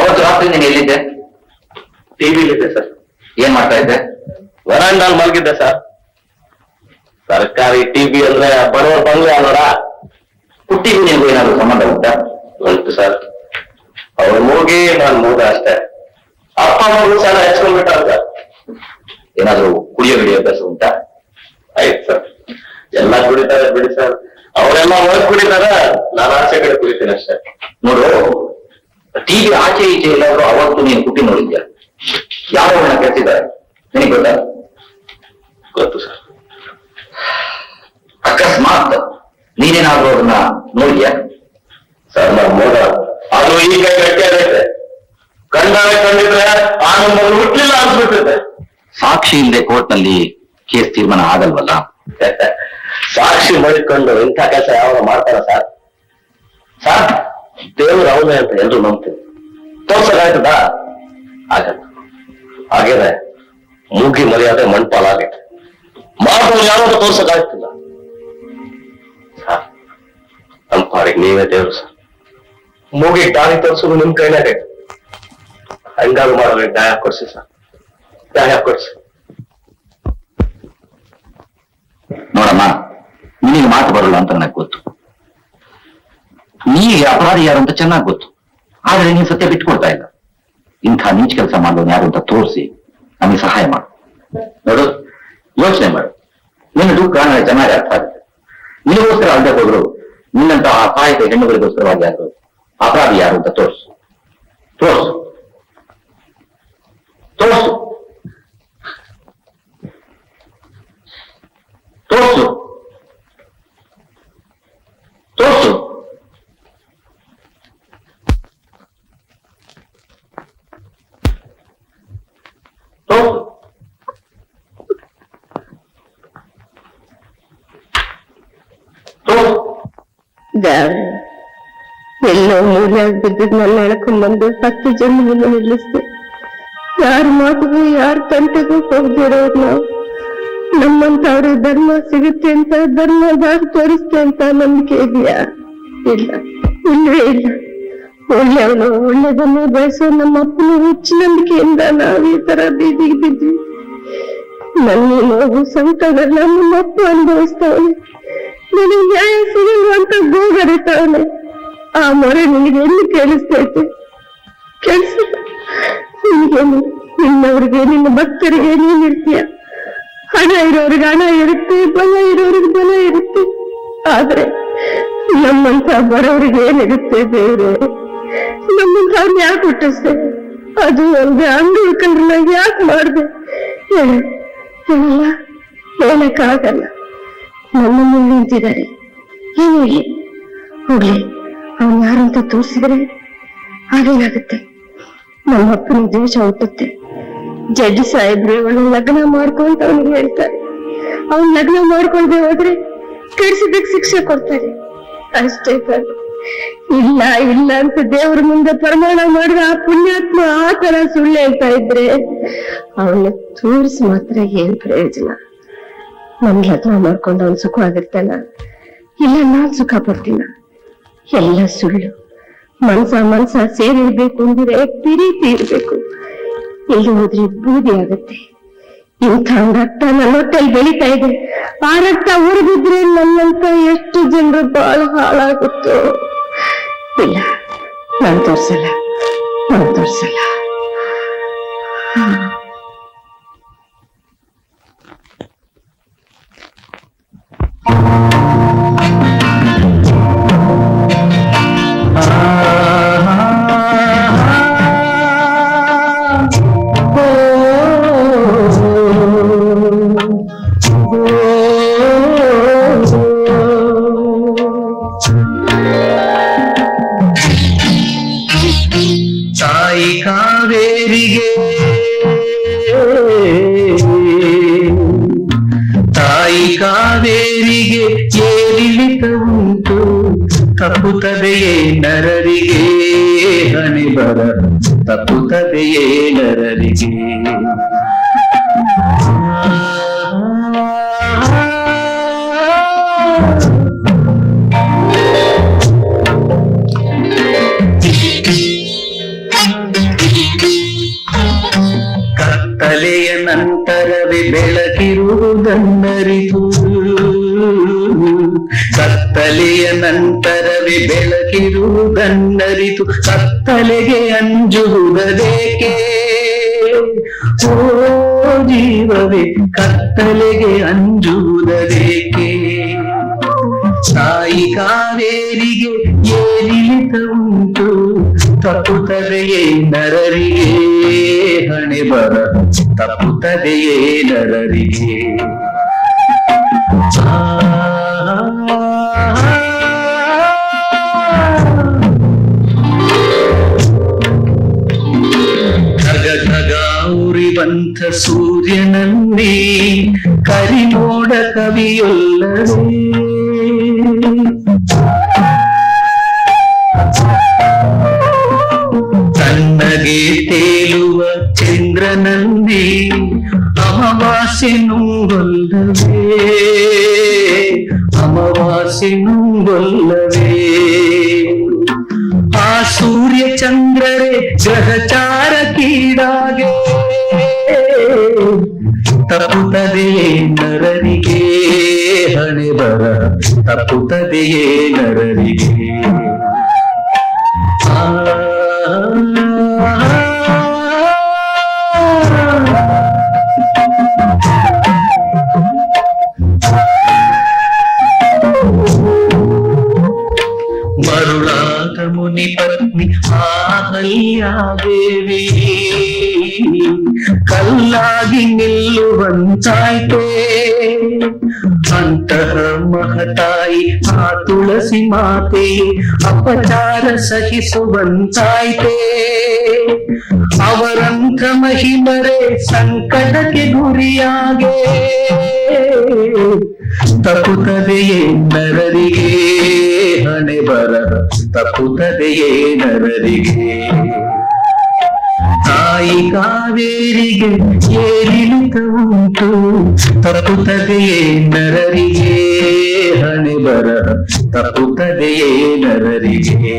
ಅವತ್ತು ರಾತ್ರಿ ನೀನು ಎಲ್ಲಿದ್ದೆ? ಟಿವಿಲಿದೆ ಸರ್. ಏನ್ ಮಾಡ್ತಾ ಇದ್ದೆ? ವರಾಂಡಾಲ್ ಮಲಗಿದ್ದೆ ಸರ್. ಸರ್ಕಾರಿ ಟಿವಿ ಅಂದ್ರೆ ಬಡವರ ಬಂಗ್ಲೆ ಅಲ್ವರ. ಹುಟ್ಟಿಗೂ ನಿನಗೂ ಏನಾದ್ರು ಸಂಬಂಧ ಉಂಟಾ? ಉಂಟು ಸರ್. ಅವ್ರು ಮೂಗಿ ನಾನು ಮೂಗ ಅಷ್ಟೇ. ಅಪ್ಪ ಮಗು ಸಲ ಹೆಚ್ಕೊಂಡ್ಬಿಟ್ಟಾರ ಸರ್. ಏನಾದ್ರು ಕುಡಿಯೋ ಹಿಡಿಯೋ ಅಭ್ಯಾಸ ಉಂಟಾ? ಆಯ್ತು ಸರ್, ಎಲ್ಲ ಕುಡಿತಾರೆ ಬಿಡಿ ಸರ್. ಅವರೆಲ್ಲ ಹೊರಗೆ ಕುಡಿತಾರ, ನಾನು ಆಚೆ ಕಡೆ ಕುಡಿತೀನಿ ಅಷ್ಟೇ. ನೋಡು, ಟಿವಿ ಆಚೆ ಈಚೆ ಎಲ್ಲಾದ್ರೂ ಅವತ್ತು ನೀನು ಹುಟ್ಟಿ ನೋಡಿದ್ಯಾ? ಯಾವ ಕೆಲ್ಸಿದ್ದಾರೆ ನಿನಗೆ ಗೊತ್ತಾ? ಗೊತ್ತು ಸರ್. ಅಕಸ್ಮಾತ್ ನೀನೇನಾದ್ರೂ ಅದನ್ನ ನೋಡಿದ್ಯಾ? ಸರ್ ನಾವು ಮೋಡ ಅದು ಈಗ ಗಟ್ಟಿಯಾಗೈತೆ. ಕಂಡಾಗ ಕಂಡಿದ್ರೆ ಆ ನಮ್ಮನ್ನು ಹುಟ್ಟಿಲ್ಲ ಅನ್ಸ್ಬಿಟ್ಟಿದೆ. ಸಾಕ್ಷಿ ಇಲ್ಲದೆ ಕೋರ್ಟ್ನಲ್ಲಿ ಕೇಸ್ ತೀರ್ಮಾನ ಆಗಲ್ವಲ್ಲ? ಸಾಕ್ಷಿ ಮಾಡಿಕೊಂಡು ಇಂಥ ಕೆಲಸ ಯಾವಾಗ ಮಾಡ್ತಾರ ಸರ್? ಸರ್, ದೇವರು ಅವನೇ ಅಂತ ಎಲ್ರು ನಂಬ್ತೀವಿ. ತೋರ್ಸಕ್ಕಾಯ್ತದ? ಆಗಲ್ಲ. ಹಾಗೇನೆ ಮೂಗಿ ಮರ್ಯಾದೆ ಮಣ್ಪಾಲಾಗೈತೆ. ಮಾಡೋರು ಯಾರು ತೋರ್ಸಕ್ಕಾಗ್ತಿಲ್ಲ ಸರ್. ನಮ್ಮ ಪಾಡಿಗೆ ನೀವೇ ದೇವರು ಸರ್. ಮೂಗಿ ದಾರಿ ತೋರ್ಸೋದು ನಿಮ್ ಕೈನಾಗೈತೆ. ಹಂಗಾದ್ರು ಮಾಡೋರಿಗೆ ನ್ಯಾಯ ಕೊಡ್ಸಿ ಸರ್, ನ್ಯಾಯ ಕೊಡ್ಸಿ. ನೋಡಮ್ಮ, ನಿನಗೆ ಮಾತು ಬರಲ್ಲ ಅಂತ ನನಗೆ ಗೊತ್ತು. ನೀಗೆ ಅಪರಾಧಿ ಯಾರು ಅಂತ ಚೆನ್ನಾಗಿ ಗೊತ್ತು. ಆದ್ರೆ ನೀನ್ ಸತ್ಯ ಬಿಟ್ಕೊಡ್ತಾ ಇಲ್ಲ. ಇಂಥ ನೀಚ ಕೆಲಸ ಮಾಡೋನು ಯಾರು ಅಂತ ತೋರಿಸಿ ನಮಗೆ ಸಹಾಯ ಮಾಡು. ನೋಡು, ಯೋಚನೆ ಮಾಡು. ನಿನ್ನ ದುಃಖ ನನಗೆ ಚೆನ್ನಾಗಿ ಅರ್ಥ ಆಗುತ್ತೆ. ನಿನಗೋಸ್ಕರ ಅಲ್ಲದೆ ಹೋದ್ರು ನಿನ್ನಂತ ಅಪಾಯಕ ಹೆಣ್ಣುಗಳಿಗೋಸ್ಕರವಾಗಿ ಯಾರು ಅಪರಾಧಿ ಯಾರು ಅಂತ ತೋರಿಸು. ತೋರಿಸು ತೋರಿಸು ತೋರಿಸು ತೋರಿಸು ಎಲ್ಲೋ ಮೂಲೆಯಾಗಿ ಬಿದ್ದದ್ನೆಲ್ಲ ಎಳ್ಕೊಂಡ್ಬಂದು 10 ಜನ್ಮದಿಂದ ನಿಲ್ಲಿಸ್ದೆ. ಯಾರ ಮಾತಿಗೂ ಯಾರ ಕಂಟೆಗೂ ಹೋಗ್ದಿರೋರು ನಾವು. ನಮ್ಮಂತವ್ರಿಗೆ ಧರ್ಮ ಸಿಗುತ್ತೆ ಅಂತ, ಧರ್ಮ ದಾರಿ ತೋರಿಸ್ತೆ ಅಂತ ನಂಬಿಕೆ ಇದೆಯಾ? ಇಲ್ಲ, ಇಲ್ಲವೇ ಇಲ್ಲ. ಒಳ್ಳೆಯವನು ಒಳ್ಳೆದನ್ನು ಬಯಸೋ ನಮ್ಮ ಅಪ್ಪನ ಹುಚ್ಚು ನಂಬಿಕೆಯಿಂದ ನಾವು ಈ ತರ ಬೀದಿಗೆ ಬಿದ್ವಿ. ನನ್ನ ನೋವು ಸಂಕಟಗಳನ್ನ ನಮ್ಮ ಅಪ್ಪ ಅನುಭವಿಸ್ತಾವನೆ. ನಿನಗೆ ನ್ಯಾಯ ಸಿಗಲ್ವ ಅಂತ ಗೋಗರಿತಾವನೆ. ಆ ಮೊರೆ ನಿನಗೆ ಎಲ್ಲಿ ಕೇಳಿಸ್ತೈತೆ? ಕೇಳಿಸಿಲ್ಲ. ನಿನಗೇನು, ನಿನ್ನವ್ರಿಗೆ ನಿನ್ನ ಭಕ್ತರಿಗೆ ನೀನಿರ್ತೀಯ. ಹಣ ಇರೋರಿಗೆ ಹಣ ಇರುತ್ತೆ, ಬಲ ಇರೋರಿಗೆ ಬಲ ಇರುತ್ತೆ. ಆದ್ರೆ ನಮ್ಮಂತ ಬರೋರಿಗೆ ಏನಿರುತ್ತೆ ದೇವ್ರೆ? ನಮ್ಮಂತ ಯಾಕೆ ಹುಟ್ಟಿಸ್ತೇವೆ? ಅದು ಒಂದೇ ಅಂಗಡಿ ಉಳ್ಕೊಂಡ್ರೆ ನಂಗೆ ಯಾಕೆ ಮಾಡ್ದೆ ಹೇಳಲ್ಲ ಹೇಳಕ್ಕಾಗಲ್ಲ. ನನ್ನ ಮುಂದೆ ನಿಂತಿದ್ದಾರೆ, ಏನು ಹೇಳಿ ಹೋಗ್ಲಿ. ಅವನು ಯಾರಂತ ತೋರಿಸಿದ್ರೆ ಹಾಗೇನಾಗುತ್ತೆ, ನಮ್ಮ ಅಪ್ಪನ ದ್ವೇಷ ಹುಟ್ಟುತ್ತೆ. ಜಡ್ಜಿ ಸಾಹೇಬ್ರು ಅವಳು ಲಗ್ನ ಮಾಡ್ಕೊಂತ ಅವನಿಗೆ ಹೇಳ್ತಾರೆ. ಅವ್ನು ಲಗ್ನ ಮಾಡ್ಕೊಳ್ದೆ ಹೋದ್ರೆ ಕೆಡ್ಸಿದ್ದಕ್ಕೆ ಶಿಕ್ಷೆ ಕೊಡ್ತಾರೆ. ಅಷ್ಟೇ ಸರ್. ಇಲ್ಲ ಇಲ್ಲ ಅಂತ ದೇವ್ರ ಮುಂದೆ ಪ್ರಮಾಣ ಮಾಡಿದ್ರೆ ಆ ಪುಣ್ಯಾತ್ಮ ಆ ತರ ಸುಳ್ಳು ಹೇಳ್ತಾ ಇದ್ರೆ ಅವನ್ನ ತೋರಿಸಿ ಮಾತ್ರ ಏನ್ ಪ್ರಯೋಜನ? ನನ್ ಲಗ್ನ ಮಾಡ್ಕೊಂಡು ಅವ್ನು ಸುಖವಾಗಿರ್ತಾನ, ಇಲ್ಲ ನಾನ್ ಸುಖ ಪಡ್ತೀನ? ಎಲ್ಲ ಸುಳ್ಳು. ಮನ್ಸ ಸೇರಿರ್ಬೇಕು ಅಂದ್ರೆ ಪ್ರೀತಿ ಇರ್ಬೇಕು, ಇಲ್ಲಿ ಹೋದ್ರೆ ಬೂದಿ ಆಗತ್ತೆ. ಇಂಥ ರಕ್ತ ನನ್ನ ಹೊಟ್ಟೆಲ್ ಬೆಳೀತಾ ಇದೆ. ಆ ರಕ್ತ ಉರಿದಿದ್ರೆ ನನ್ನಂತ ಎಷ್ಟು ಜನರು ಬಹಳ ಹಾಳಾಗುತ್ತೋ. ಇಲ್ಲ, ನಾನು ತೋರ್ಸಲ್ಲ. ತಾಯಿ ಕಾವೇರಿಗೆ ಏರಿಳಿತ ಉಂಟು, ತಪ್ಪುತ್ತದೆಯೇ ನರರಿಗೆ ಹಣೆ ಬರ, ತಪ್ಪುತ್ತದೆಯೇ ನರರಿಗೆ. ಕತ್ತಲೆಯ ನಂತರವೇ ಬೆಳಕಿರುವುದನ್ನರಿತು, ಕತ್ತಲೆಯ ನಂತರವೇ ಬೆಳಕಿರುವುದನ್ನರಿತು, ಕತ್ತಲೆಗೆ ಅಂಜುವುದೇಕೆ? ಓ ಜೀವವೇ ಕತ್ತಲೆಗೆ ಅಂಜುವುದೇಕೆ? ತಾಯಿ ಕಾವೇರಿಗೆ ಏರಿಳಿತ ಉಂಟು, ತಪ್ಪುತ್ತದೆಯೇ ನರರಿಗೆ ಹಣೆ ಬರ, ತಪ್ಪುತ್ತದೆಯೇ ನರರಿಗೆ. ಢಗ ಢಗ ಉರಿವಂತ ಸೂರ್ಯನನ್ನೇ ಕರಿಮೋಡ ಕವಿಯೊಲ್ಲವೇ, ತನ್ನಗೆ ತೇಲುವ ಚಂದ್ರನನ್ನೇ ಅಮಾವಾಸ್ಯೆ ನುಂಗೊಲ್ಲವೇ, ಅಮಾವಾಸ್ಯೆ ನುಂಗೊಲ್ಲವೇ. ಆ ಸೂರ್ಯ ಚಂದ್ರರೇ ಗ್ರಹಚಾರಕ್ಕೀಡಾಗೆ, ತಪ್ಪುತ್ತದೆಯೇ ನರರಿಗೆ ಹಣೆ ಬರ, ತಪ್ಪುತ್ತದೆಯೇ ನರರಿಗೆ. ಮರುಳಾದ ಮುನಿ ಪತ್ನಿ ಅಹಲ್ಯಾದೇವಿ ಕಲ್ಲಾಗಿ ನಿಲ್ಲುವಂತಾಯ್ತೇ, ಅಂತಹ ಮಹತಾಯಿ ಆ ತುಳಸಿ ಮಾತೆ ಅಪಚಾರ ಸಹಿಸುವಂತಾಯ್ತೇ. ಅವರಂಥ ಮಹಿಮರೇ ಸಂಕಟಕ್ಕೆ ಗುರಿಯಾಗೆ, ತಪ್ಪುತ್ತದೆಯೇ ನರರಿಗೆ ಹಣೆ ಬರ, ತಪ್ಪುತ್ತದೆಯೇ ನರರಿಗೆ. ತಾಯಿ ಕಾವೇರಿಗೆ ಏರಿಳಿತ ಉಂಟು, ತಪ್ಪುತ್ತದೆಯೇ ನರರಿಗೆ ಹಣೆ ಬರ, ತಪ್ಪುತ್ತದೆಯೇ ನರರಿಗೆ.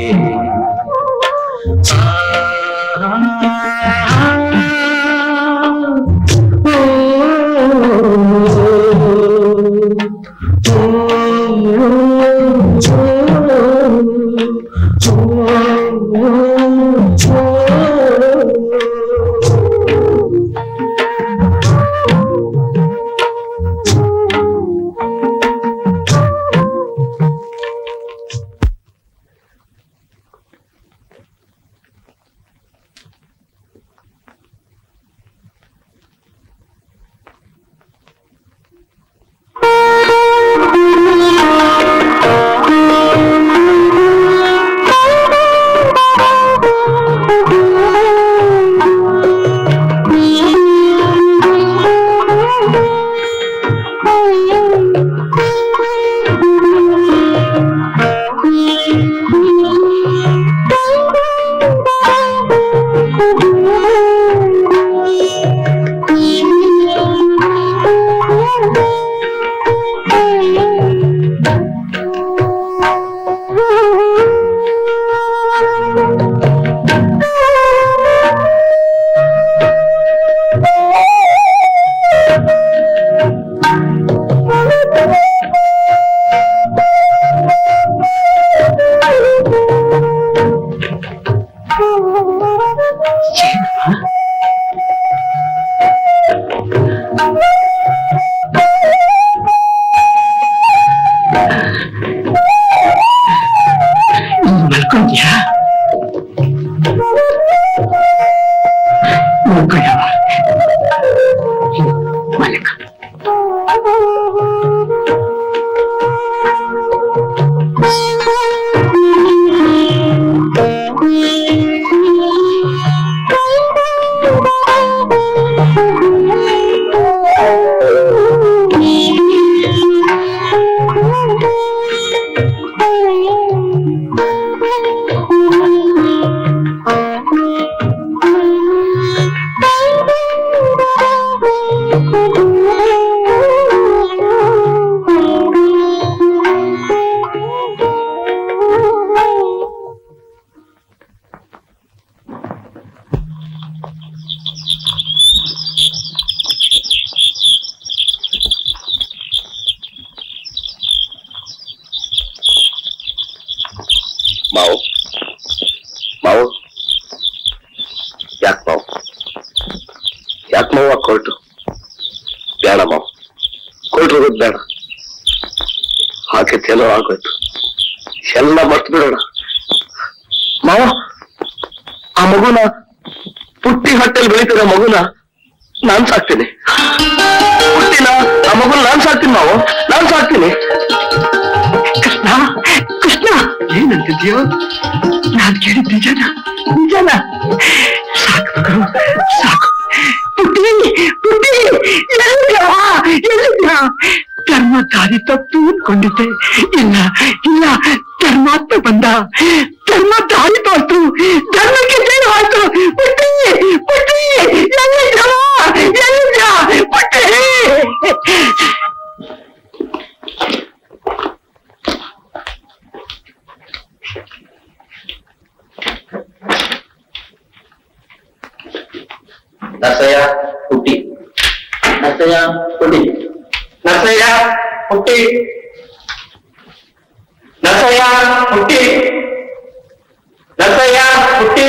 ಮಲ್ಕೊಂಡ್ಯಾ? ಮಲ್ಕೊಂಡವ ಮಲ್ಕ. ಮಾವು ಮಾವು ಯಾಕೆ ಮಾವು ಯಾಕೆ ಮಾವು ಕೋರ್ಟು ಬೇಡ ಮಾವು ಕೋರ್ಟ್ ಹೋಗೋದು ಬೇಡ. ಹಾಕಿತ್ತೇನೋ ಆಗೋಯ್ತು, ಎಲ್ಲ ಮರ್ತು ಬಿಡೋಣ. ಮಾವ ಆ ಮಗುನ ಪುಟ್ಟಿ ಹೊಟ್ಟೆಲ್ ಬೆಳೀತಿರೋ ಮಗುನ ನಾನ್ ಸಾಕ್ತೀನಿ. ಪುಟ್ಟಿನ ಆ ಮಗುನ ನಾನ್ ಸಾಕ್ತೀನಿ ಮಾವು, ನಾನ್ ಸಾಕ್ತೀನಿ. ಕೃಷ್ಣ ಕೃಷ್ಣ ಏನಂತಿದ್ಯೋ? ನಾನ್ ಕೇಳಿದ್ ನಿಜನ ನಿಜನ? ಸಾಕು ಮಗು ಸಾಕು. ಪುಟ್ಟಿ ಪುಟ್ಟಿ ಎಲ್ಲಿದ್ಯಾ? ಎಲ್ಲಿದ್ಯಾ? ಧರ್ಮ ದಾರಿ ತಪ್ಪು ಅಂದ್ಕೊಂಡಿದ್ದೆ. ಇಲ್ಲ ಇಲ್ಲ, ಧರ್ಮಾತ್ಮ ಬಂದ, ಧರ್ಮ ದಾರಿ ತೋರ್ತು, ಧರ್ಮಕ್ಕೆ ಜಯ ಆಯ್ತು. ಪುಟ್ಟಿ ಪುಟ್ಟಿ ಎಲ್ಲಿದ್ಯಾ? ಎಲ್ಲಿದ್ಯಾ ಪುಟ್ಟಿ? ನರಸಯ್ಯ ಪುಟ್ಟಿ, ನರಸಯ್ಯ ಪುಟ್ಟಿ, ನರಸಯ್ಯ ಪುಟ್ಟಿ, ನರಸಯ್ಯ ಪುಟ್ಟಿ, ನರಸಯ್ಯ ಪುಟ್ಟಿ.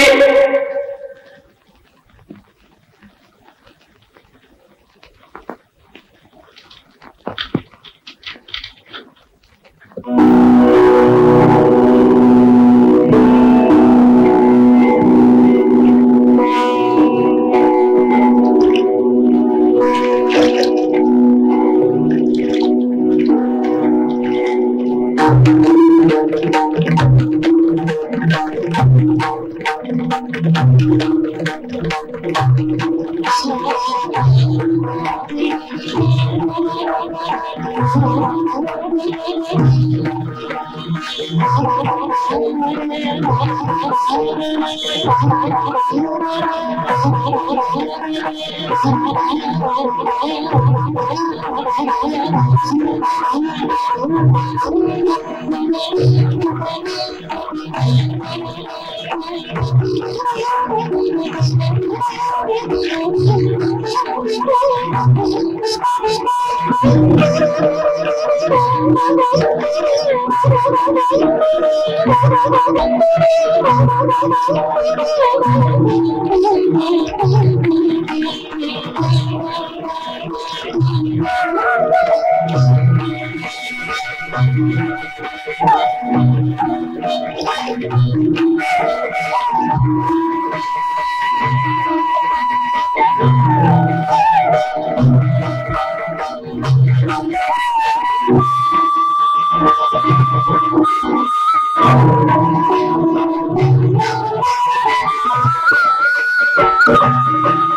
Thank you.